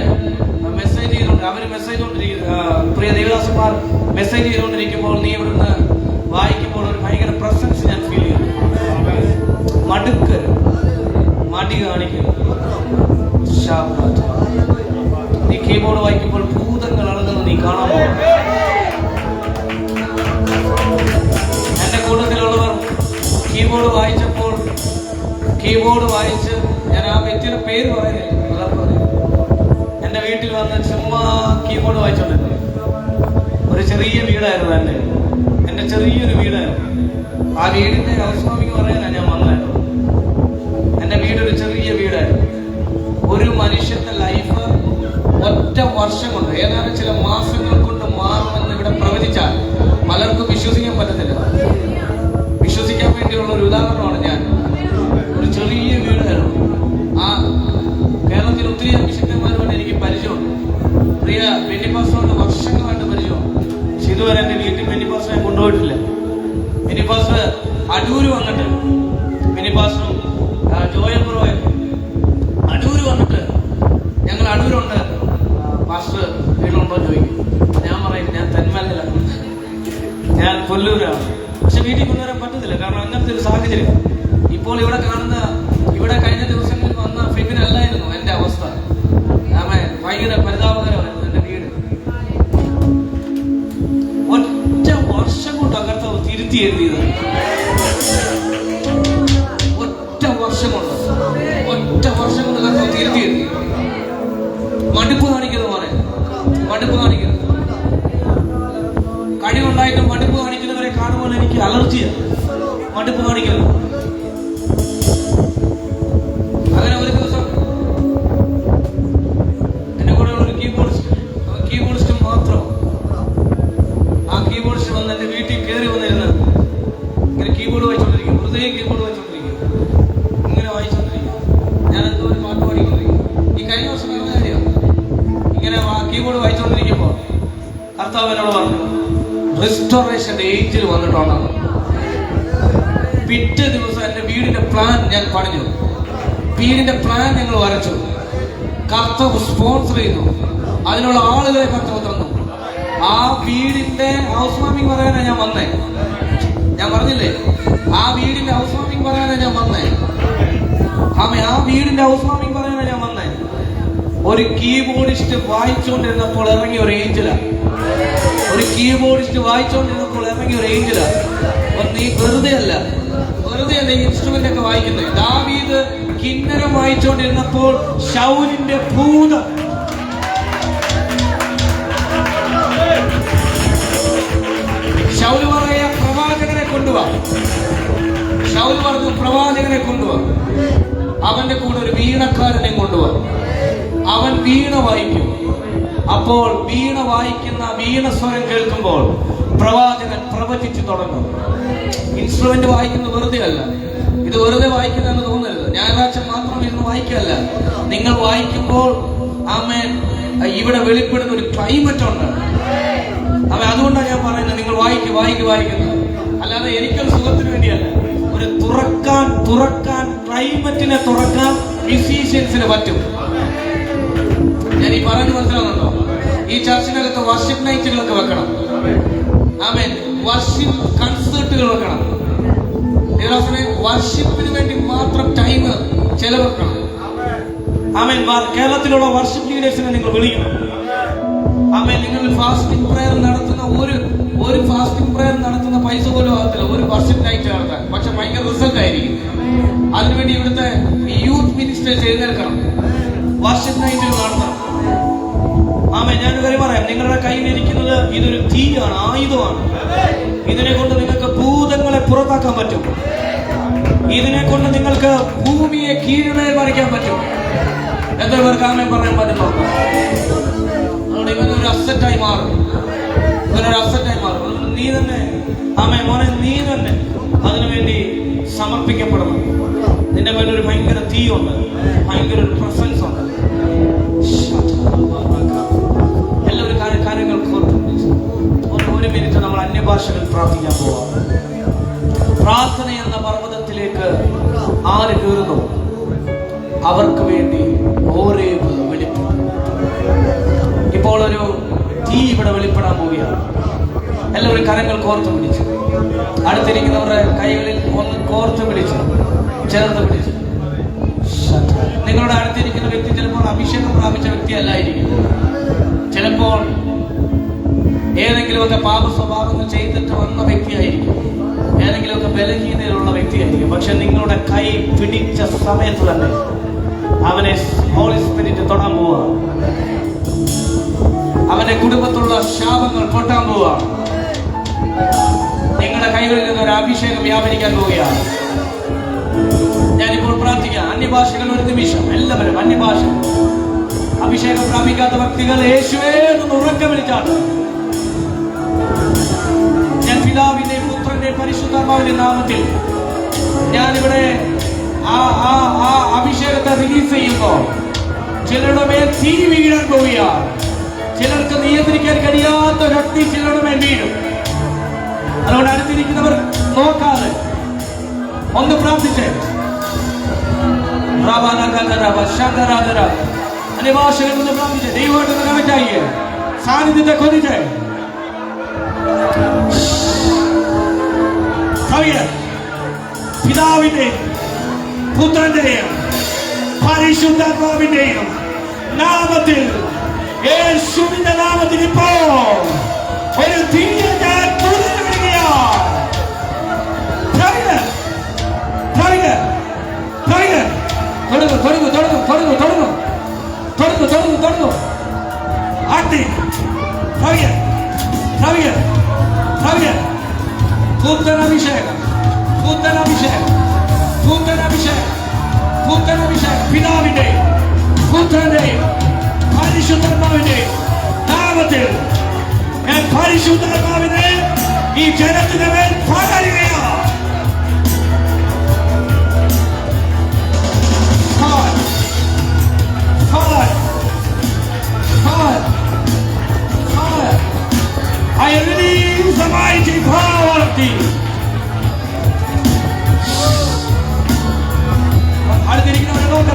മെസ്സേജ് ചെയ്തുകൊണ്ട് അവർ മെസ്സേജ് കൊണ്ടിരിക്കുന്ന പ്രിയ ദേവദാസന്മാർ മെസ്സേജ് ചെയ്തുകൊണ്ടിരിക്കുമ്പോൾ നീ ഇവിടുന്ന് വായിക്കുമ്പോൾ ഒരു ഭയങ്കര പ്രസൻസ് ഞാൻ ഫീൽ ചെയ്യുന്നു. മടുക്ക് മടി കാണിക്കുന്നു. നീ കീബോർഡ് വായിക്കുമ്പോൾ ഭൂതങ്ങൾ അളകുന്നത് നീ കാണാൻ പോകും. എന്റെ കൂട്ടത്തിലുള്ളവർ കീബോർഡ് വായിച്ചപ്പോൾ കീബോർഡ് വായിച്ച് ഞാൻ ആ വ്യക്തിയുടെ പേര് പറയുന്നില്ല, എന്റെ വീട്ടിൽ വന്ന് ചുമ്മാ കീബോർഡ് വായിച്ചോണ്ടിരുന്നു. ഒരു ചെറിയ വീടായിരുന്നു എന്റെ ചെറിയൊരു വീടായിരുന്നു. ആ വീടിന്റെ ഹൗസ്വാമിക്ക് പറയാനാണ് ഞാൻ വന്നത്. എന്റെ വീടൊരു ചെറിയ വീടായിരുന്നു. ഒരു മനുഷ്യന്റെ ലൈഫ് ഒറ്റ വർഷം കൊണ്ട്, ഏതാനും ചില മാസങ്ങൾ കൊണ്ട് മാറുമെന്ന് ഇവിടെ പ്രവചിച്ചാൽ പലർക്കും വിശ്വസിക്കാൻ പറ്റത്തില്ല. വിശ്വസിക്കാൻ വേണ്ടിയുള്ള ഒരു ഉദാഹരണമാണ് ഞാൻ. ഒരു ചെറിയ വീടായിരുന്നു. ആ കേരളത്തിൽ ഒത്തിരി അഭിഷിക്തന്മാരുമായിട്ട് എനിക്ക് പരിചയമുണ്ട്. പ്രിയ ബെന്നിപ്പാസ്റ്ററുമായിട്ട് വർഷങ്ങളായിട്ട് പരിചയമാണ്. പക്ഷെ ഇതുവരെ എന്റെ വീട്ടിൽ ബെന്നിപ്പാസ്റ്ററെ കൊണ്ടുപോയിട്ടില്ല. ബെന്നിപ്പാസ്റ്റർ അടൂര് വന്നിട്ട്, ബെന്നിപ്പാസ്റ്ററും ജോയൽ ബ്രോയും അടൂര് വന്നിട്ട് ഞങ്ങൾ അടൂരുണ്ട് പാസ്റ്റർ വീടുണ്ടോ ചോദിക്കും. ഞാൻ പറയും ഞാൻ തെന്മലയിലാണ്, ഞാൻ കൊല്ലൂരാണ്. പക്ഷെ വീട്ടിൽ കൊണ്ടുവരാൻ പറ്റത്തില്ല, കാരണം അങ്ങനത്തെ ഒരു സാഹചര്യം. ഇപ്പോൾ ഇവിടെ കാണുന്ന, ഇവിടെ കഴിഞ്ഞ ദിവസങ്ങളിൽ വന്ന ഫിബിനല്ലായിരുന്നു എന്റെ അവസ്ഥ. ഭയങ്കര പരിതാപകരമായിരുന്നു എന്റെ വീട്. ഒറ്റ വർഷം കൊണ്ട് അകർത്താവ് തിരുത്തി എഴുതിയത്. ഒറ്റ വർഷം കൊണ്ട് കർത്താവ് തിരുത്തി എഴുതി. മടുപ്പ് കാണിക്കുന്നത് പോലെ മടുപ്പ് കാണിക്കുന്നത്, കഴിവുണ്ടായിട്ടും മടുപ്പ് കാണിക്കുന്നവരെ കാണുമ്പോൾ എനിക്ക് അലർജിയാണ്. മടുപ്പ് കാണിക്കുന്നത്. അങ്ങനെ ഒരു ദിവസം എന്റെ കൂടെ ഒരു കീബോർഡിസ്റ്റ് മാത്രം, ആ കീബോർഡിസ്റ്റ് വന്ന് എന്റെ വീട്ടിൽ കയറി വന്നിരുന്ന് ഇങ്ങനെ കീബോർഡ് വായിച്ചോണ്ടിരിക്കും. വെറുതെ കീബോർഡ് വായിച്ചോണ്ടിരിക്കും, ഇങ്ങനെ വായിച്ചോണ്ടിരിക്കും. ഞാൻ എന്തോ ഒരു പാട്ട് പാടിക്കൊണ്ടിരിക്കും. ഈ കഴിഞ്ഞ വർഷം നടന്ന കാര്യമാണ്. ഇങ്ങനെ കീബോർഡ് വായിച്ചോണ്ടിരിക്കുമ്പോ കർത്താവ് എന്നോട് പറഞ്ഞു, റിസ്റ്റോറേഷന്റെ ഏഞ്ചിൽ വന്നിട്ടുണ്ടെന്ന്. പിറ്റേ ദിവസം എന്റെ വീടിന്റെ പ്ലാൻ ഞാൻ പണിഞ്ഞു. വീടിന്റെ പ്ലാൻ ഞങ്ങൾ വരച്ചു. കർത്താവ് സ്പോൺസർ ചെയ്തു. അതിനുള്ള ആളുകളെ കർത്താവ് തന്നു. ആ വീടിന്റെ ഹൗസ് വാമിംഗ് പറയാനാ ഞാൻ വന്നേ. ഞാൻ പറഞ്ഞില്ലേ, ആ വീടിന്റെ ഹൗസ് വാമിംഗ് പറയാനാ ഞാൻ വന്നേ. ആ വീടിന്റെ ഹൗസ് വാമിംഗ് പറയാനാ ഞാൻ വന്നേ. ഒരു കീബോർഡിസ്റ്റ് വായിച്ചുകൊണ്ടിരുന്നപ്പോൾ ഇറങ്ങിയ ഒരു ഏഞ്ചലാ. ഒരു കീബോർഡിസ്റ്റ് വായിച്ചുകൊണ്ടിരുന്നപ്പോൾ ഇറങ്ങിയ ഒരു ഏഞ്ചലാ. നീ വെറുതെ അല്ല ഇൻസ്ട്രുമെന്റ് ഒക്കെ വായിക്കുന്നത്. ദാവീദ് കിന്നരം വായിച്ചുകൊണ്ടിരുന്നപ്പോൾ ശൗലിന്റെ ഭൂതം ശൗല് പറയാ പ്രവാചകനെ കൊണ്ടുവാ. ശൗല് പറഞ്ഞു പ്രവാചകനെ കൊണ്ടുവാ. അവന്റെ കൂടെ ഒരു വീണക്കാരനെ കൊണ്ടുവാ. അവൻ വീണ വായിക്കും. അപ്പോൾ വീണ വായിക്കുന്ന വീണ സ്വരം കേൾക്കുമ്പോൾ പ്രവാചകൻ പ്രവചിച്ചു തുടങ്ങും. ഇൻസ്ട്രുമെന്റ് വായിക്കുന്നത് വെറുതെ അല്ല. ഇത് വെറുതെ വായിക്കുന്നതെന്ന് തോന്നരുത്. ഞായറാഴ്ച മാത്രം ഇരുന്ന് വായിക്കല്ല. നിങ്ങൾ വായിക്കുമ്പോൾ ആമേൻ ഇവിടെ വെളിപ്പെടുന്ന ഒരു ക്ലൈമറ്റ് ഉണ്ട്. അതുകൊണ്ടാണ് ഞാൻ പറയുന്നത്, നിങ്ങൾ വായിക്കുന്നത്. അല്ലാതെ എനിക്കൊരു സുഖത്തിന് വേണ്ടിയല്ല. ഒരു തുറക്കാൻ ക്ലൈമറ്റിനെ തുറക്കാൻ മ്യൂസീഷ്യൻസിന് പറ്റും. ഞാൻ ഈ പറഞ്ഞു മനസ്സിലാവുന്നുണ്ടോ? ഈ ചർച്ചിനകത്ത് വർഷിപ്പ് നൈറ്റുകളൊക്കെ വെക്കണം. ആമേൻ. വർഷിപ്പ് കൺസേർട്ടുകൾ വെക്കണം. വർഷിപ്പിന് വേണ്ടി മാത്രം ടൈം ചെലവെക്കണം. ആമേൻ. കേരളത്തിലുള്ള വർഷിപ്പ് ലീഡേഴ്സിനെ നിങ്ങൾ വിളിക്കണം. ആമേൻ. നിങ്ങൾ ഫാസ്റ്റിംഗ് പ്രയർ നടത്തുന്ന ഒരു ഫാസ്റ്റിംഗ് പ്രയർ നടത്തുന്ന പൈസ പോലും ആകത്തില്ല ഒരു വർഷിപ്പ് നൈറ്റ് നടത്താൻ. പക്ഷെ ഭയങ്കര റിസൾട്ട് ആയിരിക്കും. അതിനുവേണ്ടി ഇവിടുത്തെ യൂത്ത് മിനിസ്റ്റേഴ്സ് എഴുന്നേൽക്കണം. വർഷിപ്പ് നൈറ്റുകൾ നടത്തണം. ആമേൻ. ഞാനൊരു കാര്യം പറയാം. നിങ്ങളുടെ കയ്യിലിരിക്കുന്നത് ഇതൊരു തീയാണ്, ആയുധമാണ്. ഇതിനെ കൊണ്ട് നിങ്ങൾക്ക് ഭൂതങ്ങളെ പുറത്താക്കാൻ പറ്റും. ഇതിനെ കൊണ്ട് നിങ്ങൾക്ക് ഭൂമിയെ കീഴ്മേൽ മറിക്കാൻ പറ്റും. എത്ര പേർക്ക് ആമേൻ പറയാൻ പറ്റുന്നു? അതുകൊണ്ട് ഇവനൊരു അസറ്റായി മാറും. നീ തന്നെ ആമേൻ മോനെ, നീ തന്നെ അതിനുവേണ്ടി സമർപ്പിക്കപ്പെടണം. നിന്റെ മേലൊരു ഭയങ്കര തീയുണ്ട്, ഭയങ്കര ഒരു പ്രസൻസ് ഉണ്ട്. എല്ലാവരും കാര്യങ്ങൾ ഒരു മിനിറ്റ് നമ്മൾ അന്യഭാഷകൾ പ്രാർത്ഥിക്കാൻ പോവാം. പ്രാർത്ഥന എന്ന പർവ്വതത്തിലേക്ക് ആര് കയറുന്നു അവർക്ക് വേണ്ടി ഓരേബ് വെളിപ്പെടും. ഇപ്പോൾ ഒരു തീ ഇവിടെ വെളിപ്പെടാൻ പോവുകയാണ്. എല്ലാവരും കരങ്ങൾ കോർത്ത് പിടിച്ചു. അടുത്തിരിക്കുന്നവരുടെ കൈകളിൽ ഒന്ന് കോർത്ത് പിടിച്ചു, ചേർത്ത് പിടിച്ചു. നിങ്ങളുടെ അടുത്തിരിക്കുന്ന വ്യക്തി ചിലപ്പോൾ അഭിഷേകം പ്രാപിച്ച വ്യക്തി അല്ലായിരിക്കും. ചിലപ്പോൾ ഏതെങ്കിലുമൊക്കെ പാപ സ്വഭാവങ്ങൾ ചെയ്തിട്ട് വന്ന വ്യക്തിയായിരിക്കും. ഏതെങ്കിലുമൊക്കെ ബലഹീനതയിലുള്ള വ്യക്തിയായിരിക്കും. പക്ഷെ നിങ്ങളുടെ കൈ പിടിച്ച സമയത്ത് തന്നെ അവനെ ഹോളി സ്പിരിറ്റ് തൊടാൻ പോവുക. അവന്റെ കുടുംബത്തിലുള്ള ശാപങ്ങൾ പൊട്ടാൻ പോവുക. നിങ്ങളുടെ കൈകളിൽ നിന്നൊരു അഭിഷേകം വ്യാപരിക്കാൻ പോവുകയാണ്. ഞാനിപ്പോൾ പ്രാർത്ഥിക്കാം. അന്യഭാഷകൾ ഒരു നിമിഷം എല്ലാവരും അന്യഭാഷ. അഭിഷേകം പ്രാപിക്കാത്ത വ്യക്തികൾ യേശുവേ എന്ന് ഉറക്കെ വിളിച്ചാണ്. ഞാൻ പിതാവിന്റെ പുത്രന്റെ പരിശുദ്ധാത്മാവിന്റെ നാമത്തിൽ ഞാനിവിടെ ആ അഭിഷേകത്തെ റിലീസ് ചെയ്യുമ്പോൾ ചിലരുടെ മേൽ തീ വീഴാൻ പോവുകയാണ്. ചിലർക്ക് നിയന്ത്രിക്കാൻ കഴിയാത്ത ഒരു അഗ്നി ചിലരുടെ മേൽ വീഴും. അതുകൊണ്ട് അടുത്തിരിക്കുന്നവർ നോക്കാതെ ഒന്ന് പ്രാർത്ഥിച്ചേ. അന്യഭാഷകളിൽ നിന്ന് പ്രാർത്ഥിച്ചേ. ദൈവമായിട്ട് കണക്റ്റായി സാന്നിധ്യത്തെ കൊതിച്ചേ. പിതാവിന്റെയും പുത്രന്റെയും പരിശുദ്ധാത്മാവിന്റെയും നാമത്തിൽ, യേശുവിന്റെ നാമത്തിൽ ഇപ്പോൾ ഒരു തീയെ ഞാൻ തുറന്നുവിടുകയാണ്. തുടങ്ങും. അഗ്നി പുത്തനഭിഷേകം പിതാവിന്റെയും പുത്രന്റെയും പരിശുദ്ധാത്മാവിന്റെയും നാമത്തിൽ ഞാൻ പരിശുദ്ധാത്മാവിനെ ഈ ജനത്തിന്റെ മേൽ പകരുകയാണ്. I release the mighty power of thee. അടുത്തിരിക്കുന്നവരെ നോക്കാം.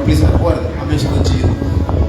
പ്ലീസ് പോരുത്. അമ്മയെ ശബ്ദം ചെയ്യുന്നു.